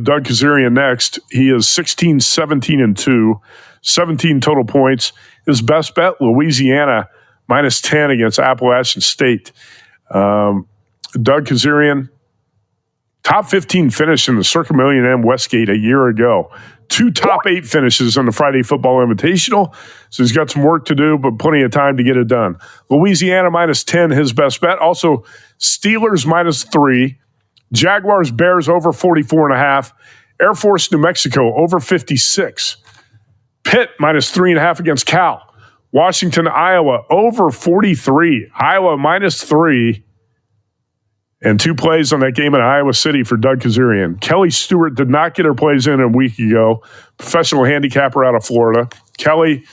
Doug Kazarian next. He is 16, 17, and 2, 17 total points. His best bet, Louisiana, minus 10 against Appalachian State. Doug Kazarian, top 15 finish in the Circa Million M Westgate a year ago. 2 top 8 finishes on the Friday Football Invitational. So he's got some work to do, but plenty of time to get it done. Louisiana minus 10, his best bet. Also, Steelers minus 3. Jaguars, Bears over 44.5. Air Force, New Mexico over 56. Pitt minus 3.5 against Cal. Washington, Iowa over 43. Iowa minus 3. And 2 plays on that game in Iowa City for Doug Kazarian. Kelly Stewart did not get her plays in a week ago. Professional handicapper out of Florida. Kelly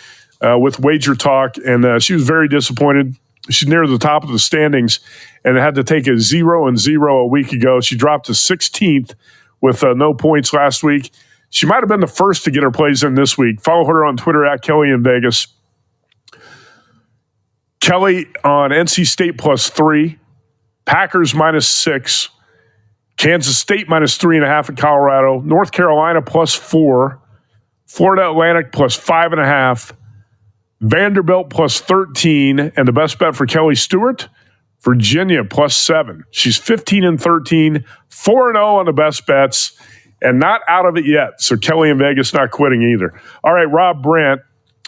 with Wager Talk, and she was very disappointed. She's near the top of the standings and had to take a 0-0 a week ago. She dropped to 16th with no points last week. She might have been the first to get her plays in this week. Follow her on Twitter at Kelly in Vegas. Kelly on NC State plus 3. Packers minus 6. Kansas State minus 3.5 at Colorado. North Carolina plus 4. Florida Atlantic plus 5.5. Vanderbilt plus 13. And the best bet for Kelly Stewart, Virginia plus 7. She's 15 and 13, 4-0 on the best bets, and not out of it yet. So Kelly in Vegas not quitting either. All right, Rob Brandt.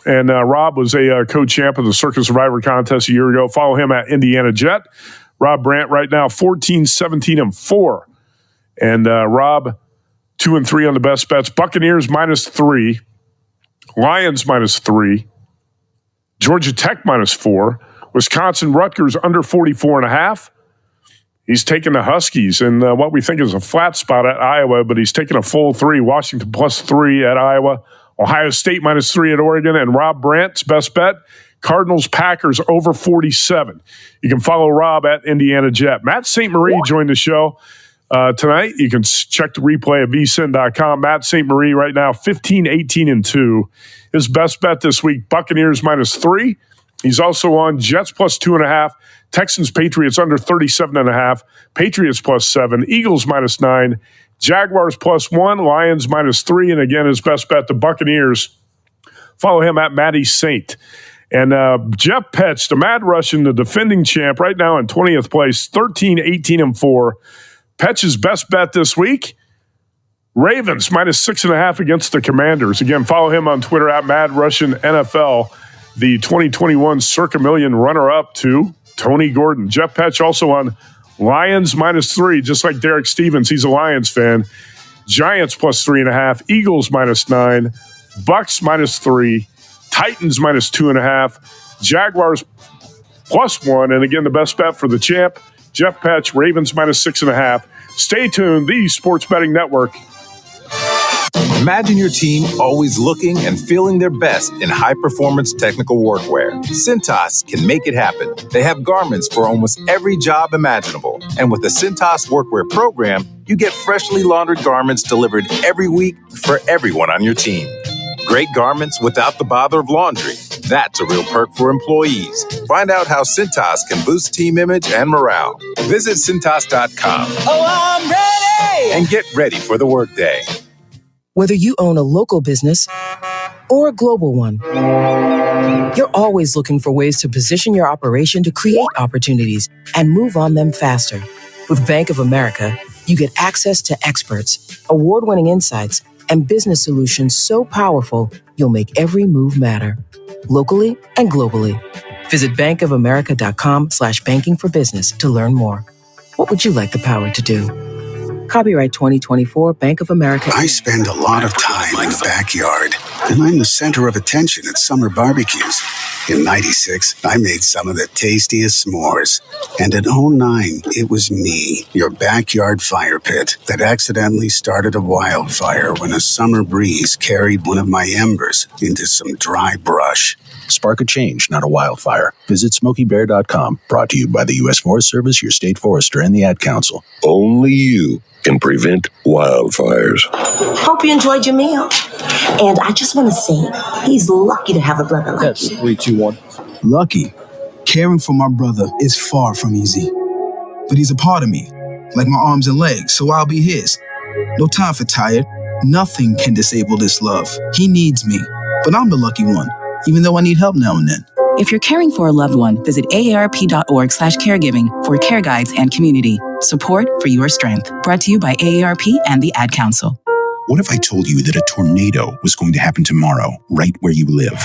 And Rob was a co-champ of the Circus Survivor contest a year ago. Follow him at Indiana Jet. Rob Brandt right now 14, 17, and 4. And Rob 2 and 3 on the best bets. Buccaneers minus 3. Lions minus 3. Georgia Tech minus 4. Wisconsin Rutgers under 44.5. He's taking the Huskies in what we think is a flat spot at Iowa, but he's taking a full 3. Washington plus 3 at Iowa. Ohio State minus 3 at Oregon. And Rob Brandt's best bet, Cardinals Packers over 47. You can follow Rob at Indiana Jet. Matt St. Marie joined the show tonight. You can check the replay at vsin.com. Matt St. Marie right now 15, 18, and 2. His best bet this week, Buccaneers minus 3. He's also on Jets plus 2.5. Texans Patriots under 37.5. Patriots plus 7. Eagles minus 9. Jaguars plus 1. Lions minus 3. And again, his best bet, the Buccaneers. Follow him at Matty Saint. And Jeff Petch, the Mad Russian, the defending champ, right now in 20th place, 13, 18, and 4. Petch's best bet this week, Ravens minus 6.5 against the Commanders. Again, follow him on Twitter at Mad Russian NFL, the 2021 Circa Million runner-up to Tony Gordon. Jeff Petch also on Lions minus 3, just like Derek Stevens. He's a Lions fan. Giants plus 3.5. Eagles minus 9. Bucks minus 3. Titans minus 2.5. Jaguars plus 1. And again, the best bet for the champ, Jeff Petch, Ravens minus 6.5. Stay tuned. The Sports Betting Network. Imagine your team always looking and feeling their best in high-performance technical workwear. Cintas can make it happen. They have garments for almost every job imaginable. And with the Cintas Workwear program, you get freshly laundered garments delivered every week for everyone on your team. Great garments without the bother of laundry. That's a real perk for employees. Find out how Cintas can boost team image and morale. Visit Cintas.com. Oh, I'm ready! And get ready for the workday. Whether you own a local business or a global one, you're always looking for ways to position your operation to create opportunities and move on them faster. With Bank of America, you get access to experts, award-winning insights, and business solutions so powerful, you'll make every move matter. Locally and globally. Visit bankofamerica.com/banking for business to learn more. What would you like the power to do? Copyright 2024 Bank of America. I spend a lot of time in the backyard, and I'm the center of attention at summer barbecues. In '96, I made some of the tastiest s'mores. And in '09, it was me, your backyard fire pit, that accidentally started a wildfire when a summer breeze carried one of my embers into some dry brush. Spark a change, not a wildfire. Visit SmokeyBear.com. Brought to you by the U.S. Forest Service, your state forester, and the Ad Council. Only you can prevent wildfires. Hope you enjoyed your meal. And I just want to say, he's lucky to have a brother like you. That's 3, 2, 1. Lucky. Caring for my brother is far from easy. But he's a part of me, like my arms and legs, so I'll be his. No time for tired. Nothing can disable this love. He needs me, but I'm the lucky one, even though I need help now and then. If you're caring for a loved one, visit aarp.org/caregiving for care guides and community support for your strength. Brought to you by AARP and the Ad Council. What if I told you that a tornado was going to happen tomorrow, right where you live?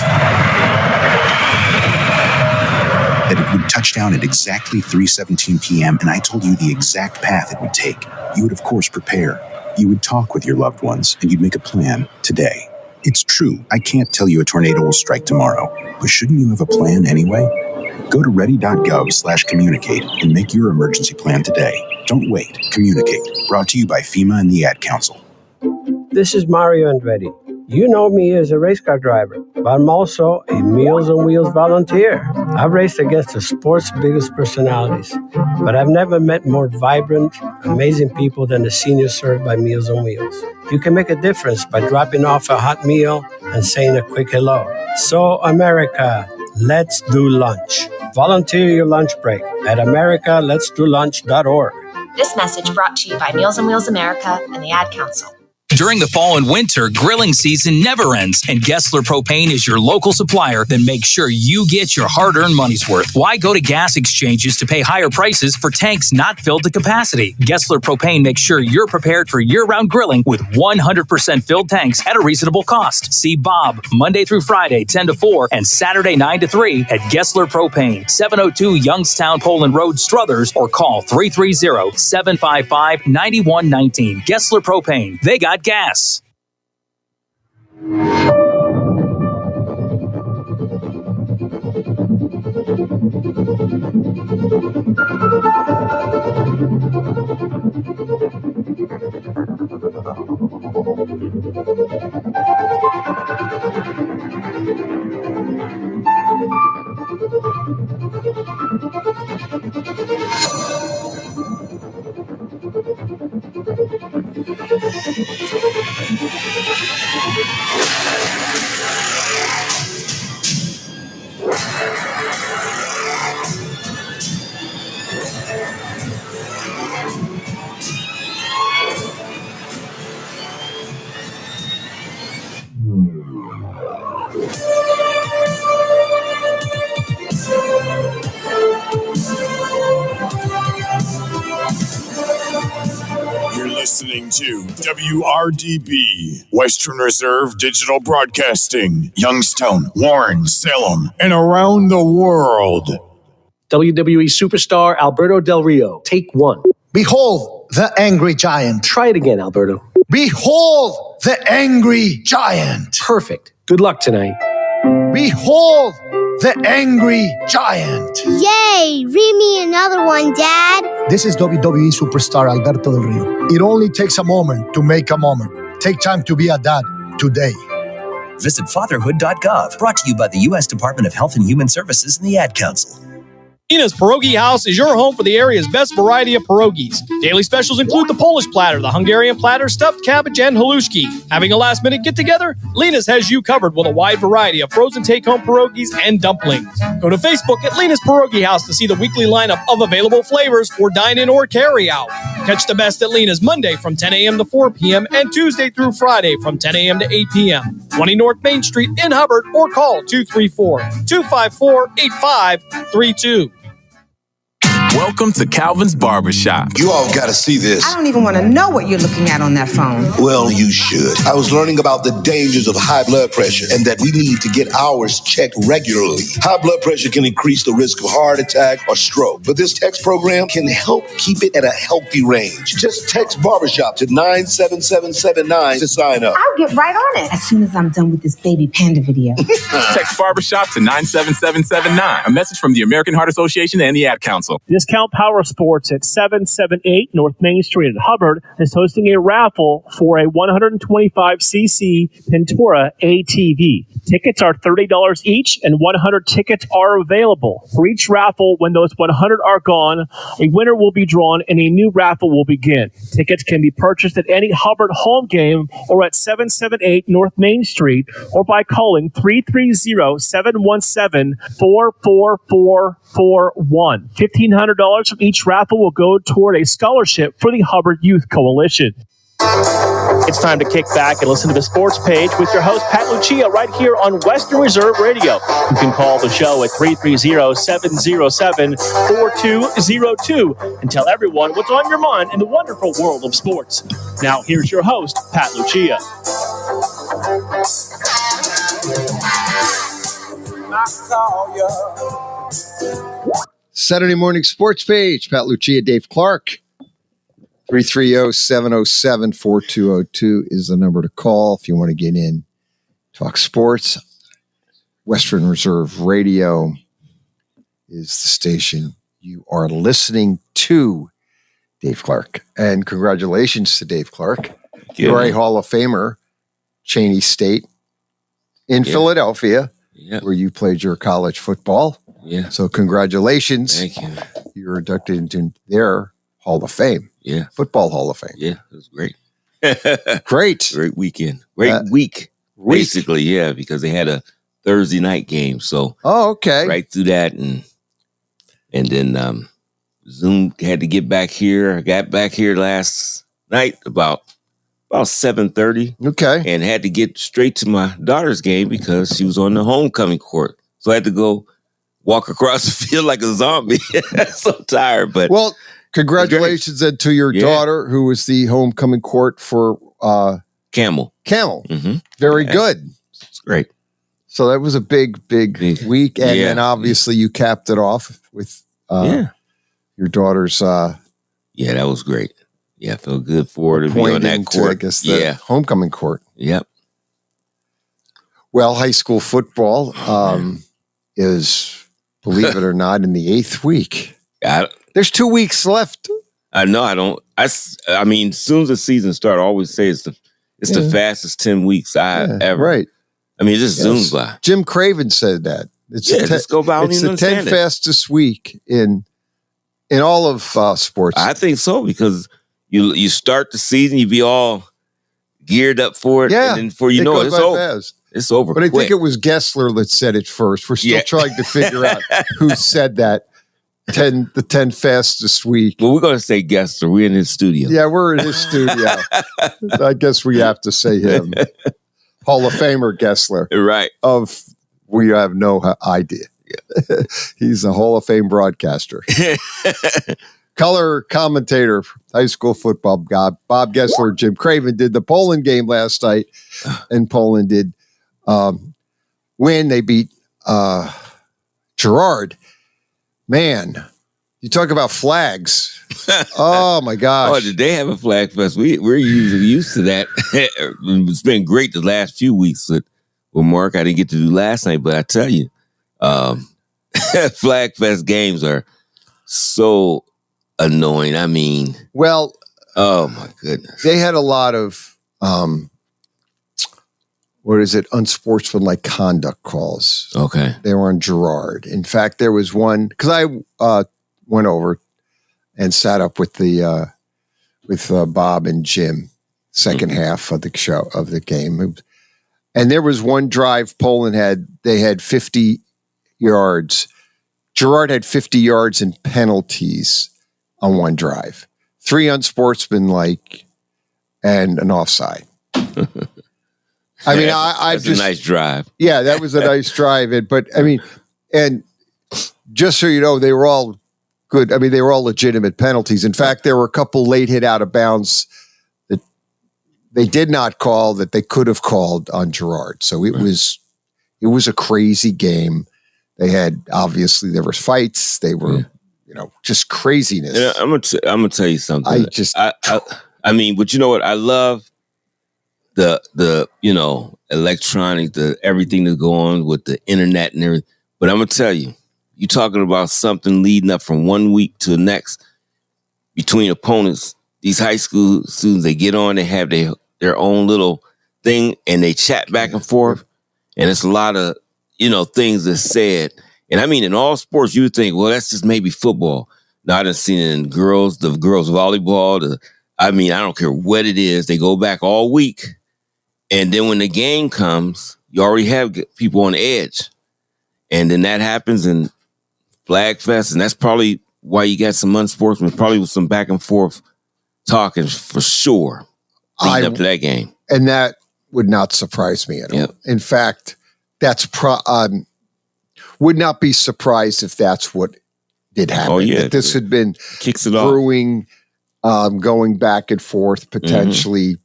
That it would touch down at exactly 3:17 p.m., and I told you the exact path it would take. You would, of course, prepare. You would talk with your loved ones, and you'd make a plan today. It's true, I can't tell you a tornado will strike tomorrow, but shouldn't you have a plan anyway? Go to ready.gov/communicate and make your emergency plan today. Don't wait. Communicate. Brought to you by FEMA and the Ad Council. This is Mario Andretti. You know me as a race car driver, but I'm also a Meals on Wheels volunteer. I've raced against the sport's biggest personalities, but I've never met more vibrant, amazing people than the seniors served by Meals on Wheels. You can make a difference by dropping off a hot meal and saying a quick hello. So, America, let's do lunch. Volunteer your lunch break at americaletsdolunch.org. This message brought to you by Meals on Wheels America and the Ad Council. During the fall and winter, grilling season never ends, and Gessler Propane is your local supplier that makes sure you get your hard-earned money's worth. Why go to gas exchanges to pay higher prices for tanks not filled to capacity? Gessler Propane makes sure you're prepared for year-round grilling with 100% filled tanks at a reasonable cost. See Bob Monday through Friday, 10 to 4, and Saturday, 9 to 3 at Gessler Propane, 702 Youngstown Poland Road, Struthers, or call 330-755-9119. Gessler Propane. They got gas. You're listening to WRDB, Western Reserve Digital Broadcasting, Youngstown, Warren, Salem, and around the world. WWE superstar Alberto Del Rio, take one. Behold the angry giant. Try it again, Alberto. Behold the angry giant. Perfect. Good luck tonight. Behold the angry giant. Yay! Read me another one, Dad. This is WWE superstar Alberto Del Rio. It only takes a moment to make a moment. Take time to be a dad today. Visit fatherhood.gov. Brought to you by the U.S. Department of Health and Human Services and the Ad Council. Ina's Pierogi House is your home for the area's best variety of pierogies. Daily specials include the Polish platter, the Hungarian platter, stuffed cabbage, and halushki. Having a last-minute get-together? Lena's has you covered with a wide variety of frozen take-home pierogies and dumplings. Go to Facebook at Lena's Pierogi House to see the weekly lineup of available flavors for dine-in or carry-out. Catch the best at Lena's Monday from 10 a.m. to 4 p.m. and Tuesday through Friday from 10 a.m. to 8 p.m. 20 North Main Street in Hubbard, or call 234-254-8532. Welcome to Calvin's Barbershop. You all got to see this. I don't even want to know what you're looking at on that phone. Well, you should. I was learning about the dangers of high blood pressure and that we need to get ours checked regularly. High blood pressure can increase the risk of heart attack or stroke, but this text program can help keep it at a healthy range. Just text Barbershop to 97779 to sign up. I'll get right on it as soon as I'm done with this baby panda video. Text Barbershop to 97779. A message from the American Heart Association and the Ad Council. Discount Power Sports at 778 North Main Street in Hubbard is hosting a raffle for a 125cc Pentora ATV. Tickets are $30 each, and 100 tickets are available. For each raffle, when those 100 are gone, a winner will be drawn and a new raffle will begin. Tickets can be purchased at any Hubbard home game or at 778 North Main Street or by calling 330-717-44441. $1,500 from each raffle will go toward a scholarship for the Hubbard Youth Coalition. It's time to kick back and listen to the Sports Page with your host, Pat Lucia, right here on Western Reserve Radio. You can call the show at 330-707-4202 and tell everyone what's on your mind in the wonderful world of sports. Now, here's your host, Pat Lucia. Saturday morning Sports Page. Pat Lucia, Dave Clark. 330-707-4202 is the number to call if you want to get in. Talk sports. Western Reserve Radio is the station you are listening to. Dave Clark. And congratulations to Dave Clark. You're a Hall of Famer, Cheney State in Philadelphia, where you played your college football. Yeah. So congratulations. Thank you. You're inducted into their Hall of Fame. Yeah. Football Hall of Fame. Yeah, it was great. Great. Great weekend. Great week. Basically, yeah, because they had a Thursday night game. So okay. Right through that and then Zoom had to get back here. I got back here last night about 7:30. Okay. And had to get straight to my daughter's game because she was on the homecoming court. So I had to go walk across the field like a zombie. So tired, but well, congratulations then to your daughter, who was the homecoming court for Camel. Mm-hmm. Very good. It's great. So that was a big week, and then obviously you capped it off with your daughter's. Yeah, that was great. Yeah, I felt good for her to be on that court. I guess the homecoming court. Yep. Well, high school football is, believe it or not, in the 8th week. There's 2 weeks left. I know. I mean, as soon as the season starts, I always say it's the fastest 10 weeks ever. Right. I mean, it just zooms by. Jim Craven said that. It's just go by. It's the 10th fastest week in all of sports. I think so, because you start the season, you be all geared up for it, and then before you know it, it's over. Fast. It's over. But quick. I think it was Gessler that said it first. We're still trying to figure out who said that. The 10 fastest week. Well, we're going to say Gessler. We're in his studio. Yeah, we're in his studio. I guess we have to say him. Hall of Famer Gessler. Right. We have no idea. He's a Hall of Fame broadcaster. Color commentator, high school football guy, Bob Gessler, Jim Craven did the Poland game last night, and Poland did win. They beat Girard. Man, you talk about flags. Oh, my gosh. Oh, did they have a flag fest? We're usually used to that. It's been great the last few weeks with Mark. I didn't get to do last night, but I tell you, flag fest games are so annoying. I mean, well, oh, my goodness. They had a lot of unsportsmanlike conduct calls. Okay. They were on Girard. In fact, there was one, because I went over and sat up with Bob and Jim, second half of the show, of the game. And there was one drive Poland they had 50 yards. Girard had 50 yards in penalties on one drive. 3 unsportsmanlike and an offside. I mean, that's a nice drive. Yeah, that was a nice drive. But I mean, and just so you know, they were all good. I mean, they were all legitimate penalties. In fact, there were a couple late hit out of bounds that they did not call that they could have called on Girard. So it was a crazy game. They had, obviously there was fights. They were, just craziness. Yeah, I'm gonna tell you something. I mean, but you know what? I love the electronic, everything that's going on with the internet and everything. But I'm gonna tell you, you're talking about something leading up from one week to the next between opponents. These high school students, they get on, they have their own little thing, and they chat back and forth. And it's a lot of things that's said. And I mean, in all sports, you would think, well, that's just maybe football. Now, I done seen it in the girls volleyball. I don't care what it is. They go back all week. And then when the game comes, you already have people on the edge. And then that happens in Flag Fest. And that's probably why you got some unsportsmen, probably with some back and forth talking for sure. leading up to that game. And that would not surprise me at all. In fact, that's would not be surprised if that's what did happen. Oh, yeah. That this had been Kicks it brewing, going back and forth potentially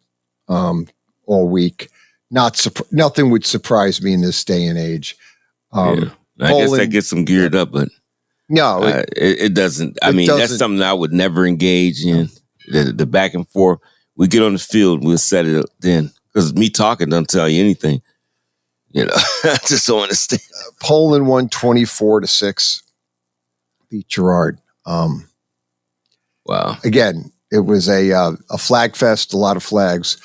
all week. Nothing would surprise me in this day and age. I guess that gets them geared up, but no, it doesn't. I mean, that's something I would never engage in. The back and forth. We get on the field, we'll set it up then. Because me talking doesn't tell you anything. You know, I just don't understand. Poland won 24-6. Beat Gerard. Wow. Again, it was a flag fest, a lot of flags,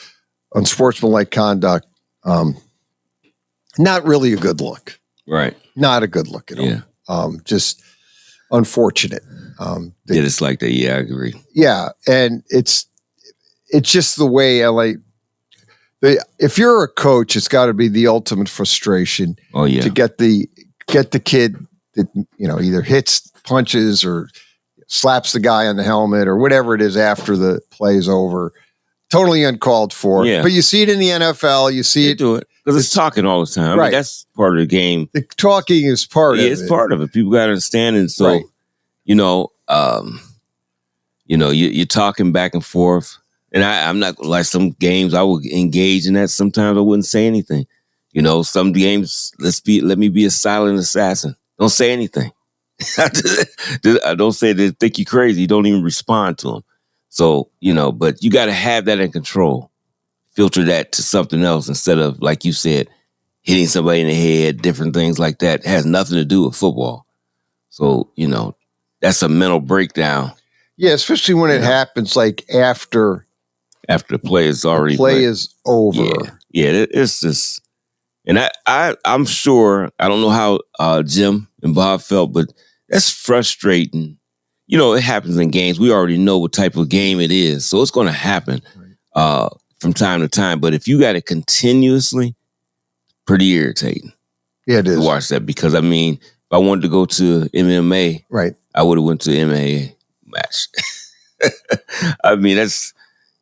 unsportsmanlike conduct. Not really a good look. Right. Not a good look at all. Just unfortunate. It's like that. Yeah, I agree. Yeah, and it's just the way LA. If you're a coach, it's got to be the ultimate frustration. Oh yeah. To get the kid that either hits, punches, or slaps the guy on the helmet or whatever it is after the play's over. Totally uncalled for. Yeah. But you see it in the NFL. You see do it because it's talking all the time. I mean, that's part of the game. The talking is part of it. It's part of it. People got to understand it. So, you're talking back and forth. And I'm not gonna lie, some games I would engage in that. Sometimes I wouldn't say anything. Some games, let me be a silent assassin. Don't say anything. I don't say they think you crazy. You don't even respond to them. So, but you got to have that in control. Filter that to something else instead of, like you said, hitting somebody in the head, different things like that. It has nothing to do with football. So, that's a mental breakdown. Yeah, especially when it happens like after the play is already is over. Yeah, it's just, and I'm sure, I don't know how Jim and Bob felt, but that's frustrating. It happens in games. We already know what type of game it is, so it's going to happen from time to time. But if you got it continuously, pretty irritating. Yeah, it is. To watch that because, I mean, if I wanted to go to MMA, right, I would have went to an MMA match. I mean, it's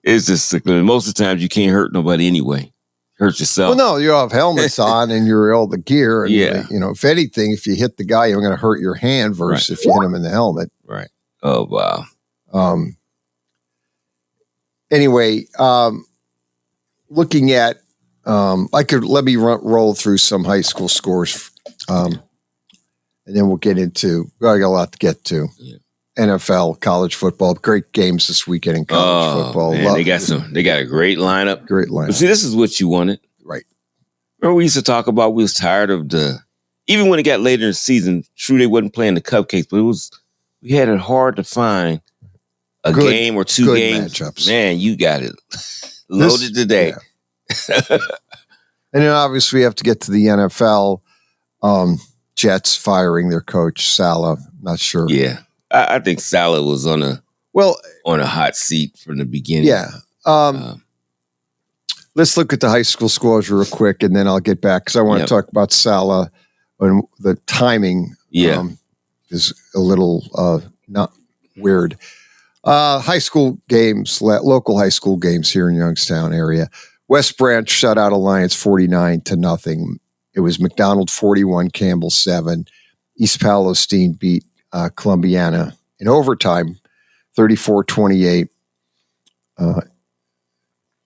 just most of the times you can't hurt nobody anyway. Hurt yourself. Well, no, you have helmets on and you're all the gear. And, if anything, if you hit the guy, you're going to hurt your hand versus if you hit him in the helmet. Right. Oh, wow. Anyway, looking at, let me roll through some high school scores. And then we'll get into, I got a lot to get to. Yeah. NFL, college football, great games this weekend in college football. Man, they got a great lineup. Great lineup. But see, this is what you wanted. Right. Remember we used to talk about, we was tired of even when it got later in the season, true, they wasn't playing the cupcakes, but we had it hard to find a game or two games. Matchups. Man, you got it loaded today. Yeah. And then obviously we have to get to the NFL. Jets firing their coach, Saleh. Not sure. Yeah. I think Saleh was on a hot seat from the beginning. Yeah. Let's look at the high school scores real quick, and then I'll get back because I want to talk about Saleh and the timing. Is a little not weird. High school games, local high school games here in Youngstown area. West Branch shut out Alliance 49-0. It was McDonald 41, Campbell 7. East Palestine beat Columbiana in overtime, 34-28.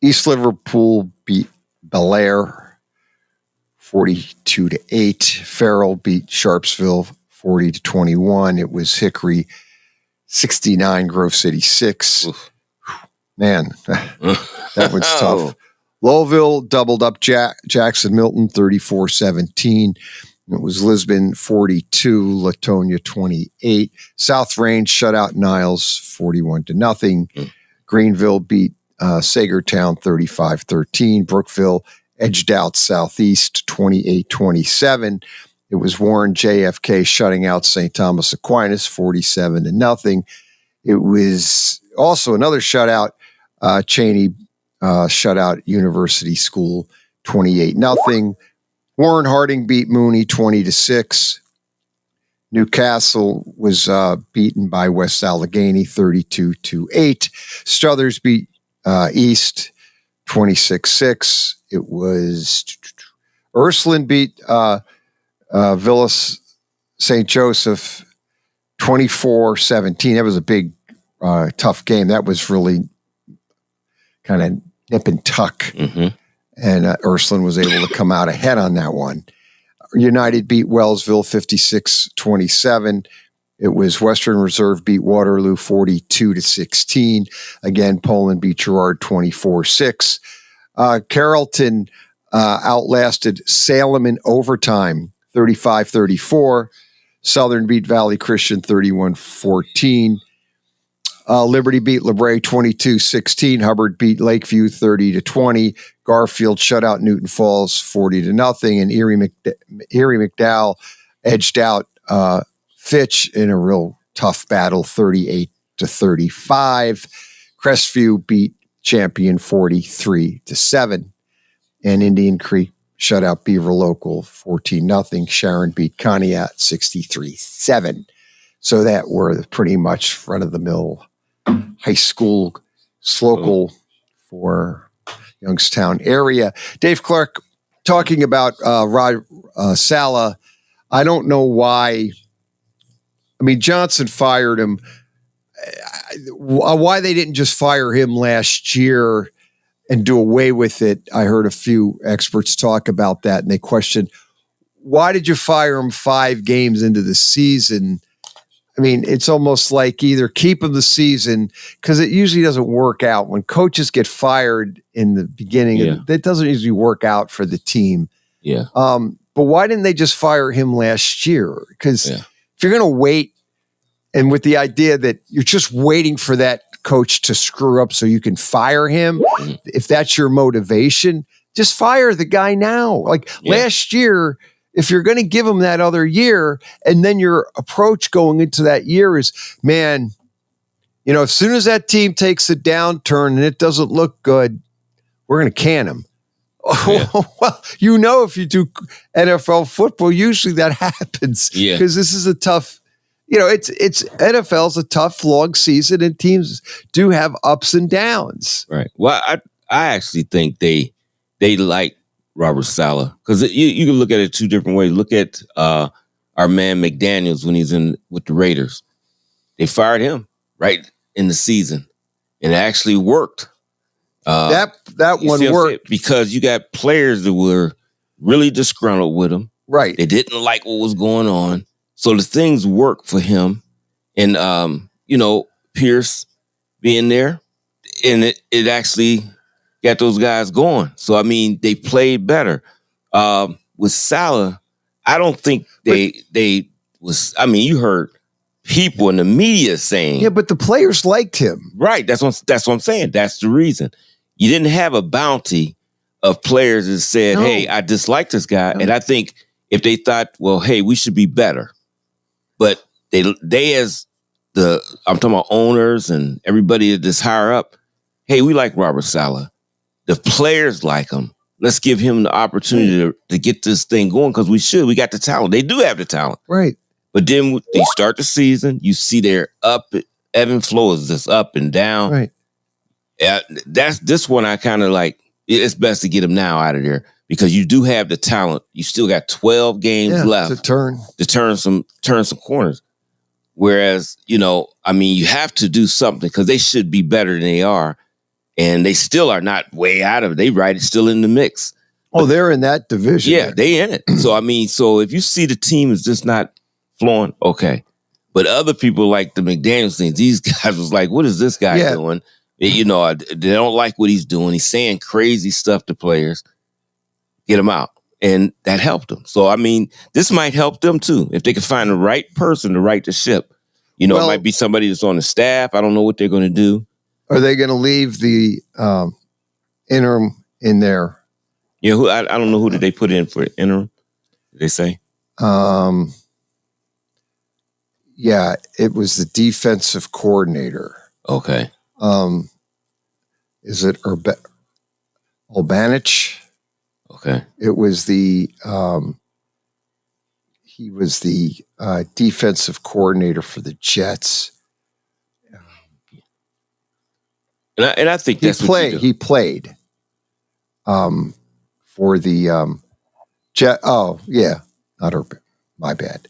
East Liverpool beat Bel Air, 42-8. Farrell beat Sharpsville, 40-21. It was Hickory, 69, Grove City 6. Oof. Man, that was tough. Lowville doubled up Jackson Milton, 34-17. It was Lisbon 42, Latonia 28. South Range shut out Niles 41-0. Greenville beat Sagertown 35-13. Brookville edged out Southeast 28-27. It was Warren JFK shutting out St. Thomas Aquinas 47-0. It was also another shutout. Cheney shut out University School 28-0. Warren Harding beat Mooney 20-6. Newcastle was beaten by West Allegheny 32-8. Struthers beat East 26-6. It was Ursuline beat Villas St. Joseph 24-17. That was a big, tough game. That was really kind of nip and tuck. Mm-hmm. And Ursuline was able to come out ahead on that one. United beat Wellsville 56-27. It was Western Reserve beat Waterloo 42-16. Again, Poland beat Girard 24-6. Carrollton outlasted Salem in overtime 35-34. Southern beat Valley Christian 31-14. Liberty beat LeBray 22-16. Hubbard beat Lakeview 30-20. Garfield shut out Newton Falls 40-0. And Erie McDowell edged out Fitch in a real tough battle 38-35. Crestview beat Champion 43-7. And Indian Creek shut out Beaver Local 14-0. Sharon beat Conneaut 63-7. So that were pretty much front-of-the-mill high school local for Youngstown area. Dave Clark, talking about Rod Sala, I don't know why. I mean, Johnson fired him. Why they didn't just fire him last year and do away with it, I heard a few experts talk about that, and they questioned, why did you fire him 5 games into the season? I mean, it's almost like either keep him the season, because it usually doesn't work out. When coaches get fired in the beginning, that doesn't usually work out for the team. Yeah. But why didn't they just fire him last year? Because if you're going to wait, and with the idea that you're just waiting for that coach to screw up so you can fire him, if that's your motivation, just fire the guy now. Like last year, if you're going to give him that other year, and then your approach going into that year is, man, you know, as soon as that team takes a downturn and it doesn't look good, we're going to can him. Well, you know, if you do NFL football, usually that happens because this is a tough, you know, it's NFL's a tough, long season, and teams do have ups and downs. Right. Well, I actually think they like Robert Saleh, because you can look at it 2 different ways. Look at our man McDaniels when he's in with the Raiders. They fired him right in the season, and it actually worked. That one worked because you got players that were really disgruntled with him. Right. They didn't like what was going on. So the things worked for him. And, you know, Pierce being there, and it actually got those guys going. So, I mean, they played better. With Saleh, I don't think they was, I mean, you heard people in the media saying. Yeah, but the players liked him. Right. That's what I'm saying. That's the reason. You didn't have a bounty of players that said, hey, I dislike this guy. And I think if they thought, well, hey, we should be better. But they as I'm talking about owners and everybody that's higher up, hey, we like Robert Saleh. The players like him. Let's give him the opportunity to get this thing going, because we got the talent. They do have the talent. Right. But then they start the season, you see they're up, ebb and flow is just up and down. Right. That's this one I kind of like, it's best to get him now out of there, because you do have the talent. You still got 12 games left to turn some corners. Whereas, you know, I mean, you have to do something, because they should be better than they are. And they still are not way out of it. They right, it's still in the mix. Oh, they're in that division. Yeah, they in it. So, I mean, so if you see the team is just not flowing, okay. But other people like the McDaniels things, these guys was like, what is this guy doing? You know, they don't like what he's doing. He's saying crazy stuff to players. Get him out. And that helped them. So, I mean, this might help them too. If they can find the right person to right the ship. You know, it might be somebody that's on the staff. I don't know what they're going to do. Are they going to leave the interim in there? Yeah, I don't know who did they put in for interim. Did they say? Yeah, it was the defensive coordinator. Okay. Is it Olbanich? Okay. It was the he was the defensive coordinator for the Jets. And I think that's he played. for the Jet. Oh yeah, not Urban. My bad.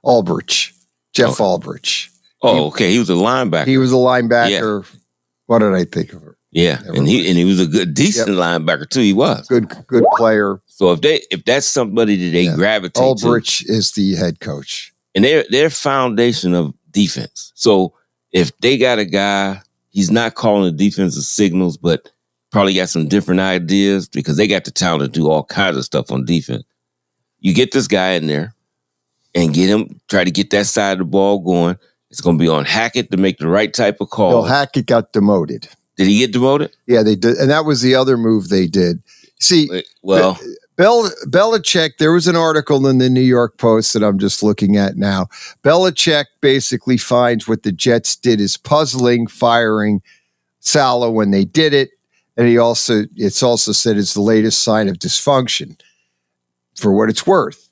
Aldrich, Jeff Aldrich. Oh, okay. He was a linebacker. He was a linebacker. Yeah. What did I think of her? Yeah, and he was a good, decent linebacker too. He was good player. So if that's somebody that they gravitate Aldrich is the head coach, and they're foundation of defense. So if they got a guy, he's not calling the defensive signals, but probably got some different ideas because they got the talent to do all kinds of stuff on defense. You get this guy in there and get him, try to get that side of the ball going. It's going to be on Hackett to make the right type of call. Well, Hackett got demoted. Did he get demoted? Yeah, they did. And that was the other move they did. See, well, Belichick, there was an article in the New York Post that I'm just looking at now. Belichick basically finds what the Jets did is puzzling, firing Saleh when they did it. And it's also said it's the latest sign of dysfunction. For what it's worth,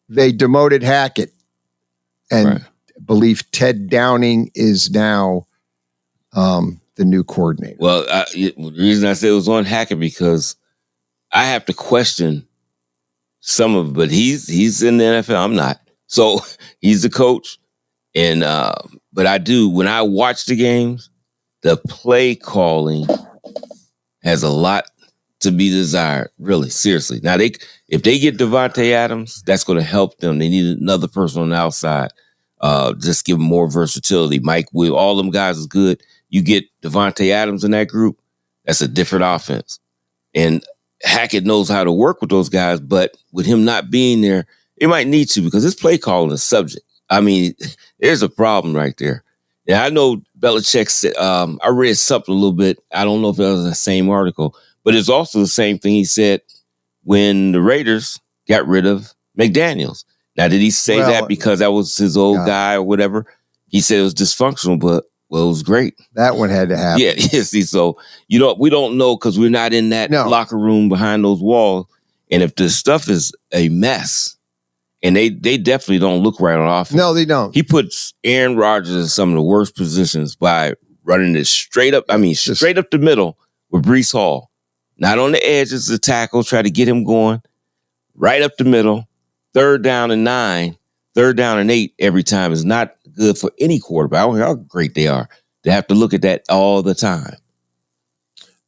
they demoted Hackett and believe Ted Downing is now the new coordinator. Well, the reason I said it was on Hackett because I have to question some of it, but he's in the NFL. I'm not. So he's the coach. And but I do, when I watch the games, the play calling has a lot to be desired, really, seriously. Now, if they get Devontae Adams, that's going to help them. They need another person on the outside. Just give them more versatility. Mike Will, all them guys is good. You get Devontae Adams in that group, that's a different offense. And Hackett knows how to work with those guys, but with him not being there, it might need to because his play calling is subject. I mean, there's a problem right there. Yeah, I know Belichick said, I read something a little bit. I don't know if that was the same article, but it's also the same thing he said when the Raiders got rid of McDaniels. Now, did he say that because that was his old guy or whatever? He said it was dysfunctional, but it was great. That one had to happen. Yeah, see, so we don't know because we're not in that locker room behind those walls. And if the stuff is a mess, and they definitely don't look right on offense. No, they don't. He puts Aaron Rodgers in some of the worst positions by running it straight up. I mean, straight up the middle with Breece Hall. Not on the edges of the tackle, try to get him going. Right up the middle. 3rd down and 9. 3rd down and 8 every time is not good for any quarterback. I don't care how great they are. They have to look at that all the time.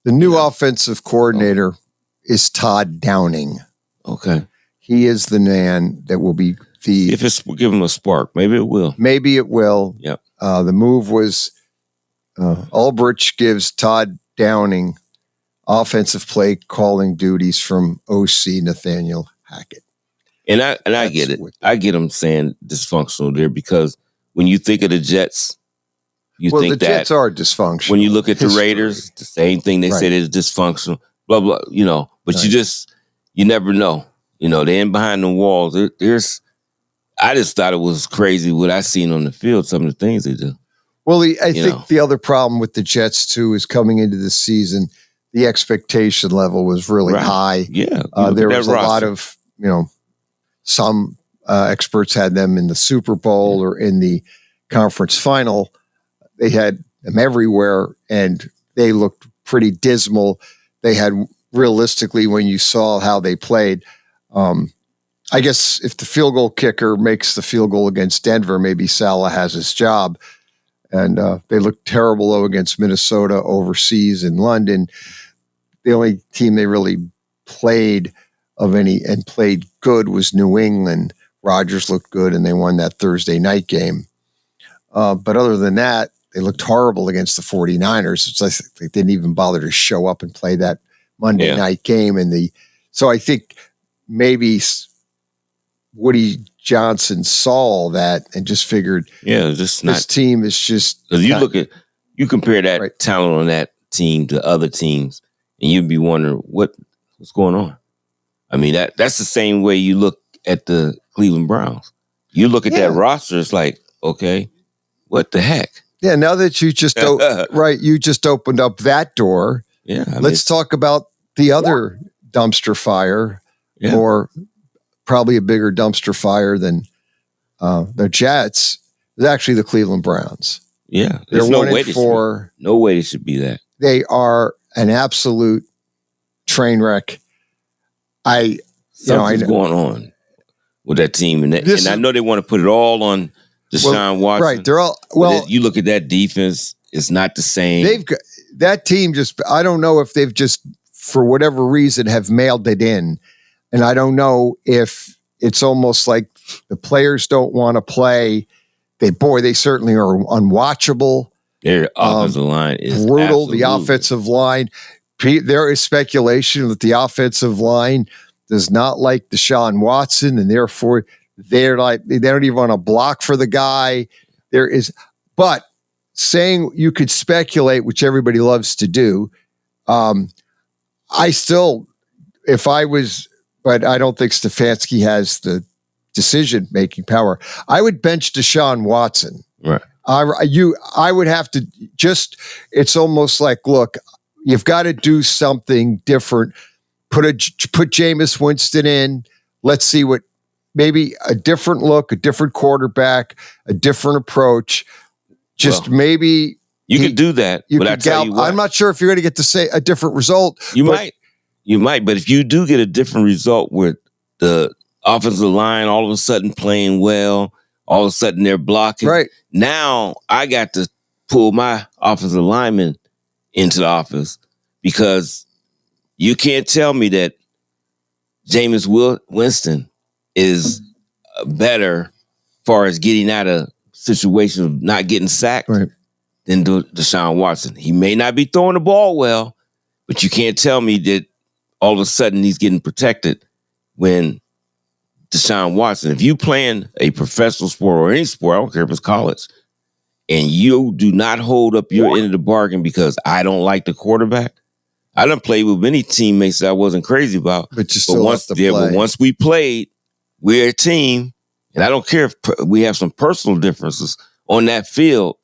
The new offensive coordinator is Todd Downing. Okay. He is the man that will be the... If it's give him a spark, maybe it will. Maybe it will. Yep. The move was Aldrich gives Todd Downing offensive play calling duties from OC Nathaniel Hackett. And I get it. I get him saying dysfunctional there because when you think of the Jets, you think the Jets are dysfunctional. When you look at the Raiders, the same thing they said is dysfunctional, blah, blah, but you never know. They're in behind the walls. I just thought it was crazy what I seen on the field, some of the things they do. Well, I think the other problem with the Jets, too, is coming into the season, the expectation level was really high. Yeah. There was a lot of, some experts had them in the Super Bowl or in the conference final. They had them everywhere, and they looked pretty dismal. They had, realistically, when you saw how they played, I guess if the field goal kicker makes the field goal against Denver, maybe Saleh has his job. And they looked terrible, though, against Minnesota overseas in London. The only team they really played of any and played good was New England. Rodgers looked good, and they won that Thursday night game. But other than that, they looked horrible against the 49ers. It's like they didn't even bother to show up and play that Monday night game. So I think maybe Woody Johnson saw that and just figured, this team is just... Because you compare that talent on that team to other teams, and you'd be wondering what's going on. I mean, that's the same way you look at the Cleveland Browns. You look at that roster, it's like, okay, what the heck? Yeah, now that you just you just opened up that door. Yeah, let's talk about the other dumpster fire, or probably a bigger dumpster fire than the Jets. Is actually the Cleveland Browns. Yeah, they're no way they should be that. They are an absolute train wreck. Something's going on with that team, and I know they want to put it all on Deshaun Watson. Right, they're all you look at that defense; it's not the same. They've got that team. I don't know if they've just, for whatever reason, have mailed it in, and I don't know if it's almost like the players don't want to play. They certainly are unwatchable. Their offensive line is brutal. Absolutely. The offensive line. There is speculation that the offensive line does not like Deshaun Watson, and therefore they don't even want to block for the guy. But saying you could speculate, which everybody loves to do. I don't think Stefanski has the decision-making power. I would bench Deshaun Watson. Right. I would have to it's almost like, look, you've got to do something different. Put Jameis Winston in. Let's see maybe a different look, a different quarterback, a different approach. Maybe you could do that. But I tell you what, I'm not sure if you're going to get to say a different result. You might, but if you do get a different result with the offensive line all of a sudden playing well, all of a sudden they're blocking. Right. Now I got to pull my offensive lineman into the office, because you can't tell me that Jameis Winston is better as far as getting out of situations of not getting sacked than Deshaun Watson. He may not be throwing the ball well, but you can't tell me that all of a sudden he's getting protected when Deshaun Watson, if you playing a professional sport or any sport, I don't care if it's college, and you do not hold up your end of the bargain because I don't like the quarterback. I done played with many teammates that I wasn't crazy about. But you still have to play. But once we played, we're a team, and I don't care if we have some personal differences on that field,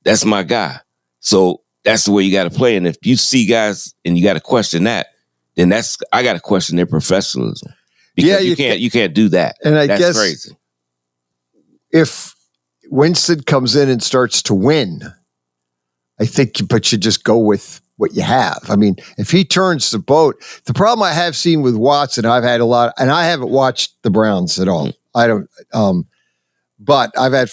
that's my guy. So that's the way you got to play. And if you see guys and you got to question that, then I got to question their professionalism. Because you can't do that. And I That's guess crazy. If Winston comes in and starts to win, I think you just go with what you have. I mean, if he turns the boat, the problem I have seen with Watson, I've had a lot, and I haven't watched the Browns at all. I don't, but I've had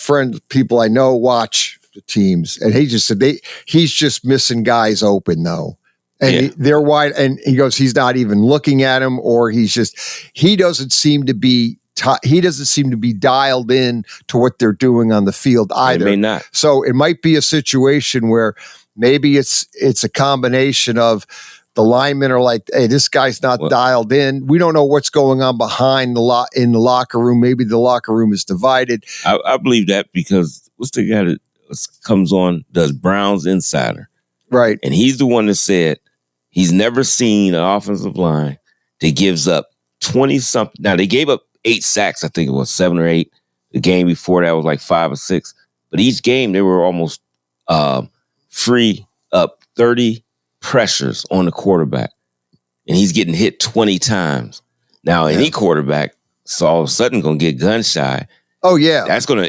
people I know watch the teams, and he just said he's just missing guys open though. And they're wide, and he goes, he's not even looking at him, or he doesn't seem to be dialed in to what they're doing on the field either. They may not. So it might be a situation where maybe it's a combination of the linemen are like, hey, this guy's not dialed in. We don't know what's going on behind in the locker room. Maybe the locker room is divided. I believe that because what's the guy that comes on, does Browns Insider? Right. And he's the one that said he's never seen an offensive line that gives up 20-something. Now, they gave up 8 sacks. I think it was 7 or 8. The game before that was like 5 or 6. But each game, they were almost free up 30 pressures on the quarterback. And he's getting hit 20 times. Now, any quarterback is all of a sudden going to get gun shy. Oh, yeah.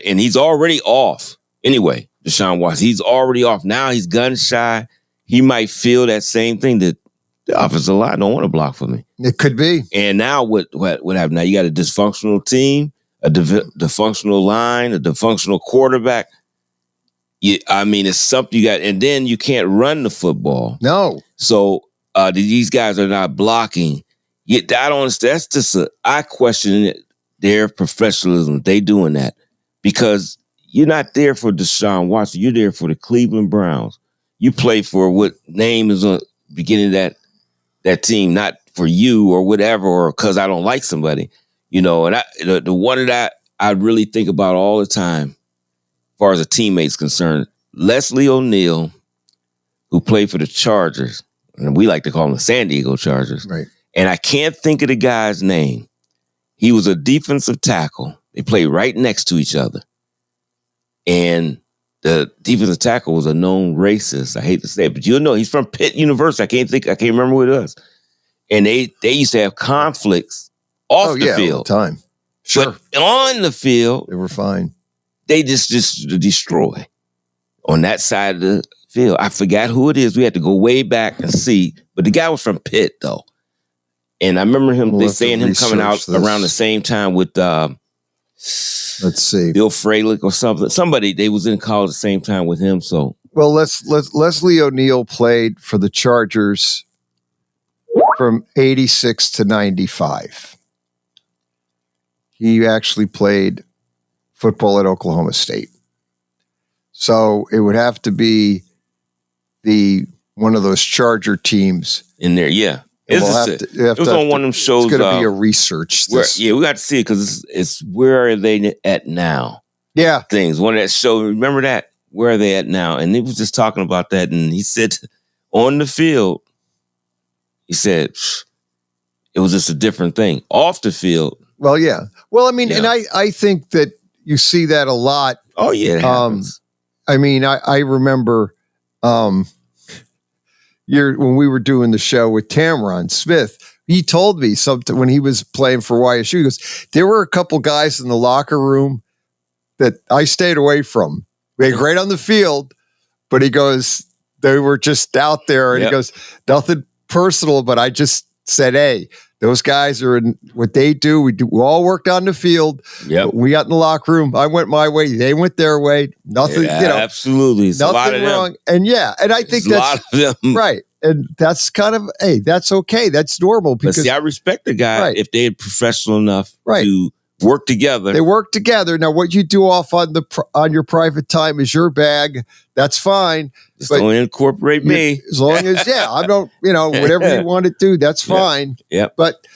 And he's already off. Anyway, Deshaun Watson, he's already off. Now he's gun shy. He might feel that same thing that the offensive line don't want to block for me. It could be. And now what happened? Now you got a dysfunctional team, a dysfunctional line, a dysfunctional quarterback. It's something you got, and then you can't run the football. No. So these guys are not blocking. I don't understand. That's just I question their professionalism. They doing that because you're not there for Deshaun Watson. You're there for the Cleveland Browns. You play for what name is on the beginning of that team, not for you or whatever, or because I don't like somebody, And the one that I really think about all the time, as far as a teammate's concerned, Leslie O'Neal, who played for the Chargers, and we like to call them the San Diego Chargers. Right. And I can't think of the guy's name. He was a defensive tackle. They played right next to each other. And the defensive tackle was a known racist. I hate to say it, but he's from Pitt University. I can't remember what it was. And they used to have conflicts off the field. All the time. Sure. But on the field, they were fine. They just destroy on that side of the field. I forgot who it is. We had to go way back and see. But the guy was from Pitt, though. And I remember him. We'll they have to saying him coming out research this. around the same time with let's see, Bill Fralick or something. Somebody they was in college at the same time with him. So well, Leslie O'Neal played for the Chargers from 86 to 95. He actually played football at Oklahoma State. So it would have to be one of those Charger teams in there, yeah. It was on one of them shows. It's going to be a research. We got to see it because it's where are they at now? Yeah, things. One of that show. Remember that? Where are they at now? And he was just talking about that, and he said on the field, he said it was just a different thing. Off the field, well, yeah. Well, I mean, and I think that you see that a lot. Oh yeah, it happens. I mean, I remember. When we were doing the show with Tamron Smith, he told me something when he was playing for YSU. He goes, there were a couple guys in the locker room that I stayed away from. They were great on the field, but he goes, they were just out there. And he goes, nothing personal, but I just said, hey, those guys are in what they do. We all worked on the field. Yep. We got in the locker room. I went my way. They went their way. Nothing, absolutely. It's nothing wrong. And and I think that's a lot of them. Right. And that's kind of, hey, that's okay. That's normal. Because but see, I respect the guy if they're professional enough to work together. They work together. Now, what you do off on your private time is your bag. That's fine. Just don't incorporate me. As long as, I don't, whatever you want to do, that's fine. Yeah. But,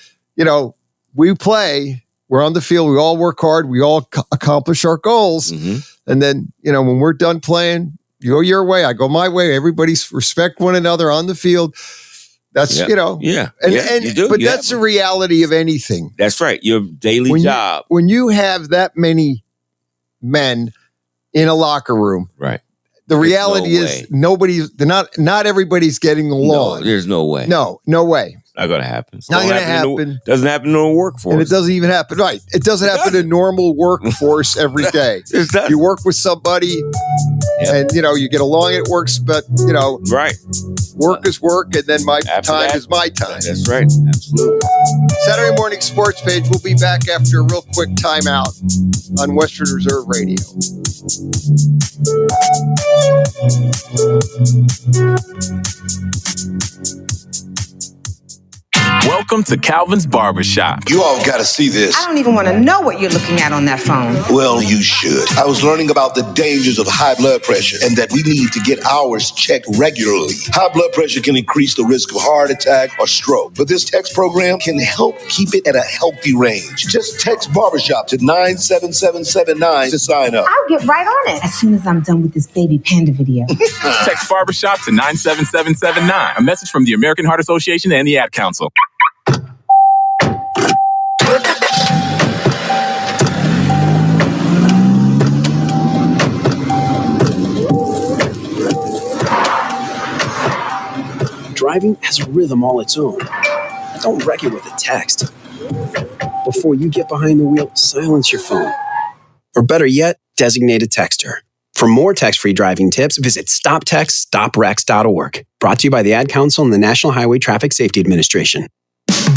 we play. We're on the field. We all work hard. We all accomplish our goals. Mm-hmm. And then, when we're done playing, you go your way, I go my way. Everybody's respect one another on the field. That's, Yeah. And you do. but that's the reality of anything. That's right. Your daily job. When you have that many men in a locker room, right? The reality is not everybody's getting along. No, there's no way. No way. Not going to happen. Not going to happen. Doesn't happen in a workforce. And it doesn't even happen. Right. It doesn't happen in normal workforce every day. You work with somebody and, you get along, it works, but, right. Work is work, and then my time is my time. That's right. Absolutely. Saturday Morning Sports Page. We'll be back after a real quick timeout on Western Reserve Radio. Welcome to Calvin's Barbershop. You all got to see this. I don't even want to know what you're looking at on that phone. Well, you should. I was learning about the dangers of high blood pressure and that we need to get ours checked regularly. High blood pressure can increase the risk of heart attack or stroke, but this text program can help keep it at a healthy range. Just text barbershop to 97779 to sign up. I'll get right on it as soon as I'm done with this baby panda video. Text barbershop to 97779. A message from the American Heart Association and the Ad Council. Driving has a rhythm all its own. Don't wreck it with a text. Before you get behind the wheel, silence your phone. Or better yet, designate a texter. For more text-free driving tips, visit stoptextstoprex.org. Brought to you by the Ad Council and the National Highway Traffic Safety Administration.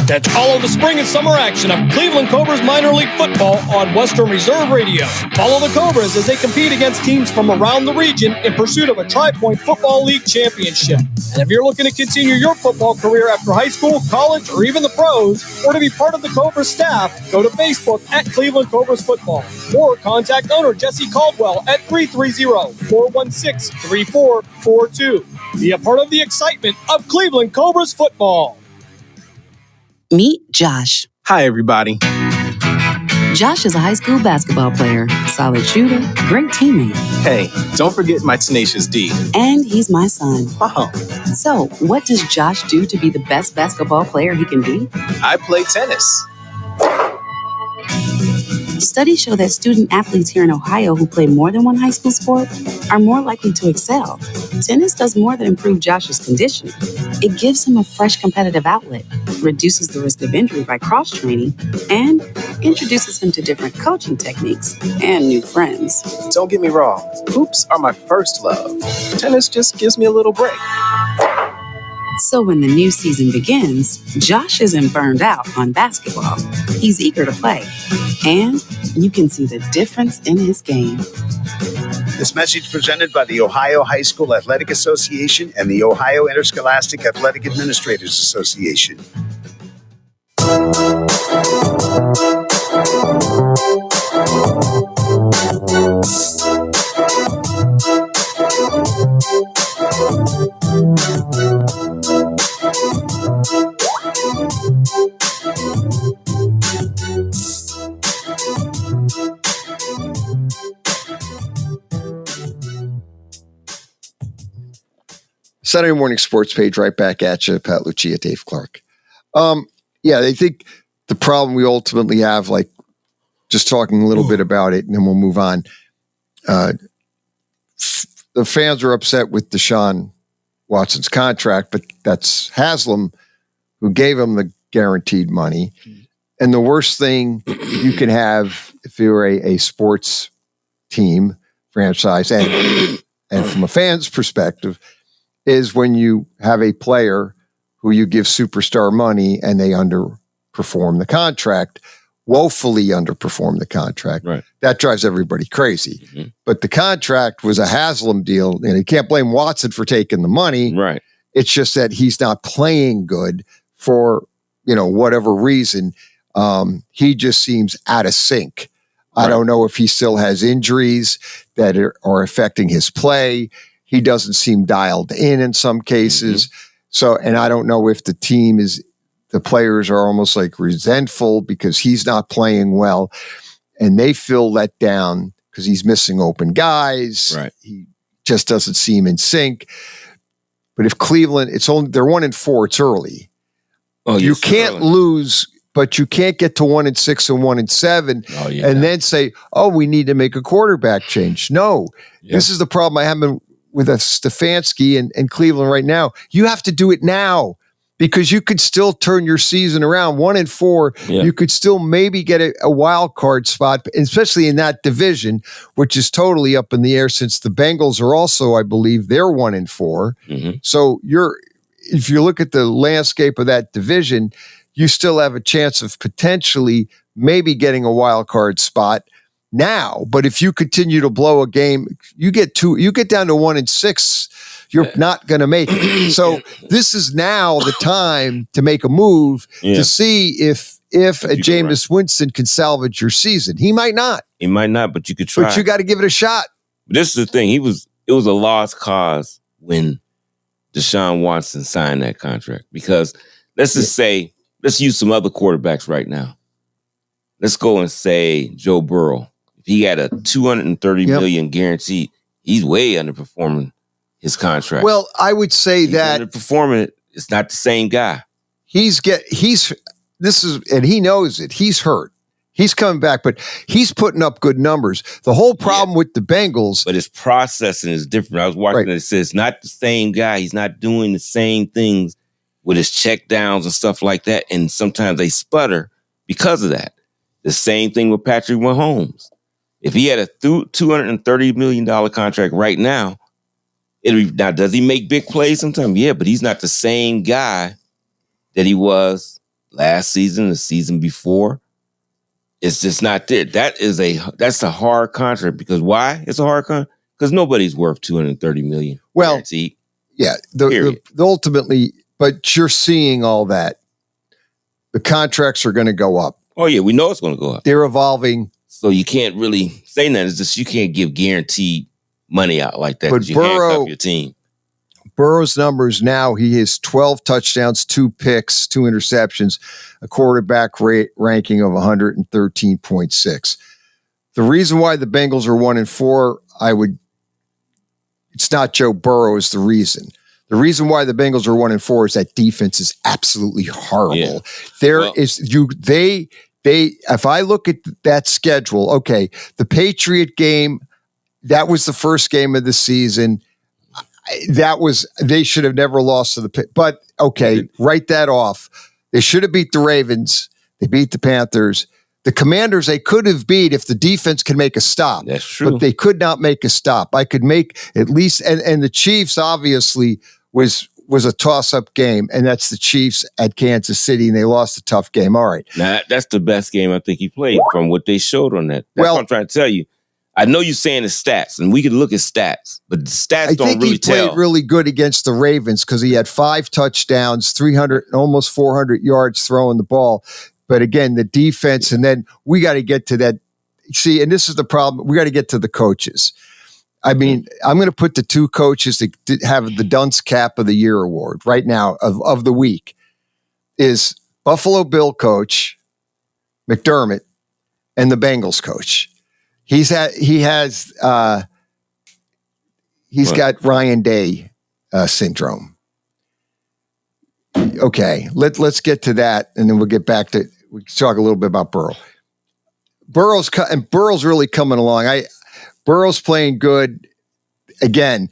Catch all of the spring and summer action of Cleveland Cobras minor league football on Western Reserve Radio. Follow the Cobras as they compete against teams from around the region in pursuit of a Tri-Point Football League championship. And if you're looking to continue your football career after high school, college, or even the pros, or to be part of the Cobras staff, go to Facebook at Cleveland Cobras Football or contact owner Jesse Caldwell at 330-416-3442. Be a part of the excitement of Cleveland Cobras football. Meet Josh. Hi, everybody. Josh is a high school basketball player, solid shooter, great teammate. Hey, don't forget my tenacious D. And he's my son. Oh. So, what does Josh do to be the best basketball player he can be? I play tennis. Studies show that student athletes here in Ohio who play more than one high school sport are more likely to excel. Tennis does more than improve Josh's condition. It gives him a fresh competitive outlet, reduces the risk of injury by cross-training, and introduces him to different coaching techniques and new friends. Don't get me wrong, hoops are my first love. Tennis just gives me a little break. So when the new season begins, Josh isn't burned out on basketball. He's eager to play. And you can see the difference in his game. This message presented by the Ohio High School Athletic Association and the Ohio Interscholastic Athletic Administrators Association. Saturday morning sports page right back at you. Pat Lucia, Dave Clark. Yeah, I think the problem we ultimately have, like just talking a little bit about it, and then we'll move on. The fans are upset with Deshaun Watson's contract, but that's Haslam who gave him the guaranteed money. And the worst thing you can have if you're a sports team franchise and from a fan's perspective is when you have a player who you give superstar money and they underperform the contract, woefully underperform the contract. Right. That drives everybody crazy. Mm-hmm. But the contract was a Haslam deal, and you can't blame Watson for taking the money. Right. It's just that he's not playing good for, whatever reason. He just seems out of sync. Right. I don't know if he still has injuries that are affecting his play. He doesn't seem dialed in some cases. Mm-hmm. So, and I don't know if the players are almost like resentful because he's not playing well and they feel let down because he's missing open guys. Right. He just doesn't seem in sync. But if Cleveland, they're 1-4, it's early. Oh, you can't lose, but you can't get to 1-6 and 1-7 and then say, we need to make a quarterback change. No, This is the problem I have with Stefanski and Cleveland right now. You have to do it now because you could still turn your season around. 1-4, you could still maybe get a wild card spot, especially in that division, which is totally up in the air since the Bengals are also, I believe, they're 1-4. Mm-hmm. So if you look at the landscape of that division, you still have a chance of potentially maybe getting a wild card spot now. But if you continue to blow a game, you get down to 1-6, you're not going to make it. So this is now the time to make a move to see if Jameis Winston can salvage your season. He might not. He might not, but you could try. But you got to give it a shot. This is the thing. It was a lost cause when Deshaun Watson signed that contract because let's just say, let's use some other quarterbacks right now. Let's go and say Joe Burrow. If he had a $230 million guarantee, he's way underperforming his contract. Well, I would say that underperforming. It's not the same guy. And he knows it. He's hurt. He's coming back, but he's putting up good numbers. The whole problem with the Bengals, but his processing is different. I was watching it. It says not the same guy. He's not doing the same things with his check downs and stuff like that. And sometimes they sputter because of that. The same thing with Patrick Mahomes. If he had a $230 million contract right now, now, does he make big plays sometimes? Yeah, but he's not the same guy that he was last season, the season before. It's just not there. That's a hard contract because why? It's a hard contract because nobody's worth $230 million. Well, guaranteed. Yeah, the ultimately, but you're seeing all that. The contracts are going to go up. Oh yeah, we know it's going to go up. They're evolving. So you can't really say that. It's just you can't give guaranteed money out like that. But you handcuff your team. Burrow's numbers now, he has 12 touchdowns, 2 picks, 2 interceptions, a quarterback ranking of 113.6. The reason why the Bengals are 1-4, it's not Joe Burrow is the reason. The reason why the Bengals are 1-4 is that defense is absolutely horrible. Yeah. If I look at that schedule, okay, the Patriot game, that was the first game of the season. They should have never lost to the Pit. But okay, write that off. They should have beat the Ravens. They beat the Panthers. The Commanders, they could have beat if the defense can make a stop. That's true. But they could not make a stop. I could make at least, and the Chiefs obviously was was a toss-up game, and that's the Chiefs at Kansas City, and they lost a tough game. All right. Now, that's the best game I think he played from what they showed on that. That's what I'm trying to tell you. I know you're saying the stats, and we can look at stats, but the stats don't really tell. I think he played really good against the Ravens because he had 5 touchdowns, 300, almost 400 yards throwing the ball. But again, the defense, and then we got to get to that. See, and this is the problem. We got to get to the coaches. I mean, I'm going to put the 2 coaches that have the Dunce Cap of the Year award right now of the week is Buffalo Bill coach McDermott and the Bengals coach. He's got Ryan Day syndrome. Okay, let's get to that, and then we'll get back to we can talk a little bit about Burrow. Burrow's really coming along. Burrow's playing good. Again,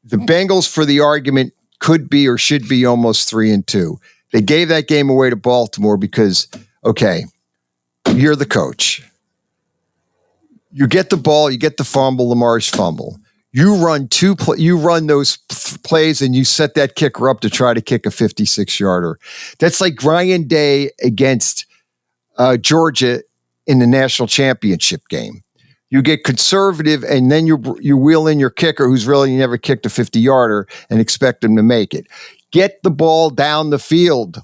the Bengals, for the argument, could be or should be almost 3-2. They gave that game away to Baltimore because, okay, you're the coach. You get the ball, you get the fumble, Lamar's fumble. You run those plays, and you set that kicker up to try to kick a 56-yarder. That's like Ryan Day against Georgia in the national championship game. You get conservative, and then you wheel in your kicker, who's really never kicked a 50-yarder, and expect him to make it. Get the ball down the field.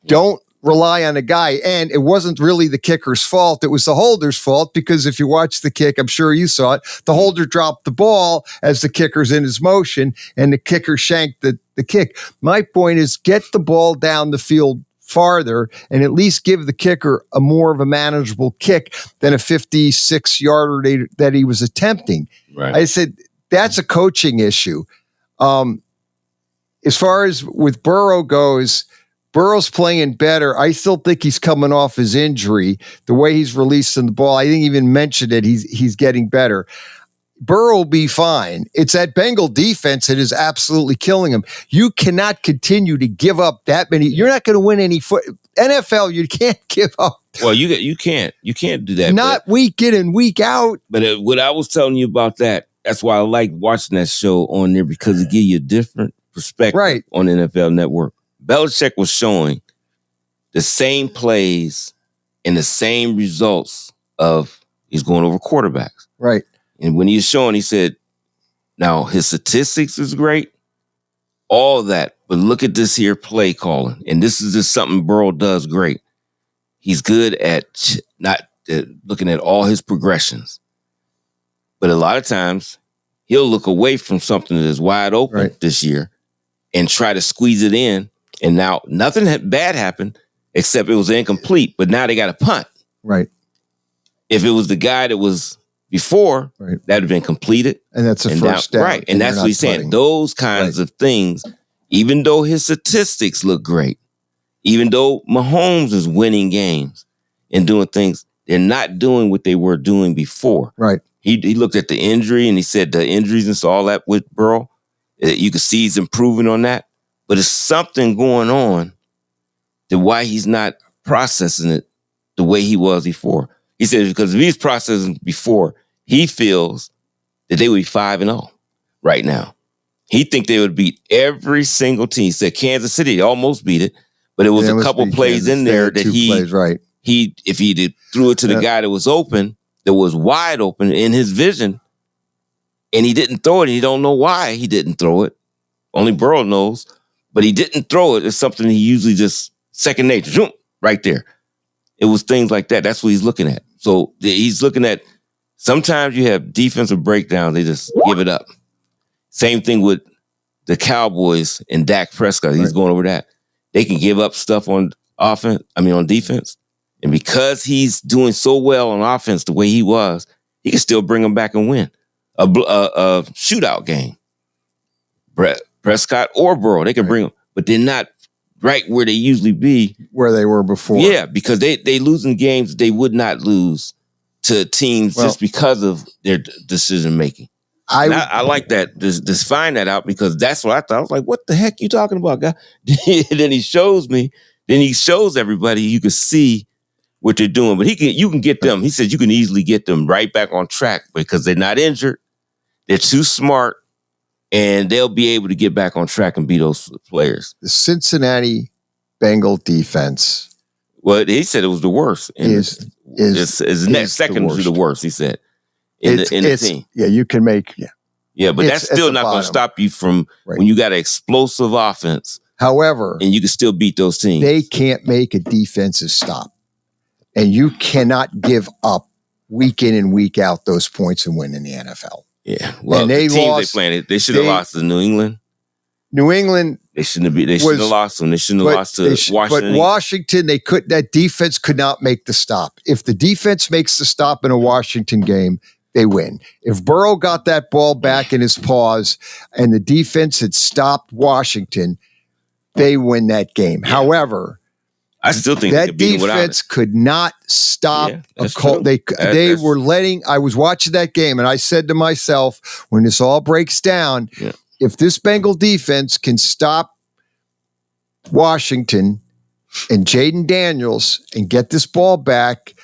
Don't rely on a guy. And it wasn't really the kicker's fault. It was the holder's fault, because if you watch the kick, I'm sure you saw it, the holder dropped the ball as the kicker's in his motion, and the kicker shanked the kick. My point is, get the ball down the field farther and at least give the kicker a more of a manageable kick than a 56-yarder that he was attempting. Right. I said, that's a coaching issue. As far as with Burrow goes, Burrow's playing better. I still think he's coming off his injury. The way he's releasing the ball, I didn't even mention it. He's getting better. Burrow will be fine. It's that Bengal defense that is absolutely killing him. You cannot continue to give up that many. You're not going to win any NFL. You can't give up. Well, you can't do that. Not week in and week out. But what I was telling you about that's why I like watching that show on there, because it gives you a different perspective on NFL Network. Belichick was showing the same plays and the same results of he's going over quarterbacks. Right. And when he was showing, he said, now his statistics is great, all that, but look at this here play calling. And this is just something Burrow does great. He's good at not looking at all his progressions. But a lot of times, he'll look away from something that is wide open this year and try to squeeze it in. And now nothing bad happened except it was incomplete. But now they got a punt. Right. If it was the guy that was before, that would have been completed. And that's a first down. Right. And that's what he's saying. Those kinds of things, even though his statistics look great, even though Mahomes is winning games and doing things, they're not doing what they were doing before. Right. He looked at the injury and he said the injuries and saw all that with Burrow. You can see he's improving on that. But it's something going on to why he's not processing it the way he was before. He said because if he's processing before, he feels that they would be 5-0 right now. He think they would beat every single team. He said Kansas City almost beat it, but it was a couple plays in there that if he threw it to the guy that was open, that was wide open in his vision, and he didn't throw it. He don't know why he didn't throw it. Only Burrow knows. But he didn't throw it. It's something he usually just second nature, zoom, right there. It was things like that. That's what he's looking at. So he's looking at, sometimes you have defensive breakdowns. They just give it up. Same thing with the Cowboys and Dak Prescott. He's going over that. They can give up stuff on defense. And because he's doing so well on offense the way he was, he can still bring them back and win a shootout game. Prescott or Burrow, they can bring them, but they're not right where they usually be. Where they were before. Yeah, because they losing games they would not lose to teams just because of their decision making. I like that. Just find that out, because that's what I thought. I was like, what the heck you talking about, guy? Then he shows me, then he shows everybody, you can see what they're doing. But you can get them. He said you can easily get them right back on track because they're not injured. They're too smart. and they'll be able to get back on track and beat those players. The Cincinnati Bengal defense. Well, he said it was the worst. Is next second to the worst. He said in the team. Yeah, you can make. Yeah, but that's still not going to stop you from when you got an explosive offense. However, and you can still beat those teams. They can't make a defensive stop, and you cannot give up week in and week out those points and win in the NFL. Yeah, well, and the teams they playing, they should have lost to New England. New England, they shouldn't have. They shouldn't have lost them. They shouldn't have lost to Washington. But Washington, they could. That defense could not make the stop. If the defense makes the stop in a Washington game, they win. If Burrow got that ball back in his paws and the defense had stopped Washington, they win that game. Yeah. However, I still think that defense could not stop a call. They were letting. I was watching that game, and I said to myself, when this all breaks down, if this Bengal defense can stop Washington and Jaden Daniels and get this ball back,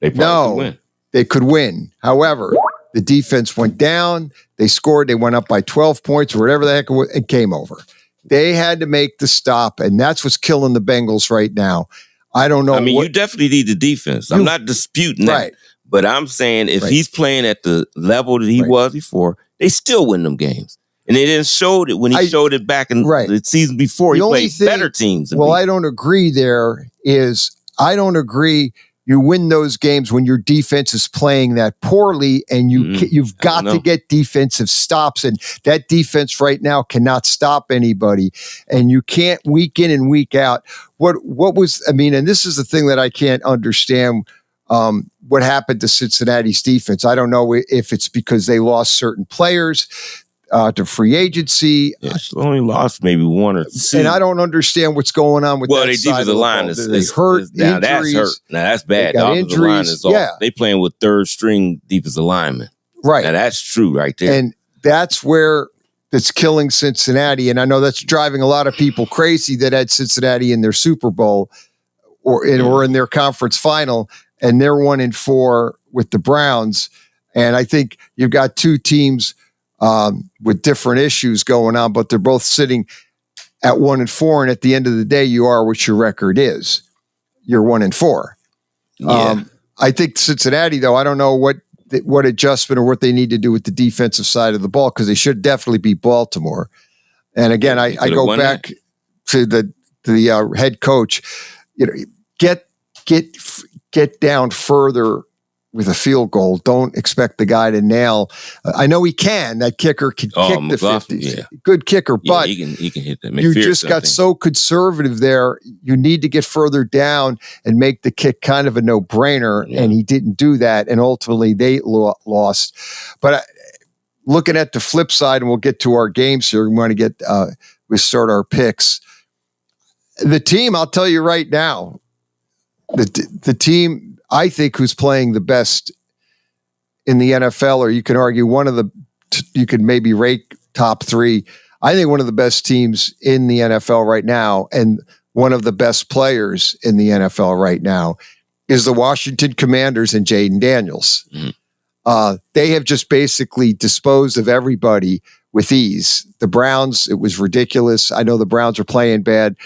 they could win. They could win. However, the defense went down. They scored. They went up by 12 points or whatever the heck it was, and came over. They had to make the stop, and that's what's killing the Bengals right now. I don't know. I mean, you definitely need the defense. I'm not disputing that. But I'm saying if he's playing at the level that he was before, they still win them games. And they didn't show it when he showed it back in the season before. He played better teams. I don't agree there is I don't agree you win those games when your defense is playing that poorly, and you've got to get defensive stops, and that defense right now cannot stop anybody, and you can't week in and week out. What was and this is the thing that I can't understand. What happened to Cincinnati's defense? I don't know if it's because they lost certain players to free agency. Only lost maybe one or two. And I don't understand what's going on with that they side of the line is hurt. Now that's hurt. Now that's bad. The offensive line is off. They playing with third string defensive linemen. Right. Now that's true right there. And that's where it's killing Cincinnati. And I know that's driving a lot of people crazy that had Cincinnati in their Super Bowl or in their conference final, and they're 1-4 with the Browns. And I think you've got two teams with different issues going on, but they're both sitting at 1-4. And at the end of the day, you are what your record is. You're 1-4. Yeah. I think Cincinnati, though, I don't know what adjustment or what they need to do with the defensive side of the ball, because they should definitely beat Baltimore. And again, I go back to the head coach. Get down further with a field goal. Don't expect the guy to nail. I know he can. That kicker can kick the 50s. Yeah. Good kicker, but he can hit that. You just got so conservative there. You need to get further down and make the kick kind of a no-brainer, and he didn't do that, and ultimately they lost. But looking at the flip side, and we'll get to our games here. We want to we start our picks. The team, I'll tell you right now, the team I think who's playing the best in the NFL, or you can argue you could maybe rate top three. I think one of the best teams in the NFL right now, and one of the best players in the NFL right now, is the Washington Commanders and Jaden Daniels. They have just basically disposed of everybody with ease. The Browns, it was ridiculous. I know the Browns are playing bad,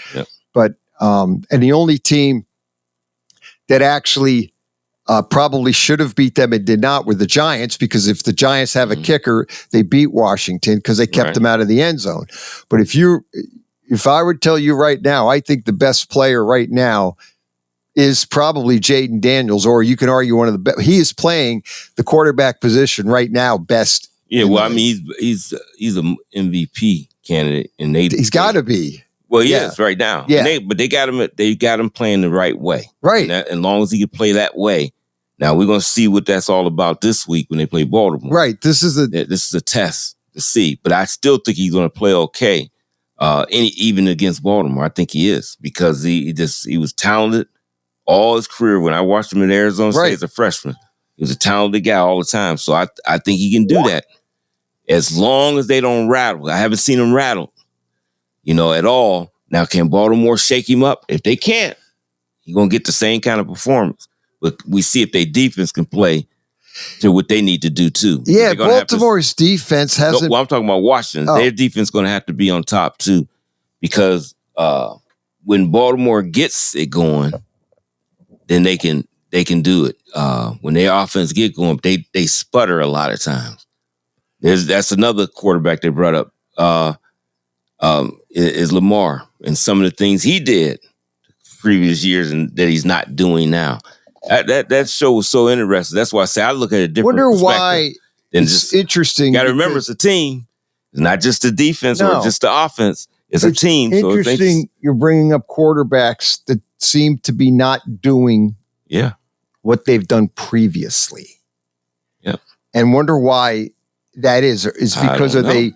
but and the only team that actually probably should have beat them and did not were the Giants, because if the Giants have a kicker, they beat Washington because they kept them out of the end zone. But if I would tell you right now, I think the best player right now is probably Jaden Daniels, or you can argue one of the best. He is playing the quarterback position right now best. Yeah, well, I mean, he's an MVP candidate, and he's got to be. Well, he is right now. Yeah. But they got him playing the right way. Right. And as long as he can play that way. Now we're going to see what that's all about this week when they play Baltimore. Right. This is a test to see. But I still think he's going to play okay. Even against Baltimore, I think he is, because he was talented all his career. When I watched him in Arizona State as a freshman, he was a talented guy all the time. So I think he can do that as long as they don't rattle. I haven't seen him rattle, at all. Now, can Baltimore shake him up? If they can't, he's going to get the same kind of performance. But we see if their defense can play to what they need to do too. Yeah, Baltimore's defense hasn't. No, well, I'm talking about Washington. Oh. Their defense going to have to be on top too, because when Baltimore gets it going, then they can do it. When their offense get going, they sputter a lot of times. That's another quarterback they brought up. Is Lamar and some of the things he did previous years and that he's not doing now. That show was so interesting. That's why I say I look at a different perspective. Wonder why it's interesting. You got to remember, it's a team. It's not just the defense or just the offense. It's a team. Interesting. You're bringing up quarterbacks that seem to be not doing what they've done previously. Yeah. And wonder why that is. Is because are they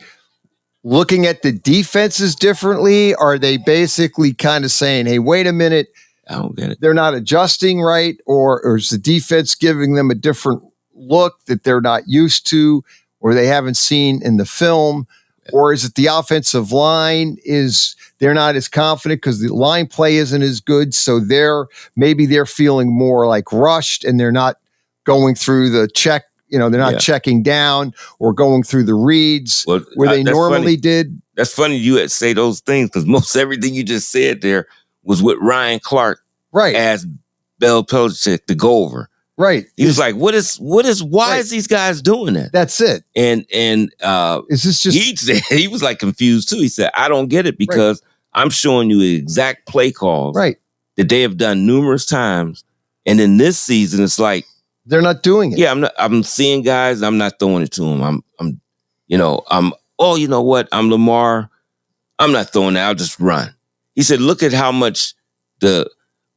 looking at the defenses differently? Are they basically kind of saying, hey, wait a minute, I don't get it. They're not adjusting right, or is the defense giving them a different look that they're not used to, or they haven't seen in the film? Or is it the offensive line they're not as confident because the line play isn't as good, so they're feeling more like rushed and they're not going through the check, they're not checking down or going through the reads where they normally did. That's funny you had say those things because most everything you just said there was with Ryan Clark as Bill Belichick to go over. Right. He was like, why is these guys doing that? That's it. And is this just he was like confused too. He said, I don't get it because I'm showing you the exact play calls that they have done numerous times. And in this season, it's like they're not doing it. Yeah, I'm seeing guys, I'm not throwing it to them. You know what? I'm Lamar. I'm not throwing it, I'll just run. He said, look at how much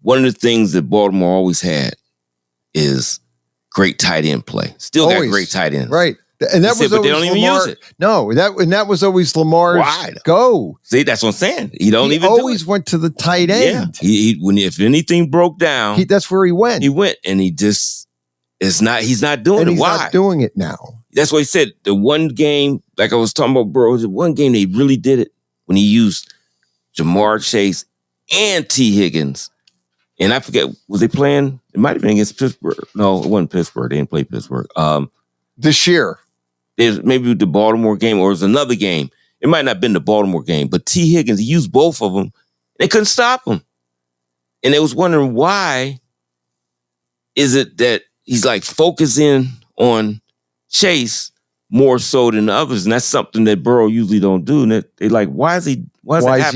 one of the things that Baltimore always had is great tight end play. Still got great tight ends. Right. And that was but always they don't even Lamar. use it. No, that was always Lamar's go. See, that's what I'm saying. He always went to the tight end. Yeah. If anything broke down, that's where he went. He went, and he's not doing it. He's Why? Not doing it now. That's what he said. The one game, like I was talking about, bro, the one game they really did it when he used Jamar Chase and T. Higgins. And I forget, was they playing? It might have been against Pittsburgh. No, it wasn't Pittsburgh. They didn't play Pittsburgh. This year. Maybe the Baltimore game, or it was another game. It might not have been the Baltimore game, but T. Higgins, he used both of them. They couldn't stop him. And they was wondering why is it that he's like focusing on Chase more so than the others. And that's something that Burrow usually don't do. And they like, why is he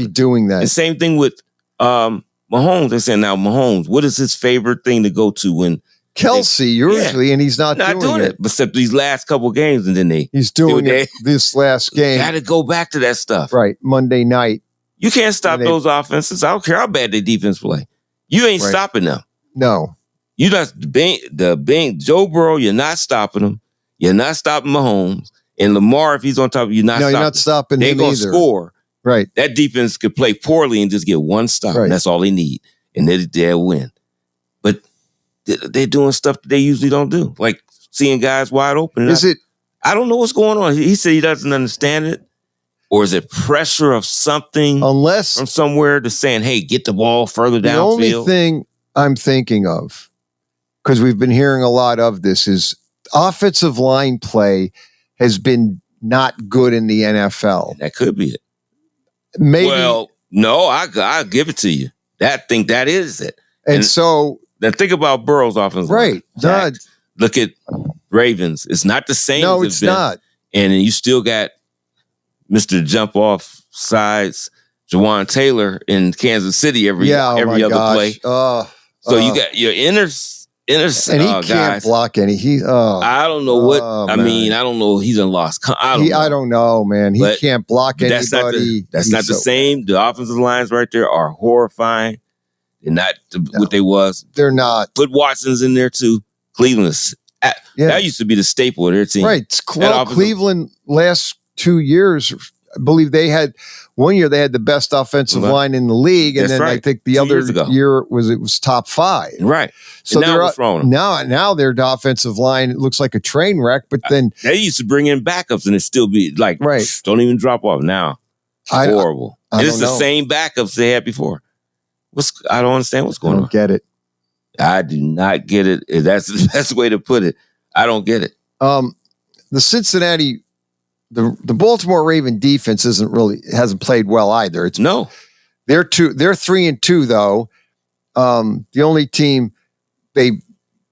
doing that? And same thing with Mahomes. They say now Mahomes, what is his favorite thing to go to when Kelsey usually, and he's not doing it. Except these last couple games, and then he's doing it this last game. Got to go back to that stuff. Right, Monday night. You can't stop those offenses. I don't care how bad their defense play. You ain't stopping them. No. You just Joe Burrow, you're not stopping him. You're not stopping Mahomes. And Lamar, if he's on top of you, you're not stopping him. They're going to score. Right. That defense could play poorly and just get one stop. Right. And that's all they need. And they'll win. But they're doing stuff that they usually don't do. Like seeing guys wide open. I don't know what's going on. He said he doesn't understand it. Or is it pressure of something from somewhere to saying, hey, get the ball further downfield? The only thing I'm thinking of, because we've been hearing a lot of this, is offensive line play has been not good in the NFL. That could be it. Maybe. Well, no, I'll give it to you. That is it. And so... Now think about Burrow's offensive line. Look at Ravens. It's not the same. No, it's not. And you still got Mr. Jump Off Sides, Jawan Taylor in Kansas City every other play. So you got your inner and he can't block any. I don't know what. I mean, I don't know. He's lost. I don't know, man. He can't block anybody. That's not the same. The offensive lines right there are horrifying. They're not what they was. They're not. Put Watson's in there too. Cleveland's that used to be the staple of their team. Right. Cleveland last 2 years, I believe they had one year they had the best offensive line in the league, and I think the other year it was top 5. Right. So now their offensive line, it looks like a train wreck. But then they used to bring in backups, and it still be like don't even drop off now. Horrible. It's the same backups they had before. I don't understand what's going on. Get it. I do not get it. That's the best way to put it. I don't get it. The Cincinnati, the Baltimore Raven defense hasn't played well either. They're 3-2 though. The only team they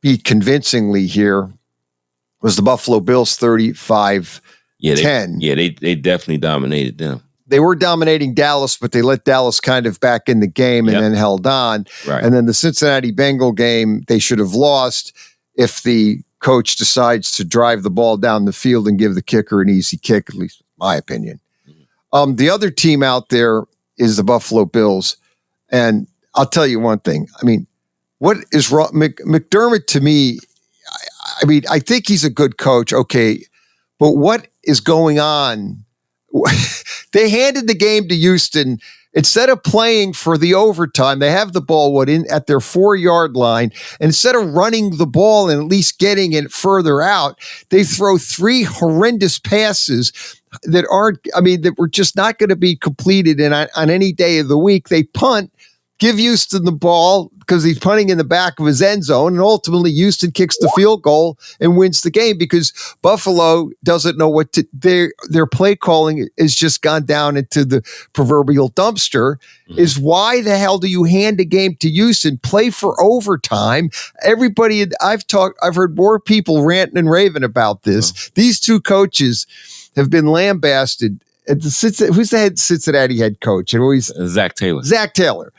beat convincingly here was the Buffalo Bills 35-10. They definitely dominated them. They were dominating Dallas, but they let Dallas kind of back in the game and then held on. Right. And then the Cincinnati Bengal game, they should have lost if the coach decides to drive the ball down the field and give the kicker an easy kick, at least in my opinion. The other team out there is the Buffalo Bills. And I'll tell you one thing. I mean, what is wrong? McDermott, to me, I think he's a good coach, okay, but what is going on? They handed the game to Houston. Instead of playing for the overtime, they have the ball at their 4-yard line. And instead of running the ball and at least getting it further out, they throw 3 horrendous passes that were just not going to be completed on any day of the week. They punt, give Houston the ball because he's punting in the back of his end zone, and ultimately Houston kicks the field goal and wins the game because Buffalo doesn't know what to. Their play calling has just gone down into the proverbial dumpster. Is why the hell do you hand a game to Houston? Play for overtime. Everybody I've heard more people ranting and raving about this. These two coaches have been lambasted. Who's the Cincinnati head coach? And always Zach Taylor. Zach Taylor.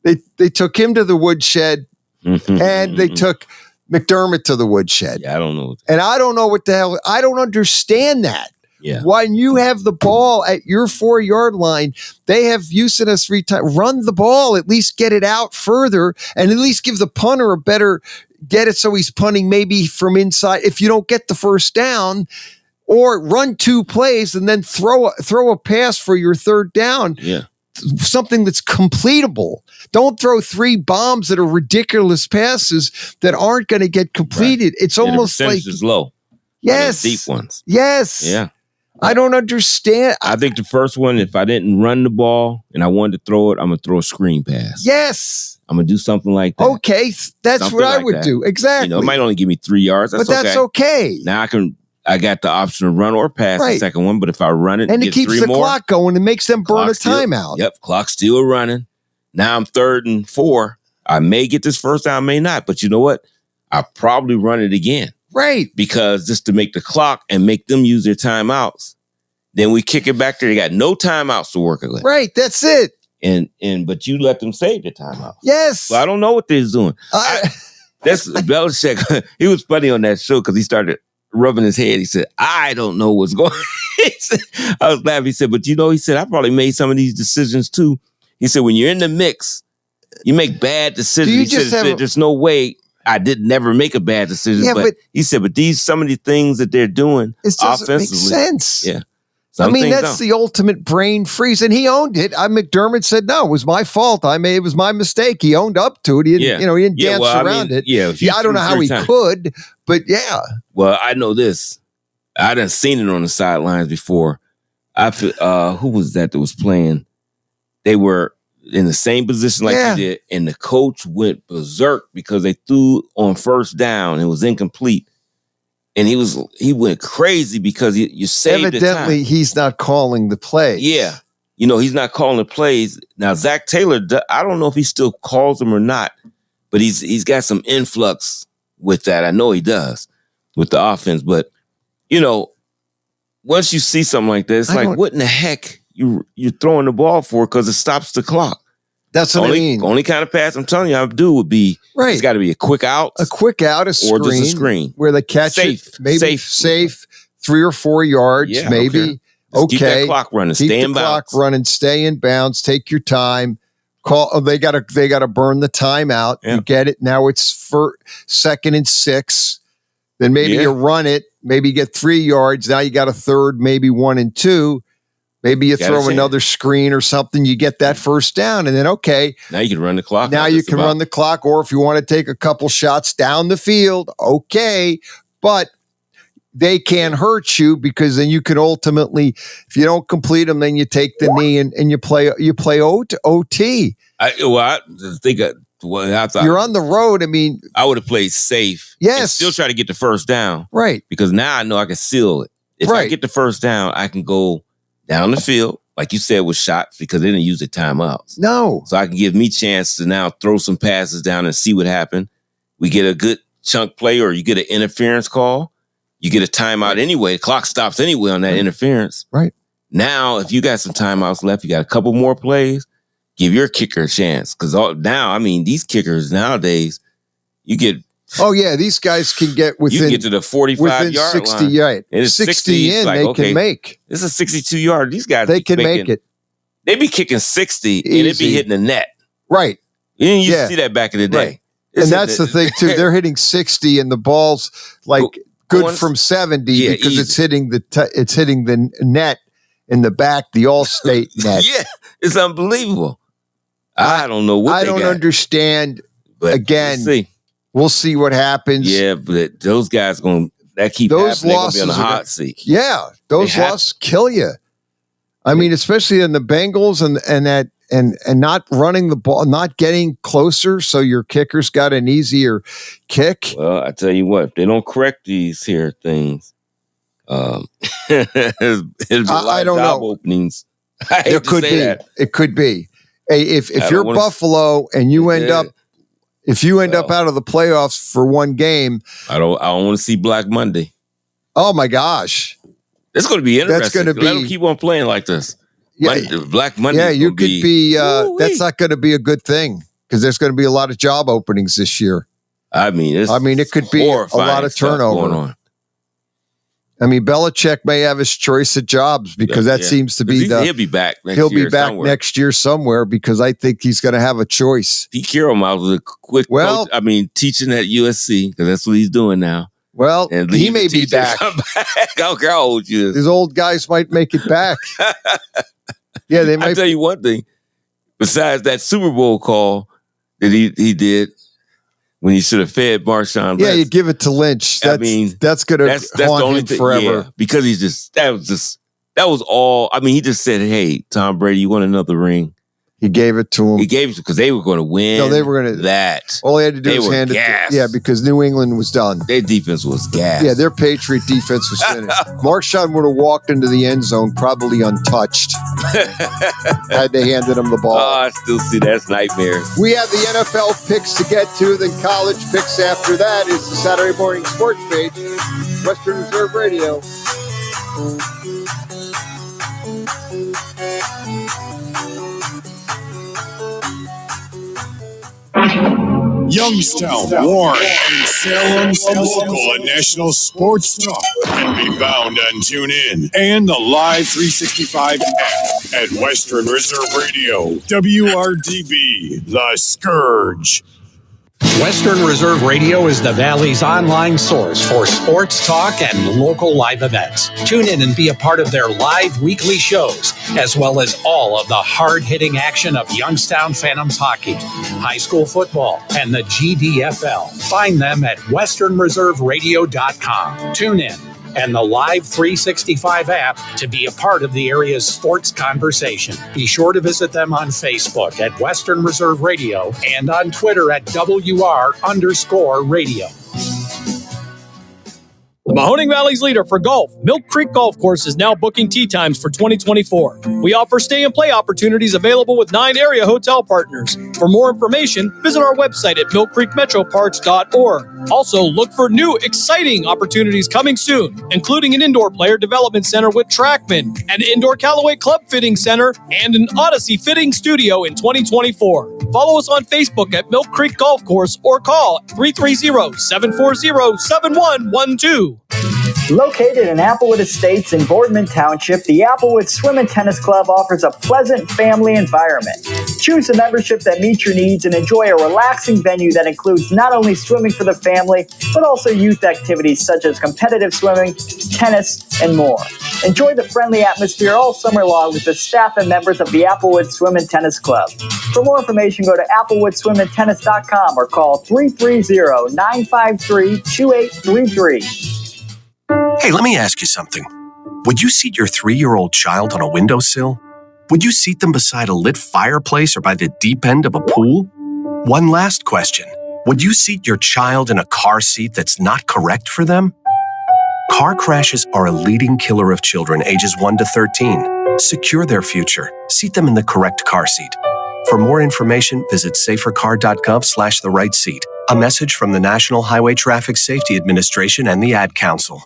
They took him to the woodshed, and they took McDermott to the woodshed. Yeah, I don't know. And I don't know what the hell. I don't understand that. Yeah. When you have the ball at your 4-yard line, they have Houston as 3 times. Run the ball, at least get it out further, and at least give the punter a better get it so he's punting maybe from inside. If you don't get the first down, or run 2 plays and then throw a pass for your 3rd down. Yeah. Something that's completable. Don't throw 3 bombs that are ridiculous passes that aren't going to get completed. Right. It's almost the like is low. Yes, deep ones. Yes. Yeah. I don't understand. I think the first one, if I didn't run the ball and I wanted to throw it, I'm gonna throw a screen pass. Yes. I'm gonna do something like that. Okay, that's something what I would do. Exactly. It might only give me 3 yards. That's okay. Now I got the option to run or pass the second one, but if I run it and it keeps the clock going and makes them burn a timeout. Yep, clock's still running. Now I'm 3rd and 4. I may get this first down, I may not, but you know what? I'll probably run it again. Right. Because just to make the clock and make them use their timeouts, then we kick it back there. They got no timeouts to work with. Right, that's it. But you let them save their timeouts. Yes. So I don't know what they're doing. That's Belichick. He was funny on that show because he started rubbing his head. He said, I don't know what's going on. I was laughing. He said, but he said, I probably made some of these decisions too. He said, when you're in the mix, you make bad decisions. He said, there's no way I did never make a bad decision. Yeah, but he said, but some of the things that they're doing offensively. Make sense. Yeah. That's the ultimate brain freeze. And he owned it. McDermott said, no, it was my fault. It was my mistake. He owned up to it. He didn't, he didn't dance around it. Yeah, I don't know how he could, but yeah. Well, I know this. I done seen it on the sidelines before. Who was that was playing? They were in the same position like he did, and the coach went berserk because they threw on first down. It was incomplete. And he went crazy because you saved the time. Evidently, he's not calling the plays. Yeah. He's not calling the plays. Now, Zach Taylor, I don't know if he still calls them or not, but he's got some influx with that. I know he does with the offense. But, once you see something like this, it's like, what in the heck you're throwing the ball for? Because it stops the clock. That's what I mean. Only kind of pass I'm telling you I would do would be it's got to be a quick out. A quick out, a screen. Or just a screen. Where they catch it. Maybe safe 3 or 4 yards, maybe. Okay. Keep that clock running. Stay in bounds. Clock running. Stay in bounds. Take your time. They gotta burn the timeout. Yeah. You get it. Now it's for 2nd and 6. Then maybe you run it. Maybe you get 3 yards. Now you got a 3rd, maybe 1 and 2. Maybe you throw another screen or something. You get that first down, and then now you can run the clock. Now you can run the clock, or if you want to take a couple shots down the field, okay. But they can hurt you because then you can ultimately, if you don't complete them, then you take the knee and you play OT. I think Well, I thought you're on the road. I mean, I would have played safe. Yes. And still try to get the first down. Right. Because now I know I can seal it. If I get the first down, I can go down the field, like you said, with shots because they didn't use the timeouts. No. So I can give me chance to now throw some passes down and see what happened. We get a good chunk play or you get an interference call. You get a timeout anyway. The clock stops anyway on that interference. Right. Now, if you got some timeouts left, you got a couple more plays, give your kicker a chance. Because now, I mean, these kickers nowadays, you get... Oh, yeah, these guys can get within... You can get to the 45-yard 60, line. right. And it's 60 in, like, they okay, can make. This is 62-yard. These guys... They can make it. They be kicking 60, and it be hitting the net. Right. You didn't used to see that back in the day. Right. And that's the thing, too. They're hitting 60, and the ball's, like, good from 70 because it's hitting the net in the back, the All-State net. Yeah, it's unbelievable. I don't know what I don't understand. But again, we'll see what happens. Yeah, but those guys that keep those happening. losses They're gonna be on the hot seat. Yeah, those losses kill you. I mean, especially in the Bengals and not running the ball, not getting closer, so your kicker's got an easier kick. Well, I tell you what, if they don't correct these here things, it'll be a lot of job openings. There could be. That. It could be. Hey, if you're Buffalo and you end up, if you end up out of the playoffs for one game, I don't want to see Black Monday. Oh my gosh, it's going to be interesting. That's going to be. Let them keep on playing like this. Yeah, Black Monday. Yeah, you could be. That's not going to be a good thing because there's going to be a lot of job openings this year. I mean, it could be a lot of turnover going on. I mean, Belichick may have his choice of jobs because that seems to be he'll be back. He'll be back next year somewhere because I think he's going to have a choice. Pete Carroll was a quick. Well, coach. I mean, teaching at USC because that's what he's doing now. Well, he may be back. I don't care how old you is. These old guys might make it back. Yeah, they might. I'll tell you one thing. Besides that Super Bowl call that he did when he should have fed Marshawn. Yeah, you give it to Lynch. That's going to haunt him forever. Yeah, because that was all. I mean, he just said, "Hey, Tom Brady, you want another ring?" He gave it to him. He gave it because they were going to win. No, they were going to that. All he had to do was hand it. Yeah, because New England was done. Their defense was gas. Yeah, their Patriot defense was finished. Marshawn would have walked into the end zone probably untouched had they handed him the ball. Oh, I still see that's nightmare. We have the NFL picks to get to, then college picks after that is the Saturday morning sports page, Western Reserve Radio. Youngstown, Warren, and Salem's local and national sports talk can be found on TuneIn and the Live 365 app at Western Reserve Radio, WRDB, The Scourge. Western Reserve Radio is the Valley's online source for sports talk and local live events. Tune in and be a part of their live weekly shows, as well as all of the hard-hitting action of Youngstown Phantoms hockey, high school football, and the GDFL. Find them at westernreserveradio.com. Tune in and the Live 365 app to be a part of the area's sports conversation. Be sure to visit them on Facebook at Western Reserve Radio and on Twitter at WR_radio. The Mahoning Valley's leader for golf, Milk Creek Golf Course, is now booking tee times for 2024. We offer stay and play opportunities available with 9 area hotel partners. For more information, visit our website at millcreekmetroparks.org. Also, look for new, exciting opportunities coming soon, including an indoor player development center with Trackman, an indoor Callaway Club Fitting Center, and an Odyssey Fitting Studio in 2024. Follow us on Facebook at Milk Creek Golf Course or call 330-740-7112. Located in Applewood Estates in Boardman Township, the Applewood Swim and Tennis Club offers a pleasant family environment. Choose a membership that meets your needs and enjoy a relaxing venue that includes not only swimming for the family, but also youth activities such as competitive swimming, tennis, and more. Enjoy the friendly atmosphere all summer long with the staff and members of the Applewood Swim and Tennis Club. For more information, go to applewoodswimandtennis.com or call 330-953-2833. Hey, let me ask you something. Would you seat your 3-year-old child on a windowsill? Would you seat them beside a lit fireplace or by the deep end of a pool? One last question. Would you seat your child in a car seat that's not correct for them? Car crashes are a leading killer of children ages 1 to 13. Secure their future. Seat them in the correct car seat. For more information, visit safercar.gov/the-right-seat. A message from the National Highway Traffic Safety Administration and the Ad Council.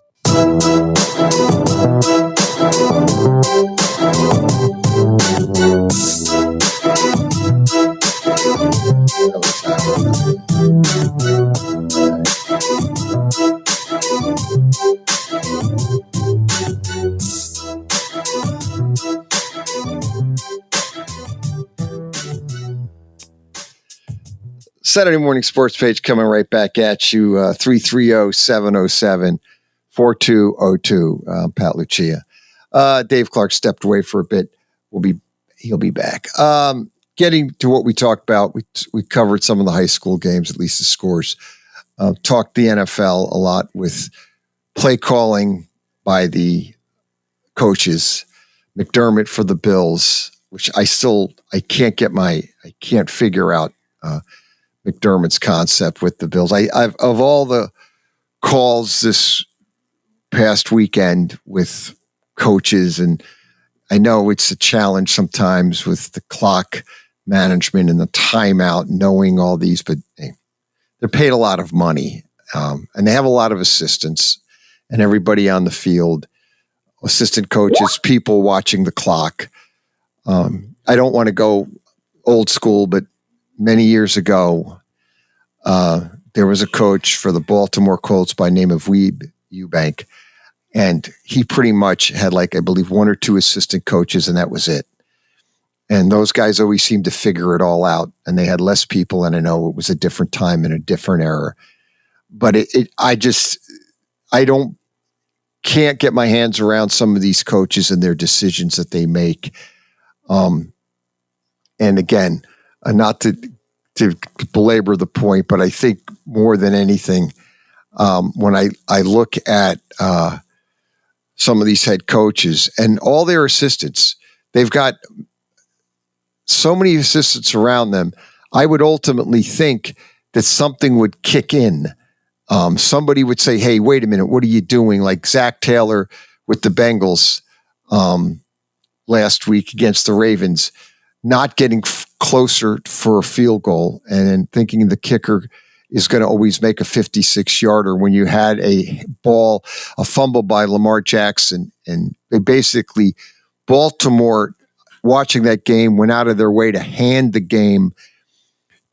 Saturday Morning Sports Page coming right back at you, 330-707-4202. Pat Lucia. Dave Clark stepped away for a bit. He'll be back. Getting to what we talked about, we covered some of the high school games, at least the scores. Talked the NFL a lot with play calling by the coaches. McDermott for the Bills, which I can't figure out McDermott's concept with the Bills. I've of all the calls this past weekend with coaches, and I know it's a challenge sometimes with the clock management and the timeout, knowing all these, but they're paid a lot of money, and they have a lot of assistants and everybody on the field, assistant coaches, people watching the clock. I don't want to go old school, but many years ago, there was a coach for the Baltimore Colts by name of Weeb Eubank, and he pretty much had I believe 1 or 2 assistant coaches, and that was it. And those guys always seemed to figure it all out, and they had less people, and I know it was a different time and a different era. But can't get my hands around some of these coaches and their decisions that they make. And again, not to belabor the point, but I think more than anything, when I look at some of these head coaches and all their assistants, they've got so many assistants around them. I would ultimately think that something would kick in. Somebody would say, hey, wait a minute, what are you doing? Like Zach Taylor with the Bengals last week against the Ravens, not getting closer for a field goal and then thinking the kicker is going to always make a 56-yarder when you had a fumble by Lamar Jackson. And they basically, Baltimore, watching that game, went out of their way to hand the game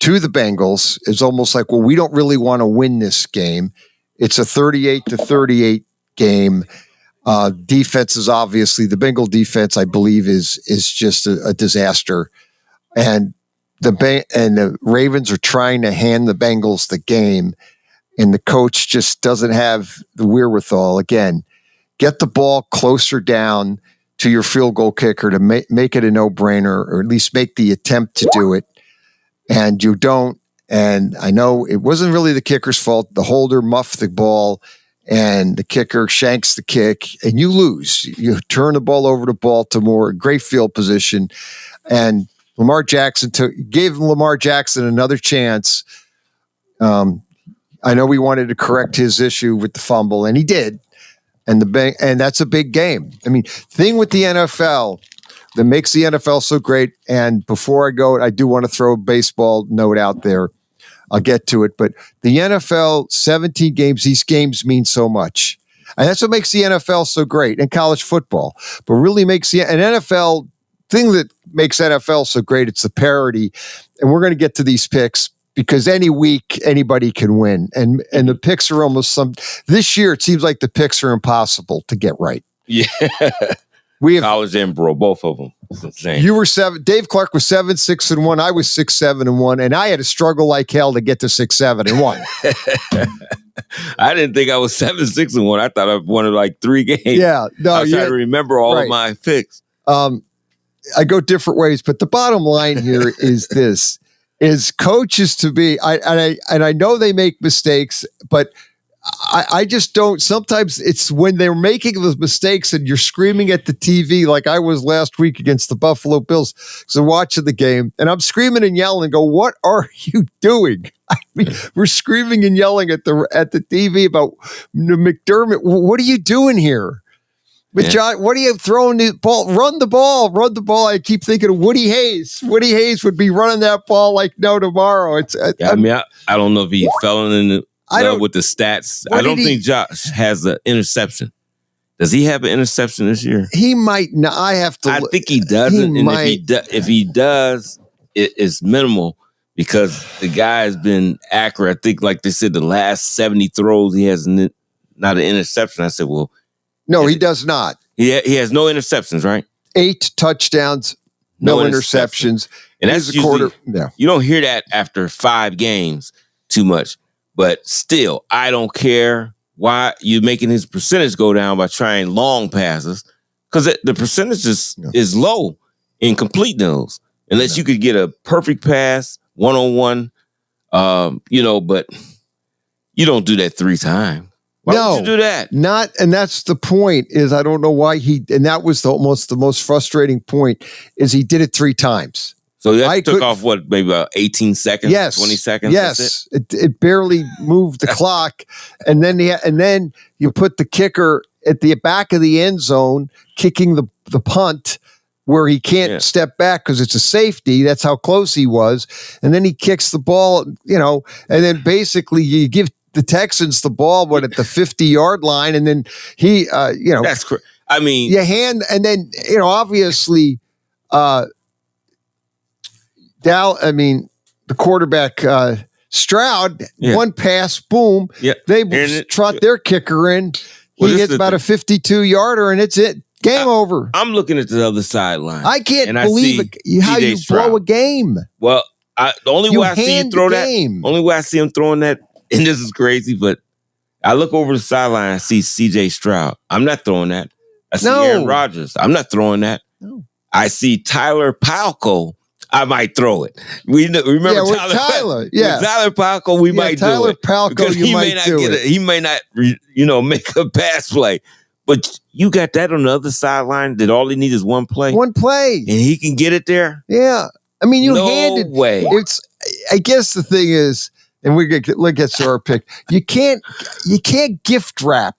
to the Bengals. It's almost like, well, we don't really want to win this game. It's a 38-38 game. Defense is obviously, the Bengal defense, I believe, is just a disaster. And the Ravens are trying to hand the Bengals the game, and the coach just doesn't have the wherewithal. Again, get the ball closer down to your field goal kicker to make it a no-brainer, or at least make the attempt to do it. And you don't. And I know it wasn't really the kicker's fault. The holder muffed the ball, and the kicker shanks the kick, and you lose. You turn the ball over to Baltimore, great field position, and Lamar Jackson gave Lamar Jackson another chance. I know we wanted to correct his issue with the fumble, and he did. And that's a big game. I mean, thing with the NFL that makes the NFL so great. And before I go, I do want to throw a baseball note out there. I'll get to it, but the NFL, 17 games, these games mean so much. And that's what makes the NFL so great, and college football. But really makes an NFL thing that makes NFL so great, it's the parity. And we're going to get to these picks because any week anybody can win. And the picks are almost this year it seems like the picks are impossible to get right. Yeah. I was in, bro, both of them. It's insane. You were 7. Dave Clark was 7-6-1. I was 6-7-1, and I had to struggle like hell to get to 6-7-1. I didn't think I was 7-6-1. I thought I won like 3 games. Yeah, no, I was trying to remember all of my picks. I go different ways, but the bottom line here is this: is coaches to be. I know they make mistakes, but I just don't. Sometimes it's when they're making those mistakes and you're screaming at the TV like I was last week against the Buffalo Bills. So watching the game and I'm screaming and yelling and go, what are you doing? I mean, we're screaming and yelling at the TV about McDermott. What are you doing here? But John, what are you throwing the ball? Run the ball. I keep thinking of Woody Hayes. Woody Hayes would be running that ball like no tomorrow. I don't know if he fell in love with the stats. I don't think Josh has an interception. Does he have an interception this year? He might not. I think he doesn't. If he does, it's minimal because the guy has been accurate. I think, like they said, the last 70 throws, he has not an interception. I said, well, no, he does not. He has no interceptions, right? 8 touchdowns, no interceptions. And that's a quarter. Yeah. You don't hear that after 5 games too much. But still, I don't care why you're making his percentage go down by trying long passes because the percentage is low in complete those. Unless you could get a perfect pass, one-on-one, but you don't do that 3 times. Why would you do that? And that's the point is I don't know why and that was the most frustrating point is he did it 3 times. So that took off maybe about 18 seconds, 20 seconds? Yes. It barely moved the clock. And then you put the kicker at the back of the end zone, kicking the punt where he can't step back because it's a safety. That's how close he was. And then he kicks the ball, and then basically you give the Texans the ball, at the 50-yard line, and then he, that's correct. I mean, you hand, and then obviously, the quarterback Stroud, one pass, boom, they trot their kicker in. He hits about a 52-yarder, and it's it. Game over. I'm looking at the other sideline. I can't believe how you blow a game. Well, the only way I see him throwing that. And this is crazy, but I look over the sideline, I see CJ Stroud. I'm not throwing that. I see Aaron Rodgers. I'm not throwing that. No. I see Tyler Palco. I might throw it. Remember Tyler? Yeah. With Tyler Palco, we might do it. Tyler Palco, he may not make a pass play. But you got that on the other sideline that all he needs is one play. One play. And he can get it there? Yeah. I mean, no way. I guess the thing is, and look at our pick. You can't gift wrap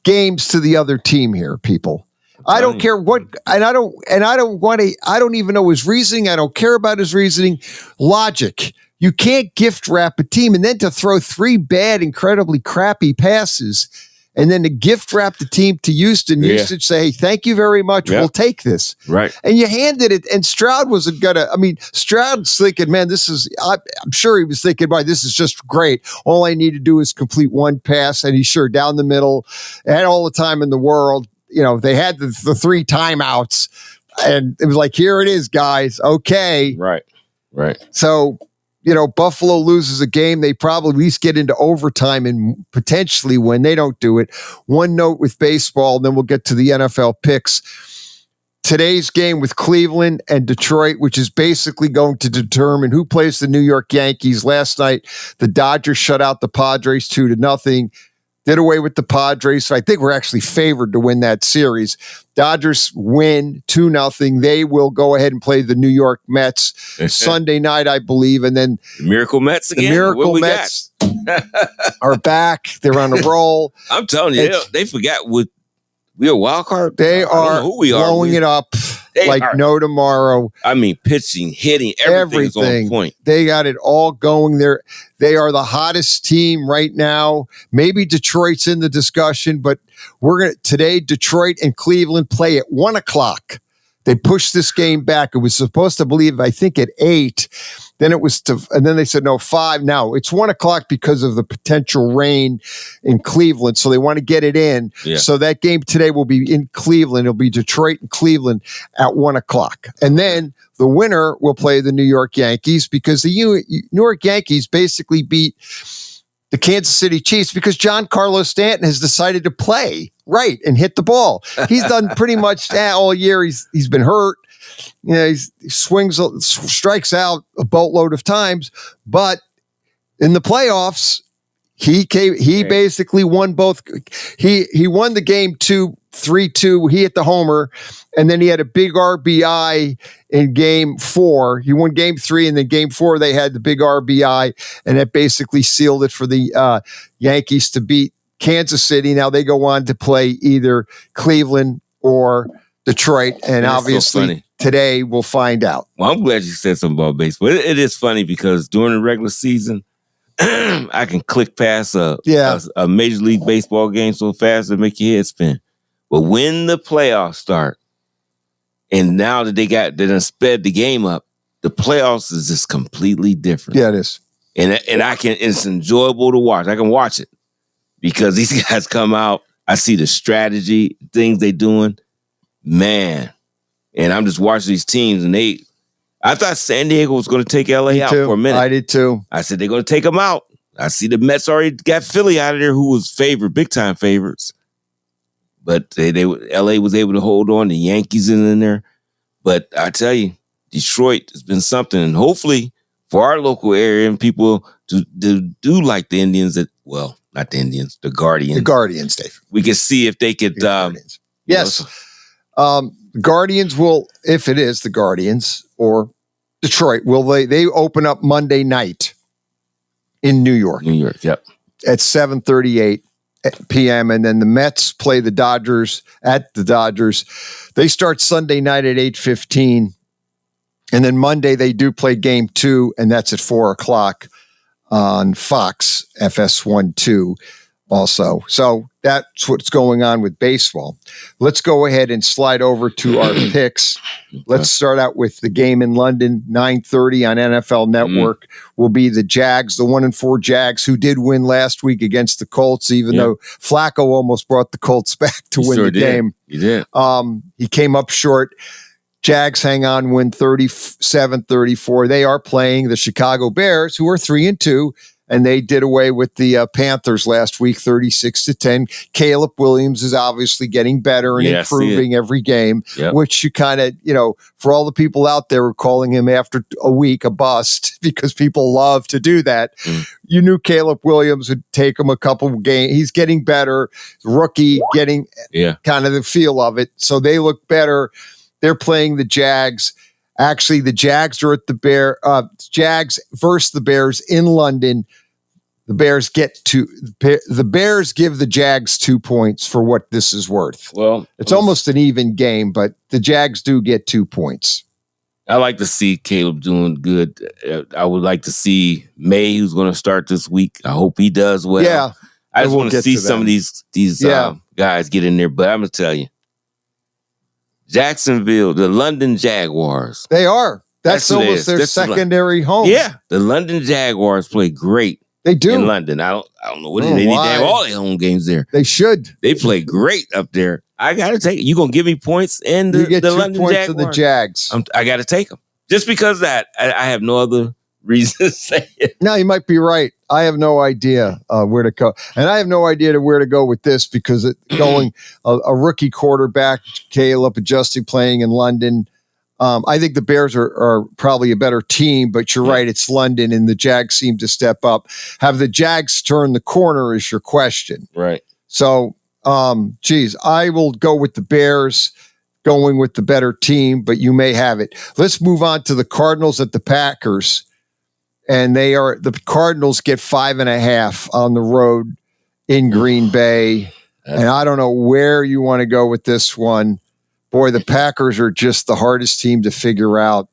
games to the other team here, people. I don't care what, I don't even know his reasoning. I don't care about his reasoning. Logic. You can't gift wrap a team and then to throw 3 bad, incredibly crappy passes and then to gift wrap the team to Houston. Yeah. Houston say, hey, thank you very much. Yep. We'll take this. Right. And you handed it, and Stroud wasn't going to, Stroud's thinking, man, I'm sure he was thinking, boy, this is just great. All I need to do is complete one pass. And he's sure down the middle, had all the time in the world. They had the 3 timeouts, and it was like, here it is, guys. Okay. Right. So, Buffalo loses a game. They probably at least get into overtime and potentially win. They don't do it. One note with baseball, and then we'll get to the NFL picks. Today's game with Cleveland and Detroit, which is basically going to determine who plays the New York Yankees. Last night, the Dodgers shut out the Padres 2-0. Did away with the Padres. So I think we're actually favored to win that series. Dodgers win 2-0. They will go ahead and play the New York Mets Sunday night, I believe. And then Miracle Mets again. The Miracle Mets are back. They're on a roll. I'm telling you, they forgot we're a wild card. They are blowing it up no tomorrow. Pitching, hitting, everything is on point. They got it all going there. They are the hottest team right now. Maybe Detroit's in the discussion, but today Detroit and Cleveland play at 1:00. They pushed this game back. It was supposed to believe, I think, at 8. Then it was and then they said, no, 5. Now it's 1:00 because of the potential rain in Cleveland. So they want to get it in. Yeah. So that game today will be in Cleveland. It'll be Detroit and Cleveland at 1:00. And then the winner will play the New York Yankees because the New York Yankees basically beat the Kansas City Chiefs because Giancarlo Stanton has decided to play right and hit the ball. He's done pretty much all year. He's been hurt. He strikes out a boatload of times, but in the playoffs, He basically won both. He won the game 3-2. He hit the homer, and then he had a big RBI in game 4. He won game 3, and then game 4 they had the big RBI, and that basically sealed it for the Yankees to beat Kansas City. Now they go on to play either Cleveland or Detroit, and obviously today we'll find out. Well, I'm glad you said something about baseball. It is funny because during the regular season, I can click past a Major League Baseball game so fast it make your head spin. But when the playoffs start, and now that they done sped the game up, the playoffs is just completely different. Yeah, it is. And it's enjoyable to watch. I can watch it because these guys come out. I see the strategy, things they doing. Man. And I'm just watching these teams, and I thought San Diego was going to take LA out for a minute. I did too. I said they're going to take them out. I see the Mets already got Philly out of there, who was big time favorites. But LA was able to hold on. The Yankees in there. But I tell you, Detroit has been something. And hopefully for our local area and people to do like the Indians, not the Indians, the Guardians. The Guardians, Dave. We can see if they could. Yes. Guardians will, if it is the Guardians or Detroit, they open up Monday night in New York. New York, yep. At 7:38 p.m. And then the Mets play the Dodgers at the Dodgers. They start Sunday night at 8:15. And then Monday they do play game 2, and that's at 4:00 on Fox FS1-2 also. So that's what's going on with baseball. Let's go ahead and slide over to our picks. Let's start out with the game in London, 9:30 on NFL Network. Will be the Jags, the 1-4 Jags, who did win last week against the Colts, even though Flacco almost brought the Colts back to win the game. He did. He came up short. Jags hang on, win 37-34. They are playing the Chicago Bears, who are 3-2. And they did away with the Panthers last week, 36-10. Caleb Williams is obviously getting better and improving every game, which you kind of, for all the people out there who are calling him after a week a bust because people love to do that. You knew Caleb Williams would take him a couple of games. He's getting better. Rookie, getting kind of the feel of it. So they look better. They're playing the Jags. Actually, the Jags are at the Jags versus the Bears in London. The Bears give the Jags 2 points for what this is worth. Well, it's almost an even game, but the Jags do get 2 points. I like to see Caleb doing good. I would like to see May, who's going to start this week. I hope he does well. Yeah, I just want to see some of these guys get in there. But I'm going to tell you, Jacksonville, the London Jaguars. They are. That's almost their secondary home. Yeah, the London Jaguars play great. They do in London. I don't know what they need to have all their home games there. They should. They play great up there. I got to take it. You gonna give me points in the London points Jaguars? To the Jags. I got to take them just because that. I have no other reason to say it. No, you might be right. I have no idea where to go, and I have no idea where to go with this because going a rookie quarterback, Caleb, adjusting playing in London. I think the Bears are probably a better team, but you're right. It's London, and the Jags seem to step up. Have the Jags turned the corner is your question. Right. So, I will go with the Bears going with the better team, but you may have it. Let's move on to the Cardinals at the Packers. And the Cardinals get 5.5 on the road in Green Bay. And I don't know where you want to go with this one. Boy, the Packers are just the hardest team to figure out.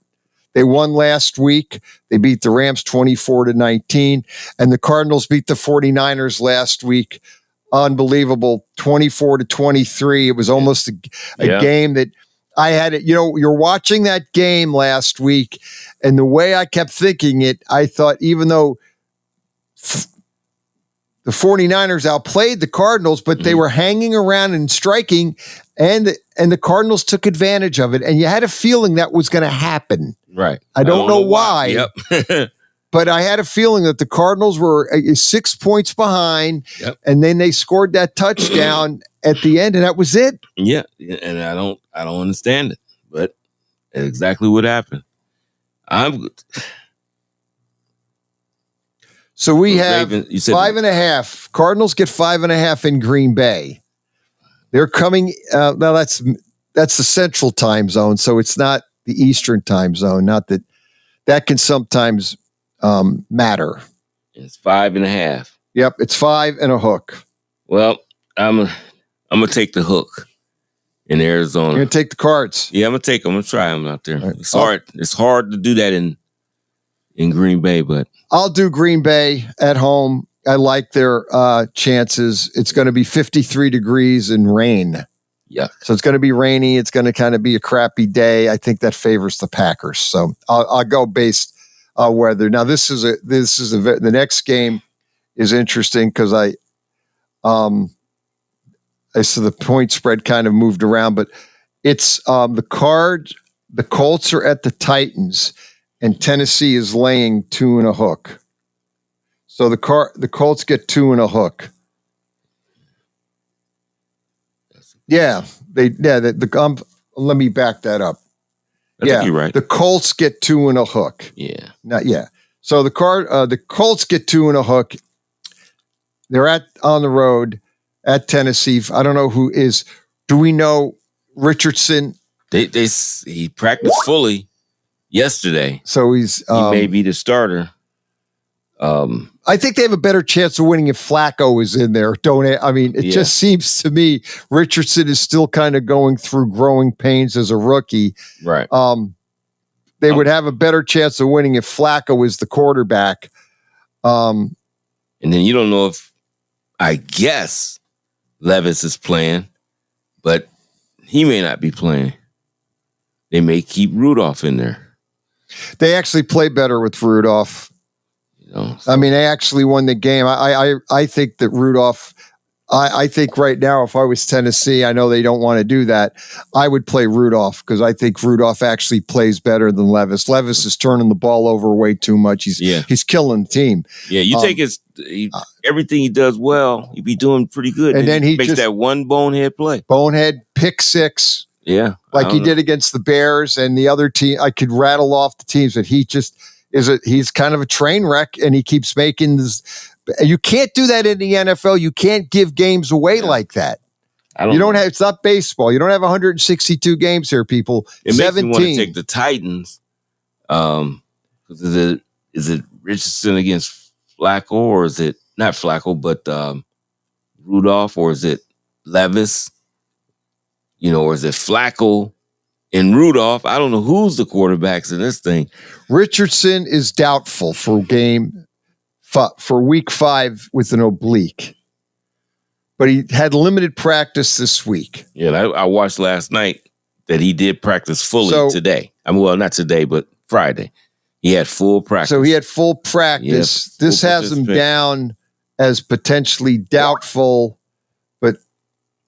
They won last week. They beat the Rams 24-19. And the Cardinals beat the 49ers last week. Unbelievable. 24-23. It was almost a game that I had it. You're watching that game last week, and the way I kept thinking it, I thought even though the 49ers outplayed the Cardinals, but they were hanging around and striking, and the Cardinals took advantage of it. And you had a feeling that was going to happen. Right. I don't know why. Yep. But I had a feeling that the Cardinals were 6 points behind, and then they scored that touchdown at the end, and that was it. Yeah, and I don't understand it, but that's exactly what happened. So we have You said 5.5. Cardinals get 5.5 in Green Bay. They're coming. Now that's the Central Time Zone, so it's not the Eastern Time Zone. Not that can sometimes matter. It's 5.5. Yep, it's 5 and a hook. Well, I'm gonna take the hook in Arizona. You're gonna take the Cards. Yeah, I'm gonna take them. I'm gonna try them out there. Right. It's hard. It's hard to do that in Green Bay, but I'll do Green Bay at home. I like their chances. It's going to be 53 degrees and rain. Yeah. So it's going to be rainy. It's going to kind of be a crappy day. I think that favors the Packers. So I'll go based weather. Now the next game is interesting because I saw the point spread kind of moved around, but it's the Colts are at the Titans, and Tennessee is laying 2 and a hook. So the Colts get 2 and a hook. Yeah, let me back that up. I think you're right. The Colts get 2 and a hook. Yeah. So the Colts get 2 and a hook. They're on the road at Tennessee. I don't know who is. Do we know Richardson? He practiced fully yesterday, so he may be the starter. I think they have a better chance of winning if Flacco is in there. It just seems to me Richardson is still kind of going through growing pains as a rookie. Right. They would have a better chance of winning if Flacco is the quarterback. And then you don't know if, I guess, Levis is playing, but he may not be playing. They may keep Rudolph in there. They actually play better with Rudolph. They actually won the game. I think that Rudolph, I think right now, if I was Tennessee, I know they don't want to do that. I would play Rudolph because I think Rudolph actually plays better than Levis. Levis is turning the ball over way too much. He's killing the team. Yeah, you take everything he does well, he'd be doing pretty good. And then he makes that one bonehead play. Bonehead pick six. Yeah. Like he did against the Bears and the other team. I could rattle off the teams that he just he's kind of a train wreck and he keeps making this. You can't do that in the NFL. You can't give games away like that. It's not baseball. You don't have 162 games here, people. It 17. makes me want to take the Titans. Is it Richardson against Flacco, or is it not Flacco, but Rudolph, or is it Levis? Or is it Flacco and Rudolph? I don't know who's the quarterbacks in this thing. Richardson is doubtful for week 5 with an oblique, but he had limited practice this week. Yeah, I watched last night that he did practice fully today. Not today, but Friday. He had full practice. So he had full practice. Yep, this has him down as potentially doubtful, but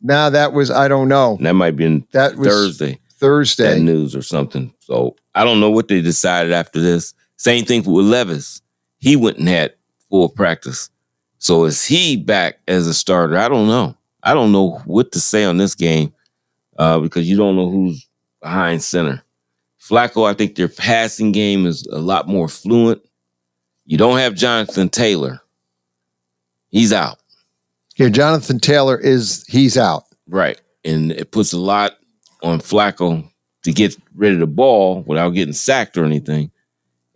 now that was, I don't know. That might be Thursday. That news or something. So I don't know what they decided after this. Same thing with Levis. He went and had full practice. So is he back as a starter? I don't know. I don't know what to say on this game because you don't know who's behind center. Flacco, I think their passing game is a lot more fluent. You don't have Jonathan Taylor. He's out. Yeah, Jonathan Taylor he's out. Right. And it puts a lot on Flacco to get rid of the ball without getting sacked or anything.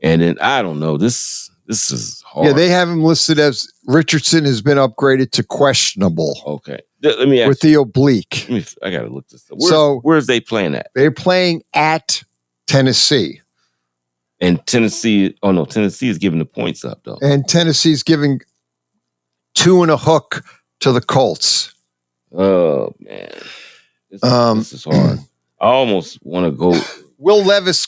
And then, I don't know, this is hard. Yeah, they have him listed as Richardson has been upgraded to questionable. Okay. Let me ask with the oblique. I got to look this up. Where's they playing at? They're playing at Tennessee. And Tennessee is giving the points up, though. And Tennessee's giving 2 and a hook to the Colts. Oh, man. This is hard. I almost want to go. Will Levis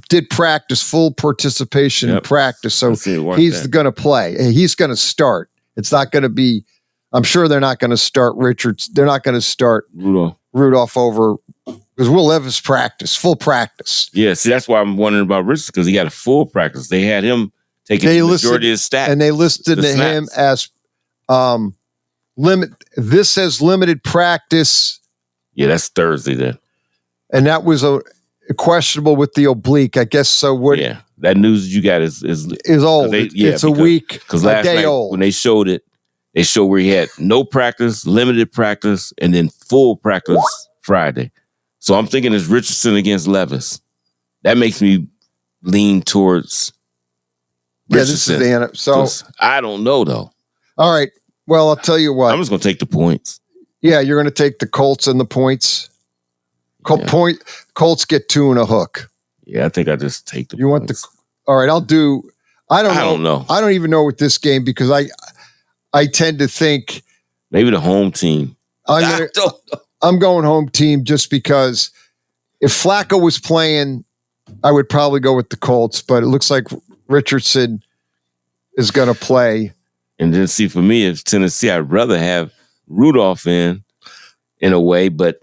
did practice, full participation in practice, so he's going to play. He's going to start. It's not going to be, I'm sure they're not going to start Richards. They're not going to start Rudolph over, because Will Levis practice, full practice. Yeah, see, that's why I'm wondering about Richards, because he got a full practice. They had him taking the majority of his stats. And they listed him as limited practice. Yeah, that's Thursday then. And that was questionable with the oblique. I guess so. Yeah, that news you got is old. It's a week, because last day night old. when they showed it, they showed where he had no practice, limited practice, and then full practice Friday. So I'm thinking it's Richardson against Levis. That makes me lean towards Richardson. Yeah, this is so I don't know though. All right. Well, I'll tell you what. I'm just gonna take the points. Yeah, you're gonna take the Colts and the points. Colts get 2 and a hook. Yeah, I think I just take the points. Want the all right, I'll do I don't know. I don't even know with this game because I tend to think maybe the home team. I'm going home team just because if Flacco was playing, I would probably go with the Colts, but it looks like Richardson is going to play. And then see, for me, it's Tennessee. I'd rather have Rudolph in a way, but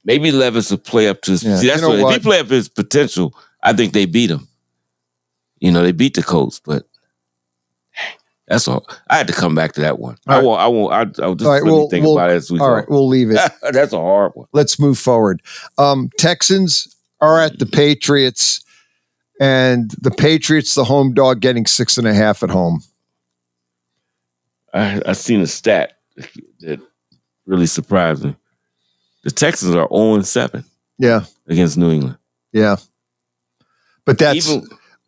maybe Levis will play up to his. Yeah. See, that's what, if he play up his potential, I think they beat him. They beat the Colts, but that's all. I had to come back to that one. All I won't. I'll just really think about it as we go. All right, we'll leave it. That's a hard one. Let's move forward. Texans are at the Patriots, and the Patriots, the home dog, getting 6.5 at home. I seen a stat that really surprised me. The Texans are 0-7. Yeah, against New England. Yeah, but that's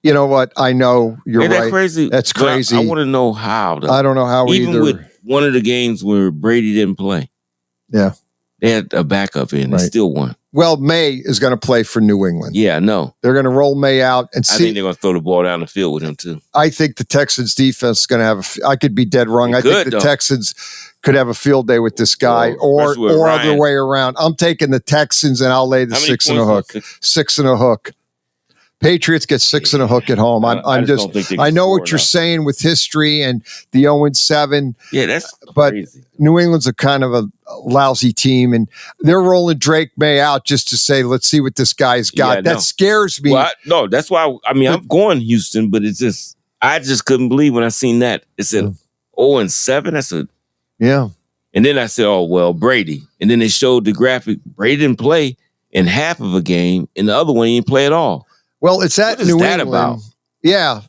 you know what? I know you're right. That's crazy. That's crazy. I want to know how. Though. I don't know how even either. With one of the games where Brady didn't play. Yeah, they had a backup in. They still won. Well, May is going to play for New England. Yeah, I know. They're going to roll May out and see. I think they're going to throw the ball down the field with him too. I think the Texans defense is going to have. I could be dead wrong. I think the Texans could have a field day with this guy, or other way around. I'm taking the Texans, and I'll lay the 6 and a hook. 6 and a hook. Patriots get 6 and a hook at home. I know what you're saying with history and the 0-7. Yeah, that's but crazy. New England's a kind of a lousy team, and they're rolling Drake May out just to say, let's see what this guy's got. That scares me. Well, no, that's why. I'm going Houston, but it's just I just couldn't believe when I seen that. It said 0-7. That's a And then I said, oh well, Brady. And then they showed the graphic. Brady didn't play in half of a game, and the other one he didn't play at all. Well, it's at New England. About? Yeah.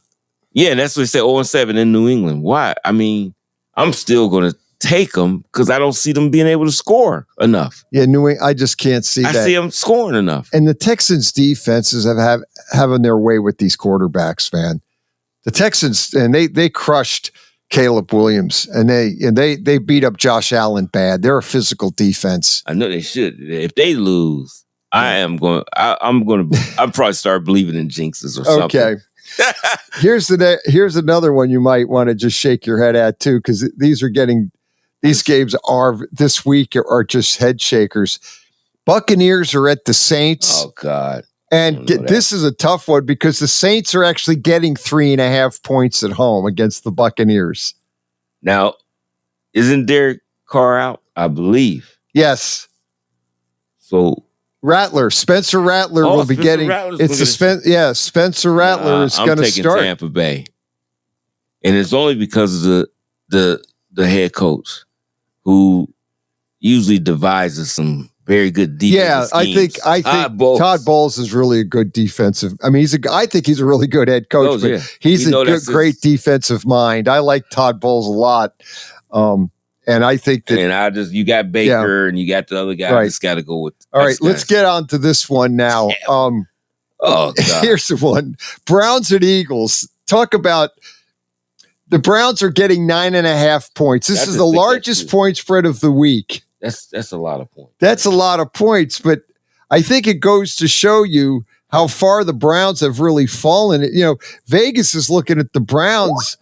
Yeah, and that's what they said, 0-7 in New England. Why? I mean, I'm still going to take them because I don't see them being able to score enough. Yeah, New England, I just can't see that. I see them scoring enough. And the Texans' defenses having their way with these quarterbacks, man. The Texans, and they crushed Caleb Williams, and they beat up Josh Allen bad. They're a physical defense. I know they should. If they lose, I'm probably start believing in jinxes or something. Okay. Here's another one you might want to just shake your head at too, because these games are this week are just head shakers. Buccaneers are at the Saints. Oh God. And this is a tough one because the Saints are actually getting 3.5 points at home against the Buccaneers. Now, isn't Derek Carr out? I believe. Yes. So Spencer Rattler will be getting. Spencer Rattler is going to start. I'm taking Tampa Bay, and it's only because of the head coach who usually devises some very good defensive schemes. I think Todd Bowles is really a good defensive. I mean, I think he's a really good head coach, but he's a great defensive mind. I like Todd Bowles a lot. And I think that you got Baker and you got the other guy. I just got to go with. All right, let's get on to this one now. Oh God. Here's the one: Browns and Eagles. Talk about the Browns are getting 9.5 points. This is the largest point spread of the week. That's a lot of points. That's a lot of points, but I think it goes to show you how far the Browns have really fallen. Vegas is looking at the Browns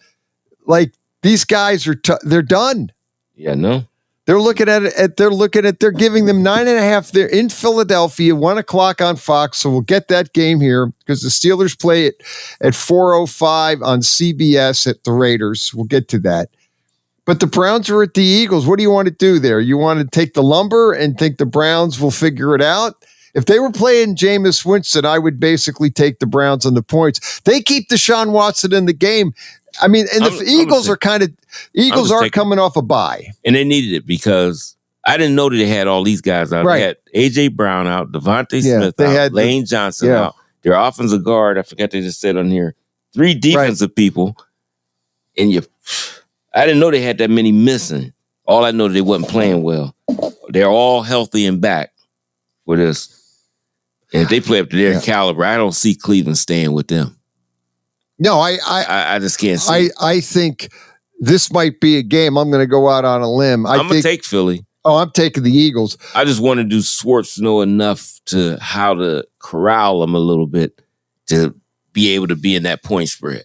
like these guys they're done. Yeah, no. They're looking at it. They're giving them 9.5. They're in Philadelphia, 1:00 on Fox. So we'll get that game here because the Steelers play it at 4:05 on CBS at the Raiders. We'll get to that. But the Browns are at the Eagles. What do you want to do there? You want to take the lumber and think the Browns will figure it out? If they were playing Jameis Winston, I would basically take the Browns on the points. They keep Deshaun Watson in the game. I mean, and the Eagles are coming off a bye. And they needed it because I didn't know that they had all these guys out. Right. They had A.J. Brown out, Devontae Smith they out, had Lane Johnson out. Their offensive guard, I forgot they just said on here, 3 defensive people. And I didn't know they had that many missing. All I know they wasn't playing well. They're all healthy and back for this. And if they play up to their caliber, I don't see Cleveland staying with them. No, I just can't see. I think this might be a game. I'm going to go out on a limb. I'm going to take Philly. Oh, I'm taking the Eagles. I just want to do Schwartz know enough to how to corral them a little bit to be able to be in that point spread.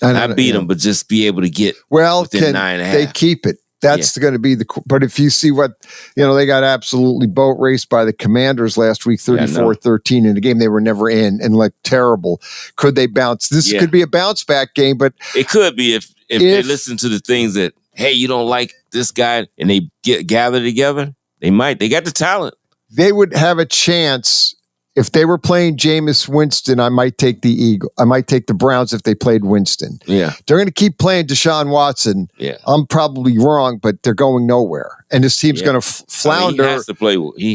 Not beat them, but just be able to get within 9.5. They keep it. That's going to be but if you see what, they got absolutely boat raced by the Commanders last week, 34-13 in a game they were never in and terrible. Could they bounce? This could be a bounce back game, but it could be if they listen to the things that, hey, you don't like this guy, and they gather together, they might. They got the talent. They would have a chance. If they were playing Jameis Winston, I might take the Browns if they played Winston. Yeah. They're going to keep playing Deshaun Watson. Yeah. I'm probably wrong, but they're going nowhere. And this team's going to flounder. He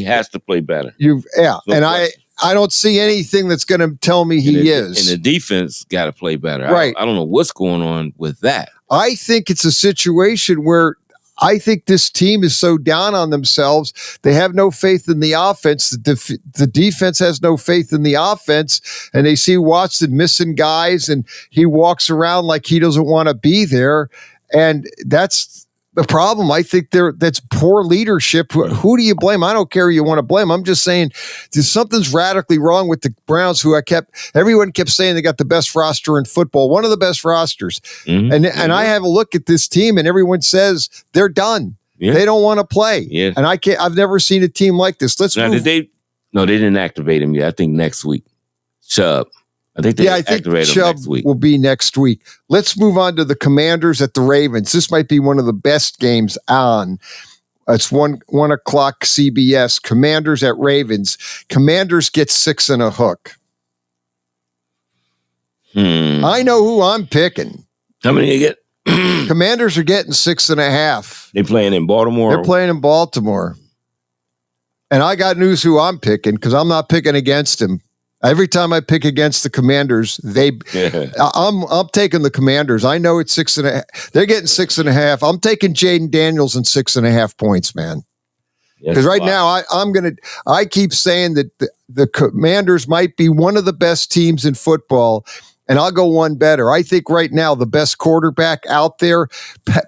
has to play better. I don't see anything that's going to tell me he is. And the defense got to play better. Right. I don't know what's going on with that. I think it's a situation where I think this team is so down on themselves. They have no faith in the offense. The defense has no faith in the offense. And they see Watson missing guys and he walks around like he doesn't want to be there. And that's the problem. I think that's poor leadership. Who do you blame? I don't care who you want to blame. I'm just saying something's radically wrong with the Browns, who everyone kept saying they got the best roster in football, one of the best rosters. Mm-hmm. And I have a look at this team and everyone says they're done. Yeah. They don't want to play. Yeah. And I've never seen a team like this. They didn't activate him yet. I think next week. Chubb. I think Chubb will be next week. Let's move on to the Commanders at the Ravens. This might be one of the best games on. It's 1 o'clock CBS. Commanders at Ravens. Commanders get 6 and a hook. I know who I'm picking. How many you get? Commanders are getting 6.5. They playing in Baltimore? They're playing in Baltimore. And I got news who I'm picking because I'm not picking against him. Every time I pick against the Commanders, I'm taking the Commanders. I know it's 6.5. They're getting 6.5. I'm taking Jaden Daniels and 6.5 points, man. Because now I keep saying that the Commanders might be one of the best teams in football, and I'll go one better. I think right now the best quarterback out there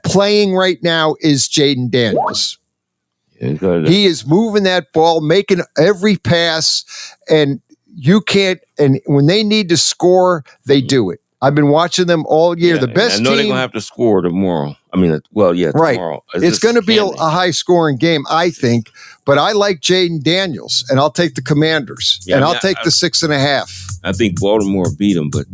playing right now is Jaden Daniels. He is moving that ball, making every pass, and you can't, and when they need to score, they do it. I've been watching them all year. The best team. I know they're going to have to score tomorrow. Tomorrow. Right. It's going to be a high-scoring game, I think, but I like Jaden Daniels, and I'll take the Commanders, I'll take the 6.5. I think Baltimore beat them, but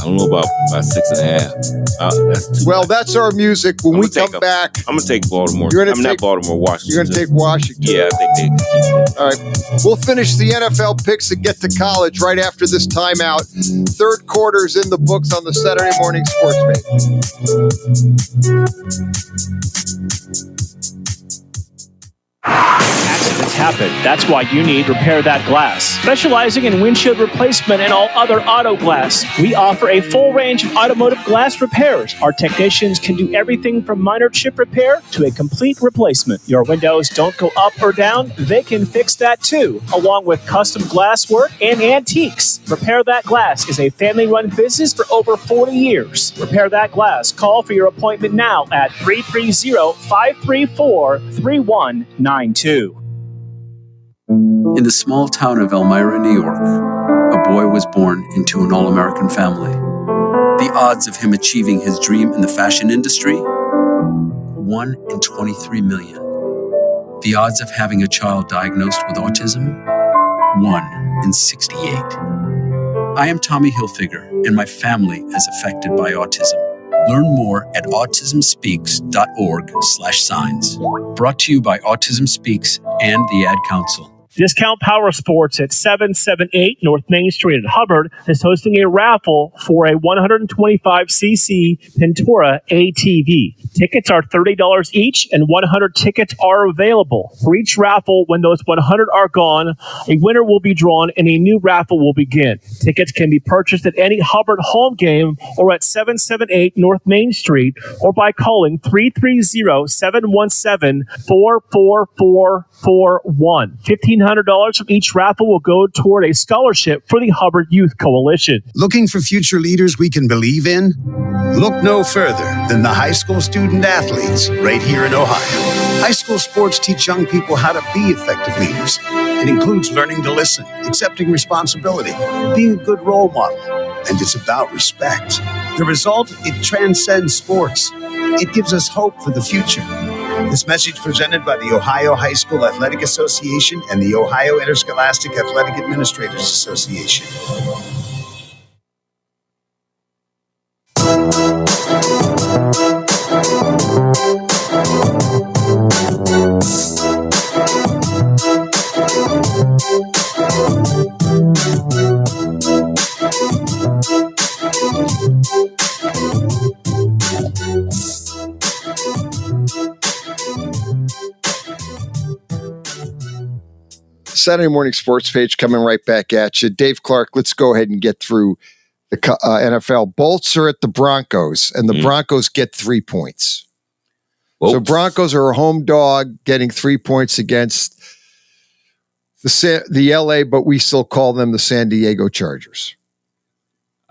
I don't know about 6.5. Well, that's our music. When we come back, I'm going to take Baltimore. Not Baltimore, Washington. You're going to take Washington. Yeah, I think they can keep it. All right. We'll finish the NFL picks and get to college right after this timeout. Third quarter's in the books on the Saturday Morning Accidents happen. That's why you need Repair That Glass. Specializing in windshield replacement and all other auto glass, we offer a full range of automotive glass repairs. Our technicians can do everything from minor chip repair to a complete replacement. Your windows don't go up or down, they can fix that too, along with custom glass work and antiques. Repair That Glass is a family-run business for over 40 years. Repair That Glass. Call for your appointment now at 330-534-3192. In the small town of Elmira, New York, a boy was born into an all-American family. The odds of him achieving his dream in the fashion industry? 1 in 23 million. The odds of having a child diagnosed with autism? 1 in 68. I am Tommy Hilfiger, and my family is affected by autism. Learn more at autismspeaks.org/signs. Brought to you by Autism Speaks and the Ad Council. Discount Power Sports at 778 North Main Street in Hubbard is hosting a raffle for a 125cc Pintura ATV. Tickets are $30 each, and 100 tickets are available. For each raffle, when those 100 are gone, a winner will be drawn and a new raffle will begin. Tickets can be purchased at any Hubbard home game or at 778 North Main Street or by calling 330-717-44441. $1,500 from each raffle will go toward a scholarship for the Hubbard Youth Coalition. Looking for future leaders we can believe in? Look no further than the high school student athletes right here in Ohio. High school sports teach young people how to be effective leaders. It includes learning to listen, accepting responsibility, being a good role model, and it's about respect. The result, it transcends sports. It gives us hope for the future. This message presented by the Ohio High School Athletic Association and the Ohio Interscholastic Athletic Administrators Association. Saturday morning sports page coming right back at you. Dave Clark, let's go ahead and get through the NFL. Bolts are at the Broncos, and the Broncos get 3 points. So Broncos are a home dog getting 3 points against the LA, but we still call them the San Diego Chargers.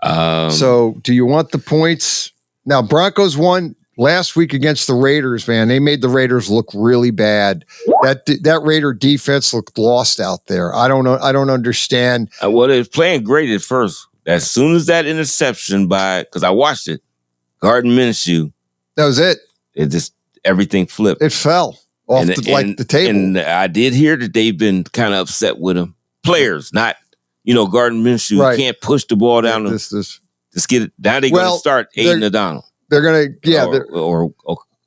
So do you want the points? Now, Broncos won last week against the Raiders, man. They made the Raiders look really bad. That Raider defense looked lost out there. I don't know. I don't understand. Well, they was playing great at first. As soon as that interception because I watched it, Gardner Minshew. That was it. It just, everything flipped. It fell off the table. And I did hear that they've been kind of upset with him. Players, not, Gardner Minshew. Right. Can't push the ball down. Just get it. Now they're going to start Aiden O'Donnell. They're going to, or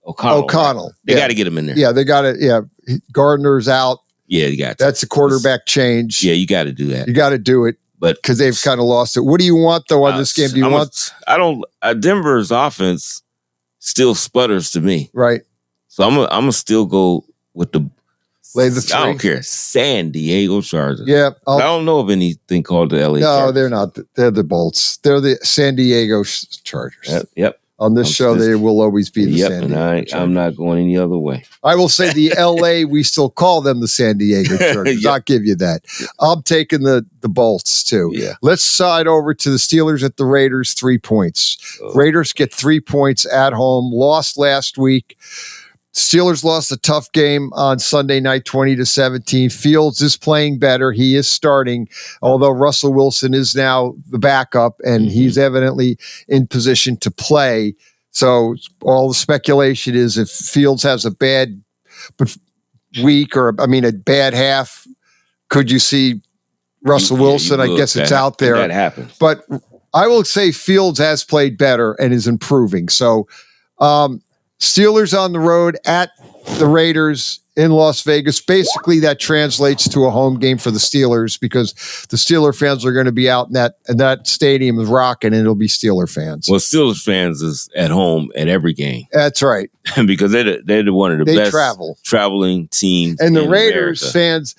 O'Connell. Right? They got to get him in there. Yeah, they got to, Gardner's out. Yeah, you got to. That's a quarterback change. Yeah, you got to do that. You got to do it. But because they've kind of lost it. What do you want, though, on this game? Do you want? Denver's offense still sputters to me. Right. So I'm gonna still go with the lay the 3. I don't care. San Diego Chargers. Yeah. I don't know of anything called the LA Chargers. No, they're not. They're the Bolts. They're the San Diego Chargers. Yep. On this show, they will always be the San Diego Chargers. I'm not going any other way. I will say the LA, we still call them the San Diego Chargers. I'll give you that. I'm taking the Bolts, too. Yeah. Let's side over to the Steelers at the Raiders, 3 points. Raiders get 3 points at home. Lost last week. Steelers lost a tough game on Sunday night, 20-17. Fields is playing better. He is starting, although Russell Wilson is now the backup, and he's evidently in position to play. So all the speculation is if Fields has a bad week a bad half, could you see Russell Wilson? I guess it's out there. That happens. But I will say Fields has played better and is improving. So, Steelers on the road at the Raiders in Las Vegas. Basically, that translates to a home game for the Steelers because the Steeler fans are going to be out in that stadium is rocking, and it'll be Steeler fans. Well, Steelers fans is at home at every game. That's right. Because they're one of the best traveling teams. And the Raiders fans,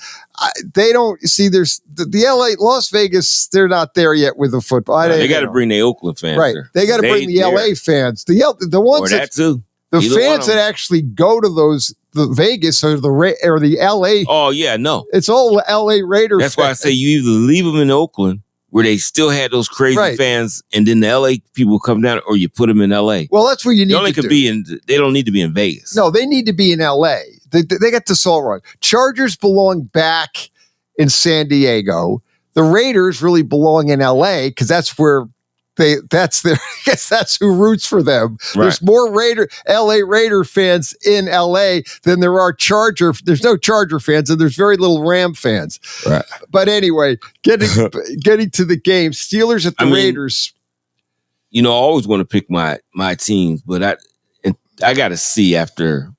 they don't see there's the LA, Las Vegas, they're not there yet with the football. They got to bring the Oakland fans. Right. There. They got to bring the LA fans. The ones that too. The fans that actually go to the Vegas or the LA. Oh yeah, no. It's all LA Raiders. That's why I say you either leave them in Oakland where they still had those crazy fans, and then the LA people come down, or you put them in LA. Well, that's where you need to be they don't need to be in Vegas. No, they need to be in LA. They got this all wrong. Chargers belong back in San Diego. The Raiders really belong in LA because that's where I guess that's who roots for them. Right. There's more LA Raider fans in LA than there are there's no Charger fans, and there's very little Ram fans. Right. But anyway, getting to the game, Steelers at the Raiders. I always want to pick my teams, but I got to see after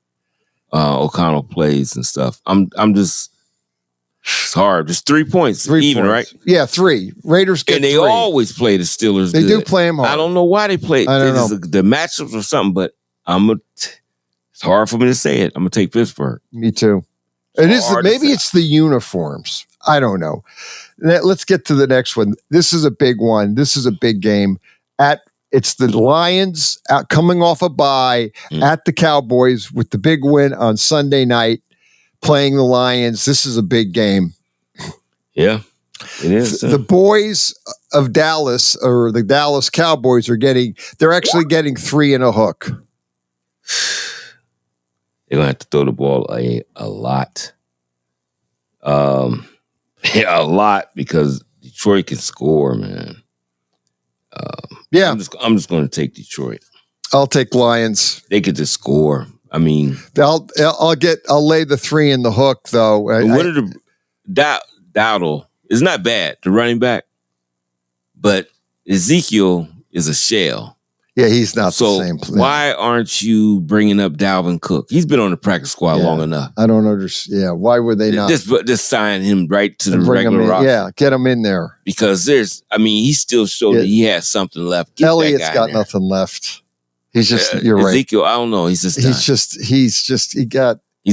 O'Connell plays and stuff. I'm just It's hard. Just 3 points. 3 even, points. right? Yeah, 3. Raiders get and they 3. always play the Steelers. They good. do play them hard. I don't know why they play. I don't know. The matchups or something, but it's hard for me to say it. I'm gonna take Pittsburgh. Me too. Maybe it's the uniforms. I don't know. Let's get to the next one. This is a big one. This is a big game. It's the Lions coming off a bye at the Cowboys with the big win on Sunday night, playing the Lions. This is a big game. Yeah, it is. The boys of Dallas, or the Dallas Cowboys, they're actually getting 3 in a hook. They're gonna have to throw the ball a lot. A lot, because Detroit can score, man. Yeah, I'm just going to take Detroit. I'll take Lions. They could just score. I mean, I'll lay the 3 in the hook though. Dowdle is not bad, the running back, but Ezekiel is a shell. Yeah, he's not the same. Why aren't you bringing up Dalvin Cook? He's been on the practice squad long enough. I don't understand. Yeah, why would they not just sign him right to the bring regular roster? Yeah, get him in there, because he still showed that he has something left. Get Elliott's got nothing left. He's just you're right. Ezekiel, I don't know. He's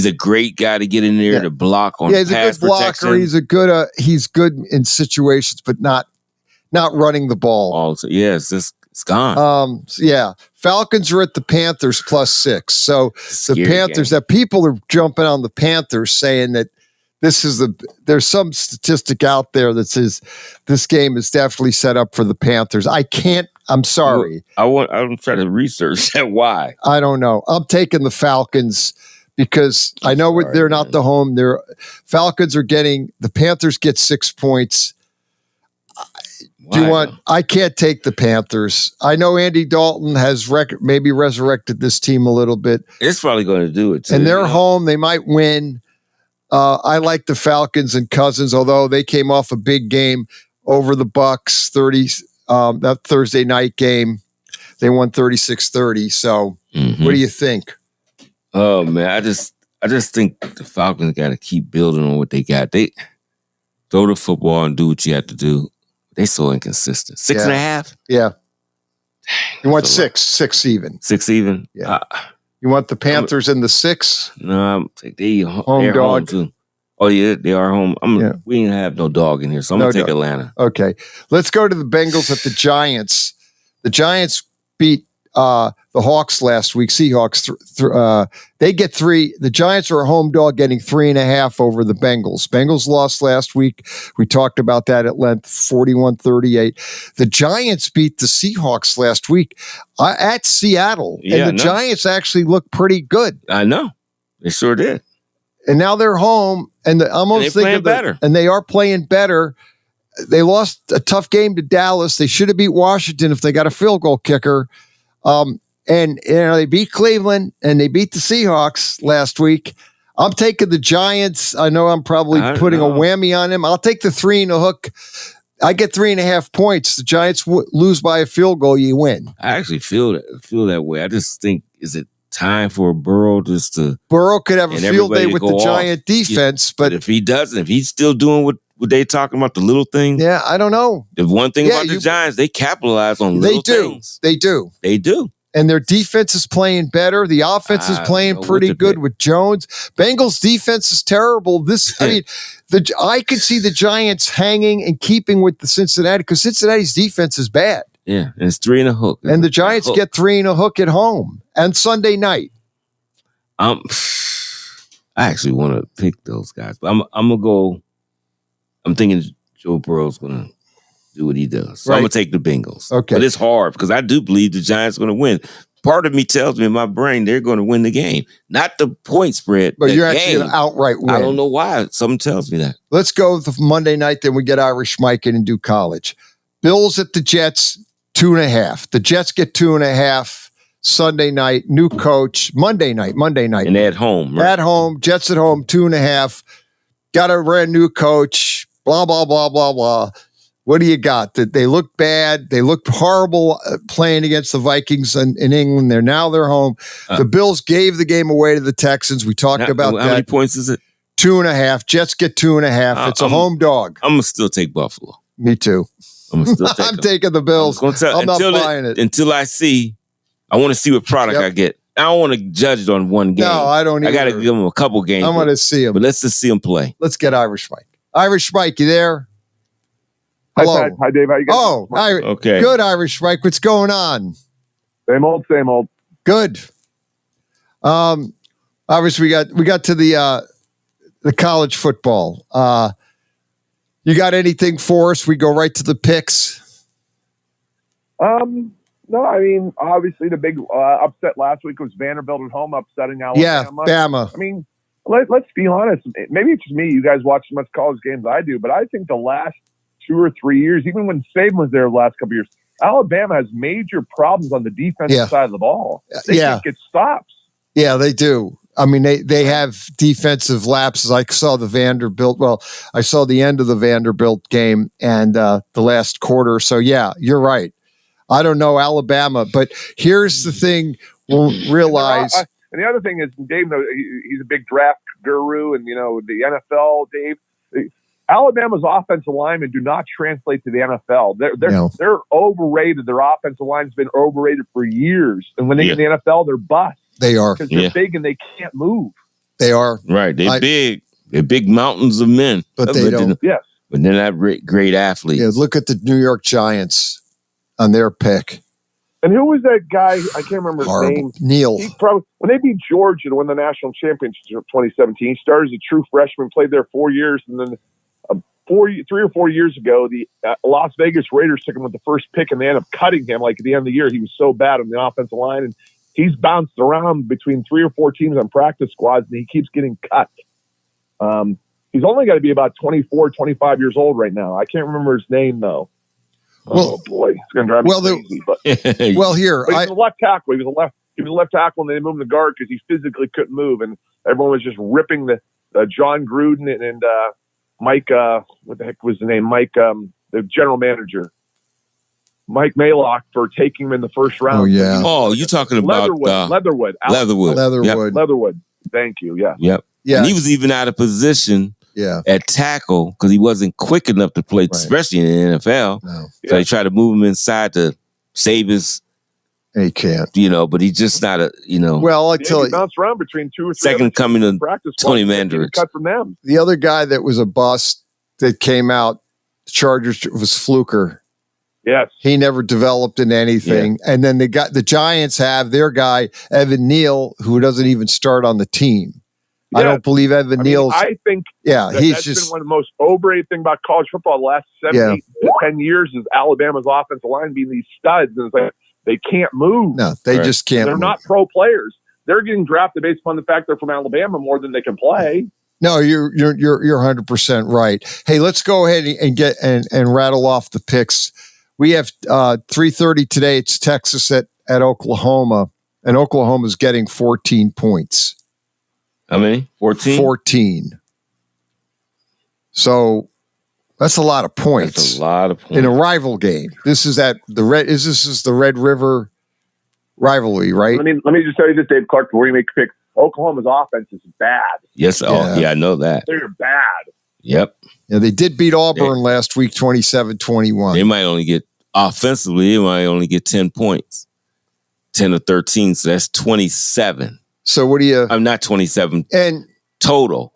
a great guy to get in there to block on. Yeah, he's pass a good blocker. protection. He's good in situations, but not running the ball. Also, it's gone. Falcons are at the Panthers +6. So the Panthers, that people are jumping on the Panthers saying that there's some statistic out there that says this game is definitely set up for the Panthers. I'm sorry. I'm trying to research that. Why? I don't know. I'm taking the Falcons because I know they're not the home. Falcons are the Panthers get 6 points. I can't take the Panthers. I know Andy Dalton has maybe resurrected this team a little bit. It's probably going to do it too. And they're home. They might win. I like the Falcons and Cousins, although they came off a big game over the Bucks, that Thursday night game. They won 36-30. So what do you think? Oh, man, I just think the Falcons got to keep building on what they got. They throw the football and do what you have to do. They so inconsistent. 6.5? Yeah. You want 6 even. 6 even? Yeah. You want the Panthers in the 6? No, they're home dog. Home too. Oh, yeah, they are home. We didn't have no dog in here, so I'm going to take Atlanta. Okay. Let's go to the Bengals at the Giants. The Giants beat the Hawks last week. Seahawks, they get 3. The Giants are a home dog, getting 3.5 over the Bengals. Bengals lost last week. We talked about that at length, 41-38. The Giants beat the Seahawks last week at Seattle. Yeah, and the Giants actually look pretty good. I know. They sure did. And now they're home, and better. And they are playing better. They lost a tough game to Dallas. They should have beat Washington if they got a field goal kicker. And they beat Cleveland and they beat the Seahawks last week. I'm taking the Giants. I know I'm probably putting a whammy on them. I'll take the 3 in a hook. I get 3.5 points. The Giants lose by a field goal. You win. I actually feel that way. I just think, is it time for Burrow Burrow could have a field day with the Giant defense, but if he doesn't, if he's still doing what they talking about, the little things. Yeah, I don't know. The one thing about the Giants, they capitalize on little things. They do. And their defense is playing better. The offense is playing pretty good with Jones. Bengals defense is terrible. I could see the Giants hanging and keeping with the Cincinnati because Cincinnati's defense is bad. Yeah, and it's 3 in a hook. And the Giants get 3 in a hook at home and Sunday night. I actually want to pick those guys, but I'm gonna go. I'm thinking Joe Burrow's gonna do what he does. So I'm going to take the Bengals. Okay. But it's hard because I do believe the Giants are going to win. Part of me tells me in my brain they're going to win the game. Not the point spread. But you're actually going to outright win. I don't know why. Something tells me that. Let's go with Monday night, then we get Irish Mike in and do college. Bills at the Jets, 2.5. The Jets get 2.5. Sunday night, new coach. Monday night. And at home. Right? At home. Jets at home, 2.5. Got a brand new coach. Blah, blah, blah, blah, blah. What do you got? They look bad. They looked horrible playing against the Vikings in England. They're home. The Bills gave the game away to the Texans. We talked about that. How many points is it? 2.5. Jets get 2.5. It's a home dog. I'm going to still take Buffalo. Me too. I'm still taking I'm taking the Bills. I'm not buying it. Until I want to see what product I get. I don't want to judge it on one game. No, I don't either. I got to give them a couple games. I want to see them. But let's just see them play. Let's get Irish Mike. Irish Mike, you there? Hello. Hi, Dave. How you guys? Oh, okay. Good, Irish Mike. What's going on? Same old, same old. Good. Obviously, we got to the college football. You got anything for us? We go right to the picks. No, I mean, obviously the big upset last week was Vanderbilt at home upsetting Alabama. Yeah, Bama. I mean, let's be honest. Maybe it's just me. You guys watch as much college games as I do, but I think the last 2 or 3 years, even when Saban was there the last couple of years, Alabama has major problems on the defensive side of the ball. They can't get stops. Yeah, they do. I mean, they have defensive lapses. I saw the Vanderbilt. Well, I saw the end of the Vanderbilt game and the last quarter. So, yeah, you're right. I don't know Alabama, but here's the thing we'll realize. And the other thing is, Dave, he's a big draft guru, and, the NFL, Dave. Alabama's offensive linemen do not translate to the NFL. They're overrated. Their offensive line's been overrated for years. And when they get in the NFL, they're bust. They are. Because they're big and they can't move. They are. Right. They're big. They're big mountains of men. But they don't. Yes. But they're not great athletes. Yeah, look at the New York Giants on their pick. And who was that guy? I can't remember his name. Neil. When they beat Georgia to win the national championship in 2017, he started as a true freshman, played there 4 years, and then 3 or 4 years ago, the Las Vegas Raiders took him with the first pick, and they ended up cutting him. Like at the end of the year, he was so bad on the offensive line, and he's bounced around between 3 or 4 teams on practice squads, and he keeps getting cut. He's only got to be about 24, 25 years old right now. I can't remember his name, though. Oh, boy. It's going to drive me crazy. But here. He was a left tackle. He was a left tackle, and they moved him to guard because he physically couldn't move, and everyone was just ripping the John Gruden and Mike, what the heck was the name? Mike, the general manager. Mike Maylock for taking him in the first round. Oh, yeah. Oh, you're talking about Leatherwood. Leatherwood. Thank you. Yeah. Yep. Yeah. And he was even out of position at tackle because he wasn't quick enough to play, especially in the NFL. No. So they tried to move him inside to save his. He can't. But he's just not a, Well, I tell you. He bounced around between 2 or 3. Second coming to practice Tony Mandarich. Cut from them. The other guy that was a bust that came out, the Chargers, was Fluker. Yes. He never developed in anything. Yeah. And then the Giants have their guy, Evan Neal, who doesn't even start on the team. Yeah. I don't believe Evan Neal's. I think he's that's just been one of the most overrated things about college football the last 7 to 10 years is Alabama's offensive line being these studs. And it's like they can't move. No, they just can't. They're not pro players. They're getting drafted based upon the fact they're from Alabama more than they can play. No, you're 100% right. Hey, let's go ahead and get and rattle off the picks. We have 3:30 today. It's Texas at Oklahoma, and Oklahoma's getting 14 points. How many? 14? 14. So that's a lot of points. That's a lot of points in a rival game. This is the Red River rivalry, right? Let me just tell you this, Dave Clark, before you make a pick. Oklahoma's offense is bad. Yes. Oh, yeah, I know that. They're bad. Yep. Yeah, they did beat Auburn last week, 27-21. They might only get offensively. They might only get 10 points, 10 or 13. So that's 27. So what do you? I'm not 27 and total.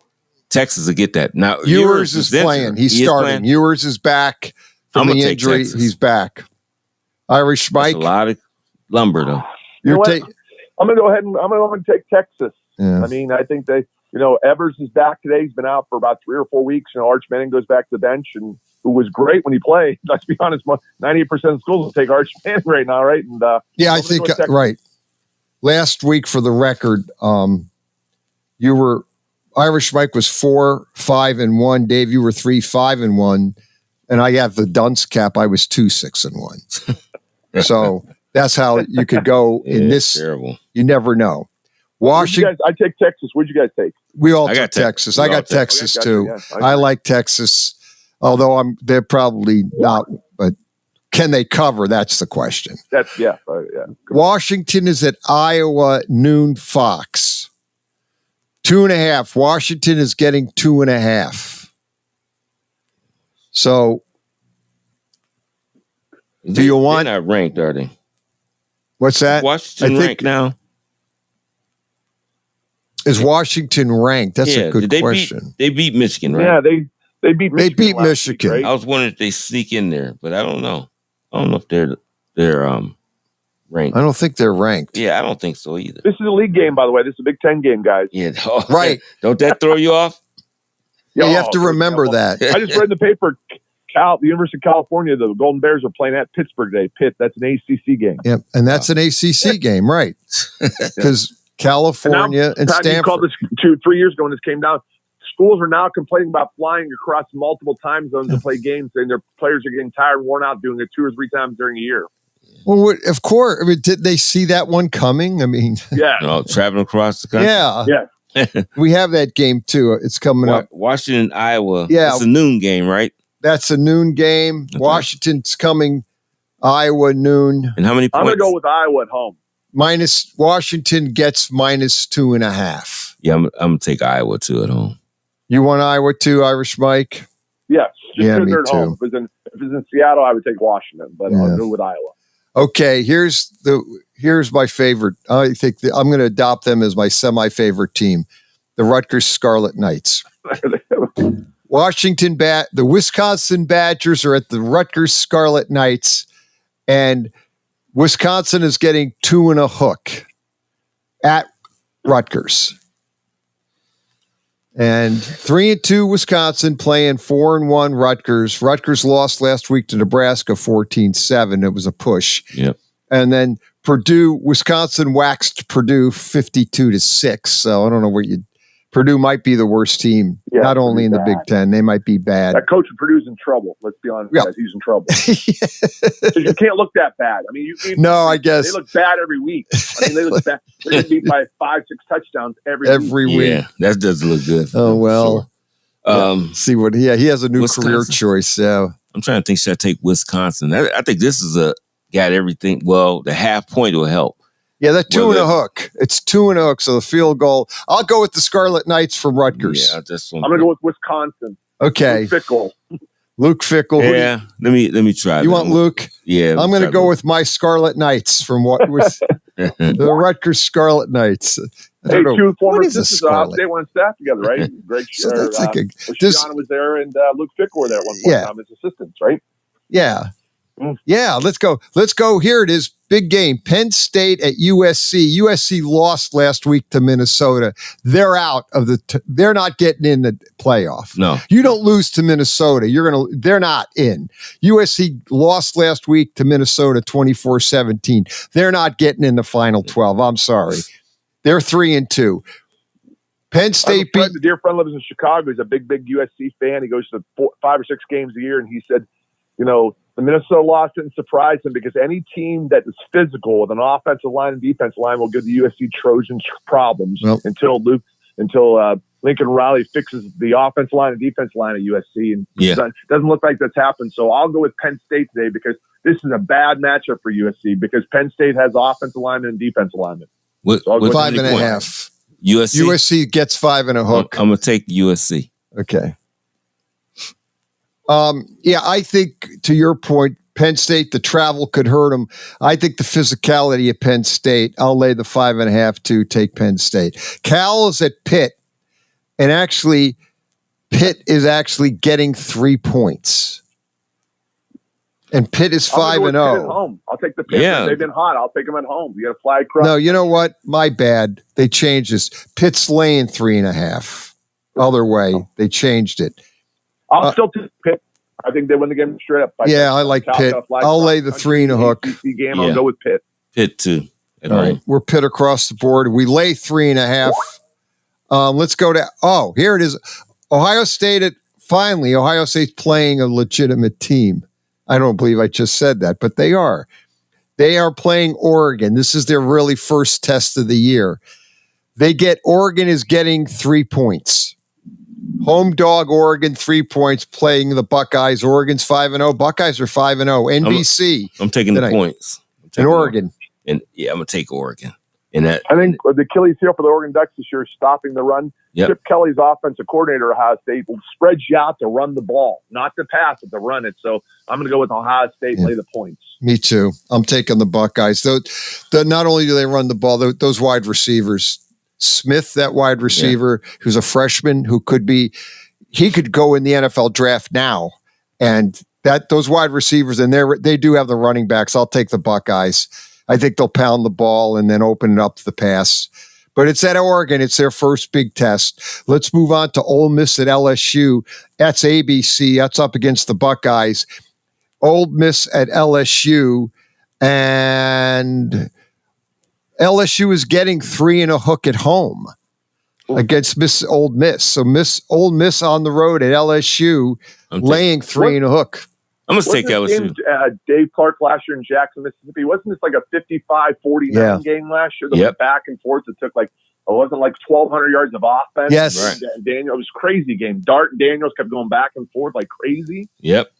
Texas will get that now. Ewers is playing. He's starting. Ewers is back from the injury. He's back. Irish Mike. That's a lot of lumber though. I'm going to go ahead and I'm going to take Texas. Yeah. I mean, I think Evers is back today. He's been out for about 3 or 4 weeks. Arch Manning goes back to the bench, and who was great when he played. Let's be honest, 98% of schools will take Arch Manning right now, right? And I think right. Last week, for the record, Irish Mike was 4-5-1. Dave, you were 3-5-1, and I have the dunce cap. I was 2-6-1. So that's how you could go in this. Terrible. You never know. Washington. I take Texas. What'd you guys take? We all took Texas. I got Texas too. Yeah, I like Texas, although they're probably not. But can they cover? That's the question. Yeah. Washington is at Iowa noon Fox. 2.5. Washington is getting 2.5. So, do you want? They're not ranked, are they? What's that? Washington ranked now. Is Washington ranked? That's a good question. They beat Michigan, right? Yeah, they beat Michigan. They beat last Michigan. week, right? I was wondering if they sneak in there, but I don't know. I don't know if they're ranked. I don't think they're ranked. Yeah, I don't think so either. This is a league game, by the way. This is a Big Ten game, guys. Yeah, right. Don't that throw you off? Yeah, you have to remember that. I just read in the paper, the University of California, the Golden Bears are playing at Pittsburgh today. Pitt, that's an ACC game. Yep, and that's an ACC game, right? Because California and Pat, Stanford. you called this 3 years ago when this came down. Schools are now complaining about flying across multiple time zones to play games, and their players are getting tired and worn out doing it 2 or 3 times during a year. Well, of course. I mean, did they see that one coming? I mean, yeah. Traveling across the country. Yeah. We have that game too. It's coming up. Washington, Iowa. Yeah. It's a noon game, right? That's a noon game. Okay. Washington's coming. Iowa noon. And how many points? I'm going to go with Iowa at home. Washington gets -2.5. Yeah, I'm going to take Iowa too at home. You want Iowa too, Irish Mike? Yes. Yeah, me at too. Home. If it's in Seattle, I would take Washington, but I'll go with Iowa. Okay, here's my favorite. I think I'm going to adopt them as my semi-favorite team, the Rutgers Scarlet Knights. The Wisconsin Badgers are at the Rutgers Scarlet Knights, and Wisconsin is getting 2.5 at Rutgers. And 3-2 Wisconsin playing 4-1 Rutgers. Rutgers lost last week to Nebraska 14-7. It was a push. Yep. And then Wisconsin waxed Purdue 52-6. So I don't know Purdue might be the worst team, not only in the Big Ten. They might be bad. That coach of Purdue's in trouble. Let's be honest, guys. He's in trouble. You can't look that bad. I mean, I guess they look bad every week. I mean, they look bad. They're going to beat by 5-6 touchdowns every week. week. Yeah, that doesn't look good. Oh well. Sure. See what he has a new Wisconsin. Career choice. Yeah, I'm trying to think. Should I take Wisconsin? I think this is got everything. Well, the half point will help. Yeah, that 2.5. It's 2.5. So the field goal. I'll go with the Scarlet Knights from Rutgers. Yeah, I'm going to go with Wisconsin. Okay, Luke Fickle. Yeah, let me try. You want Luke? Yeah, I'm going to go with my Scarlet Knights from the Rutgers Scarlet Knights. Hey, 2 former assistants. They went on staff together, right? Greg Schiano was there, and Luke Fickle were there at one point in time as assistants, right? Yeah. Yeah, let's go. Let's go. Here it is. Big game. Penn State at USC. USC lost last week to Minnesota. They're out of they're not getting in the playoff. No. You don't lose to Minnesota. They're not in. USC lost last week to Minnesota 24-17. They're not getting in the final 12. I'm sorry. They're 3-2. Penn State beat. A dear friend lives in Chicago. He's a big USC fan. He goes to 5 or 6 games a year, and he said, the Minnesota loss didn't surprise him because any team that is physical with an offensive line and defensive line will give the USC Trojans problems until Lincoln Riley fixes the offensive line and defensive line at USC. And it doesn't look like that's happened. So I'll go with Penn State today because this is a bad matchup for USC because Penn State has offensive linemen and defensive linemen. With 5.5. USC gets 5.5. I'm going to take USC. Okay. I think to your point, Penn State, the travel could hurt them. I think the physicality of Penn State, I'll lay the 5.5 to take Penn State. Cal is at Pitt, and actually, Pitt is actually getting 3 points. And Pitt is 5-0. I'll take the Pitt. Yeah. They've been hot. I'll take them at home. You got to fly across. No, you know what? My bad. They changed this. Pitt's laying 3.5. Other way. They changed it. I'll still take Pitt. I think they win the game straight up. I like Pitt. I'll lay the 3.5. Game. I'll go with Pitt. Pitt too. All right. We're Pitt across the board. We lay 3.5. Let's go to, here it is. Ohio State's playing a legitimate team. I don't believe I just said that, but they are. They are playing Oregon. This is their really first test of the year. Oregon is getting 3 points. Home dog Oregon, 3 points, playing the Buckeyes. Oregon's 5-0. Buckeyes are 5-0. NBC. I'm taking the points. In Oregon. And I'm going to take Oregon. And that, I think the Achilles heel for the Oregon Ducks this year is stopping the run. Yep. Chip Kelly's offensive coordinator at Ohio State spreads you out to run the ball, not to pass it, to run it. So I'm going to go with Ohio State and lay the points. Me too. I'm taking the Buckeyes. Not only do they run the ball, those wide receivers, Smith, that wide receiver, who's a freshman, he could go in the NFL draft now. And those wide receivers, and they do have the running backs. I'll take the Buckeyes. I think they'll pound the ball and then open it up to the pass. But it's at Oregon. It's their first big test. Let's move on to Ole Miss at LSU. That's ABC. That's up against the Buckeyes. Ole Miss at LSU. And LSU is getting 3 and a hook at home against Ole Miss. So Ole Miss on the road at LSU laying 3 and a hook. I'm going to take LSU. Dave Clark last year in Jackson, Mississippi. Wasn't this like a 55-49 game last year? That went back and forth. It took it wasn't like 1,200 yards of offense. Yes. Right. Daniel, it was a crazy game. Dart and Daniels kept going back and forth like crazy. Yep.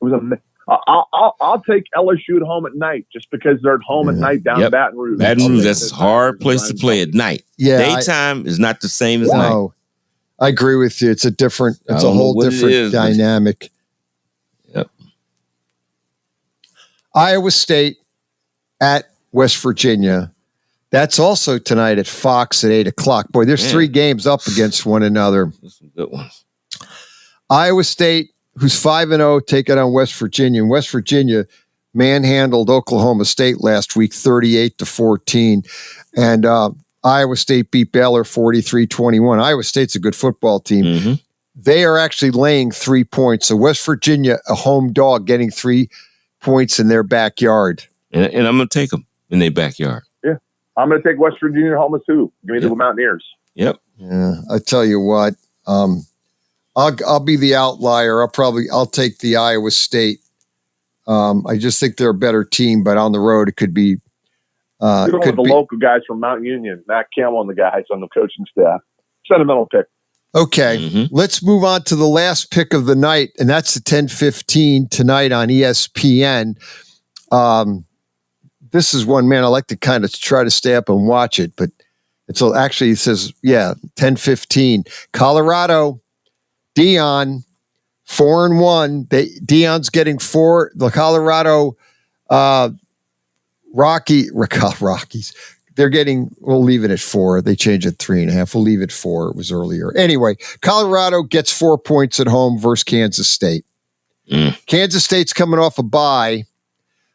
It was I'll take LSU at home at night just because they're at home at night down in Baton Rouge. Baton Rouge, that's a hard place to play at night. Yeah, daytime is not the same as night. I agree with you. It's a whole different dynamic. Yep. Iowa State at West Virginia. That's also tonight at Fox at 8:00. Boy, there's 3 games up against one another. There's some good ones. Iowa State, who's 5-0, taking on West Virginia. And West Virginia manhandled Oklahoma State last week, 38-14. And Iowa State beat Baylor 43-21. Iowa State's a good football team. Mm-hmm. They are actually laying 3 points. So West Virginia, a home dog, getting 3 points in their backyard. And I'm going to take them in their backyard. Yeah. I'm going to take West Virginia home too. Give me the Mountaineers. Yep. Yeah. I tell you what, I'll be the outlier. I'll take the Iowa State. I just think they're a better team, but on the road it could be. With the local guys from Mount Union, Matt Campbell and the guys on the coaching staff. Sentimental pick. Okay, let's move on to the last pick of the night, and that's the 10:15 tonight on ESPN. This is one, man, I like to kind of try to stay up and watch it, but it says 10:15. Colorado, Deion, 4-1. Deion's getting 4. The Colorado Rockies. They're getting, we'll leave it at 4. They changed it 3.5. We'll leave it 4. It was earlier. Anyway, Colorado gets 4 points at home versus Kansas State. Kansas State's coming off a bye.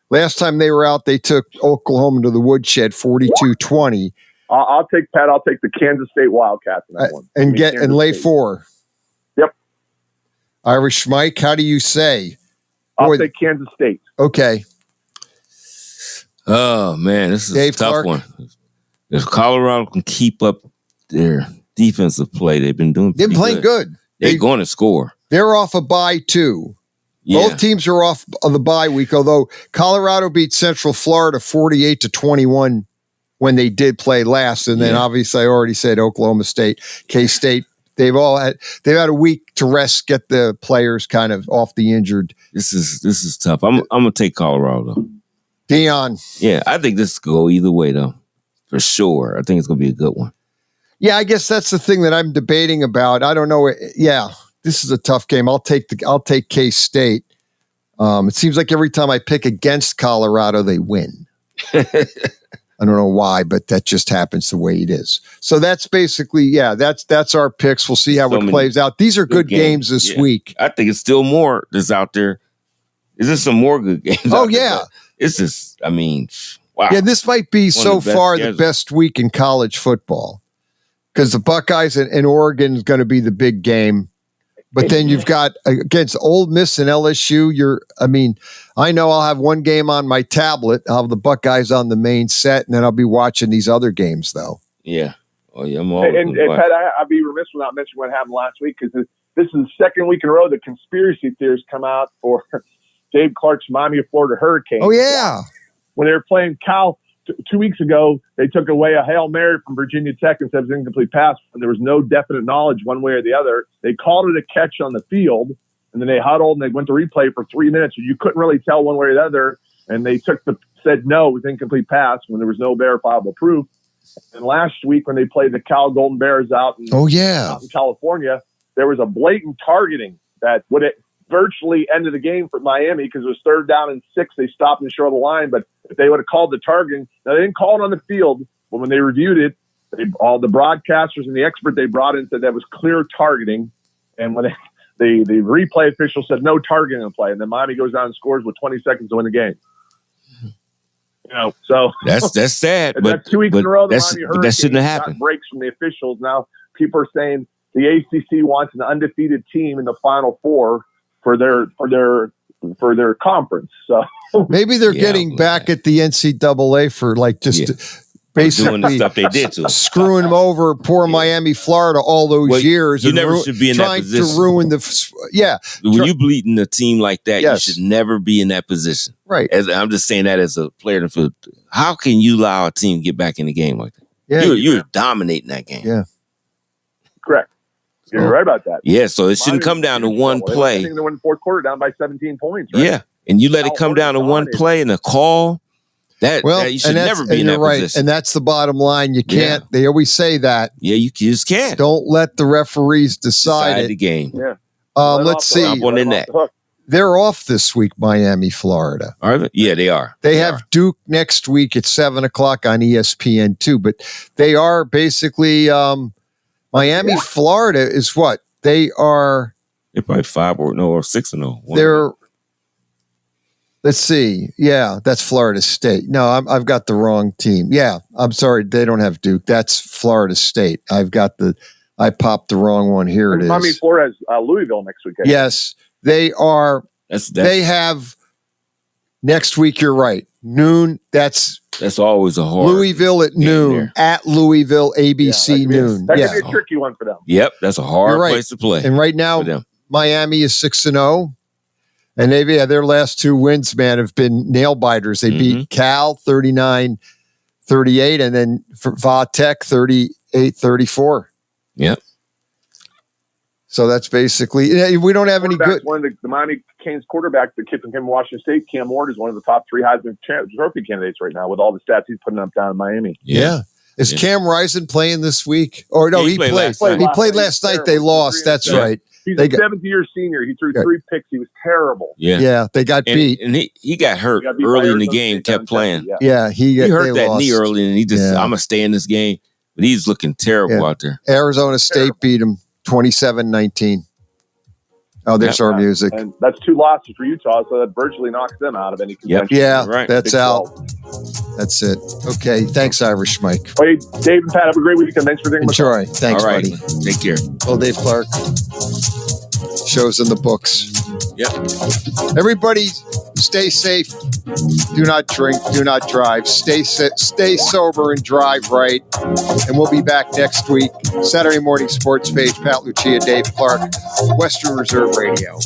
Last time they were out, they took Oklahoma to the woodshed 42-20. I'll take the Kansas State Wildcats in that one. And lay 4. Yep. Irish Mike, how do you say? I'll take Kansas State. Okay. Oh, man, this is Dave a tough Clark. one. If Colorado can keep up their defensive play, they've been doing They're playing good. They're going to score. They're off a bye, too. Yeah. Both teams are off of the bye week, although Colorado beat Central Florida 48-21 when they did play last. And then obviously I already said Oklahoma State, K-State. They've had a week to rest, get the players kind of off the injured. This is tough. I'm gonna take Colorado though. Deion. Yeah, I think this could go either way though. For sure. I think it's gonna be a good one. Yeah, I guess that's the thing that I'm debating about. I don't know. Yeah, this is a tough game. I'll take K-State. It seems like every time I pick against Colorado, they win. I don't know why, but that just happens the way it is. So that's basically, that's our picks. We'll see how it plays out. These are good games this week. I think it's still more that's out there. Is there some more good games? Oh, yeah. It's just, I mean, wow. Yeah, this might be so far the best week in college football because the Buckeyes and Oregon is going to be the big game. But then you've got against Ole Miss and LSU. I know I'll have one game on my tablet. I'll have the Buckeyes on the main set, and then I'll be watching these other games, though. Yeah. Oh, yeah. And Pat, I'd be remiss without mentioning what happened last week because this is the second week in a row that conspiracy theories come out for Dave Clark's Miami of Florida Hurricanes. Oh, yeah. When they were playing Cal 2 weeks ago, they took away a Hail Mary from Virginia Tech and said it was an incomplete pass, and there was no definite knowledge one way or the other. They called it a catch on the field, and then they huddled and they went to replay for 3 minutes, and you couldn't really tell one way or the other. And they said no, it was incomplete pass when there was no verifiable proof. And last week when they played the Cal Golden Bears out in California, there was a blatant targeting that would have virtually ended the game for Miami because it was 3rd down and 6. They stopped in short of the line, but if they would have called the targeting, now they didn't call it on the field, but when they reviewed it, all the broadcasters and the expert they brought in said that was clear targeting. And when the replay official said no targeting in play, and then Miami goes down and scores with 20 seconds to win the game. So that's sad. But but 2 weeks in a row, that shouldn't have happened. Breaks from the officials. Now people are saying the ACC wants an undefeated team in the Final Four for their conference. So maybe they're getting back at the NCAA for basically doing the stuff they did to them. Screwing them over, poor Miami, Florida, all those years. You never should be in that position. Trying to ruin the when you bleeding a team like that, you should never be in that position. Right. I'm just saying that as a player. How can you allow a team to get back in the game like that? Yeah, you're dominating that game. Yeah. Correct. You're right about that. Yeah, so it shouldn't come down to one play. I think they won the 4th quarter down by 17 points. Right? Yeah, and you let it come down to one play and a call. That you should never be in that position. And that's the bottom line. You can't. Yeah. They always say that. Yeah, you just can't. Don't let the referees decide the game. Yeah. Let's see. They're off this week, Miami, Florida. Are they? Yeah, they are. They have Duke next week at 7:00 on ESPN2. But they are basically Miami, Florida is what? They're probably 5 or 6-0. They're let's see. Yeah, that's Florida State. No, I've got the wrong team. Yeah, I'm sorry. They don't have Duke. That's Florida State. I popped the wrong one. Here it is. Miami, Florida has Louisville next week. Yes, they are. They have next week. You're right. Noon. That's always a hard. Louisville at noon at Louisville, ABC noon. That could be a tricky one for them. Yep, that's a hard place to play. And right now, Miami is 6-0. And their last 2 wins, man, have been nail biters. They beat Cal 39-38, and then Va Tech 38-34. Yep. So that's basically we don't have any good. One of the Miami Canes quarterback, the kid from Washington State, Cam Ward, is one of the top 3 Heisman Trophy candidates right now with all the stats he's putting up down in Miami. Yeah. Is Cam Rising playing this week? Or no, he played. He played last night. They lost. That's right. He's a 7th-year senior. He threw 3 picks. He was terrible. Yeah, they got beat. And he got hurt early in the game, kept playing. Yeah, he hurt that knee early, and he just, I'm going to stay in this game. But he's looking terrible out there. Arizona State beat him 27-19. Oh, there's our music. And that's 2 losses for Utah, so that virtually knocks them out of any contention. Yeah, that's out. That's it. Okay, thanks, Irish Mike. Hey, Dave and Pat, have a great weekend. Thanks for taking Enjoy. Thanks, buddy. Take care. Well, Dave Clark. Shows in the books. Yep. Everybody, stay safe. Do not drink. Do not drive. Stay sober and drive right. And we'll be back next week. Saturday morning sports page. Pat Lucia, Dave Clark, Western Reserve Radio.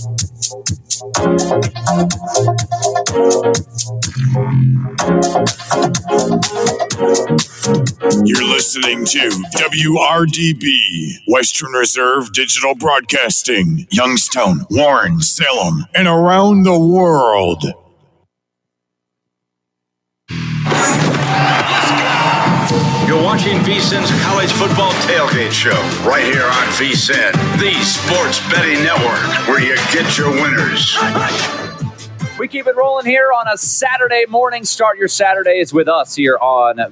You're listening to WRDB, Western Reserve Digital Broadcasting, Youngstown, Warren, Salem, and around the world. You're watching VSiN's College Football Tailgate Show right here on VSiN, the sports betting network, where you get your winners. We keep it rolling here on a Saturday morning. Start your Saturdays with us here on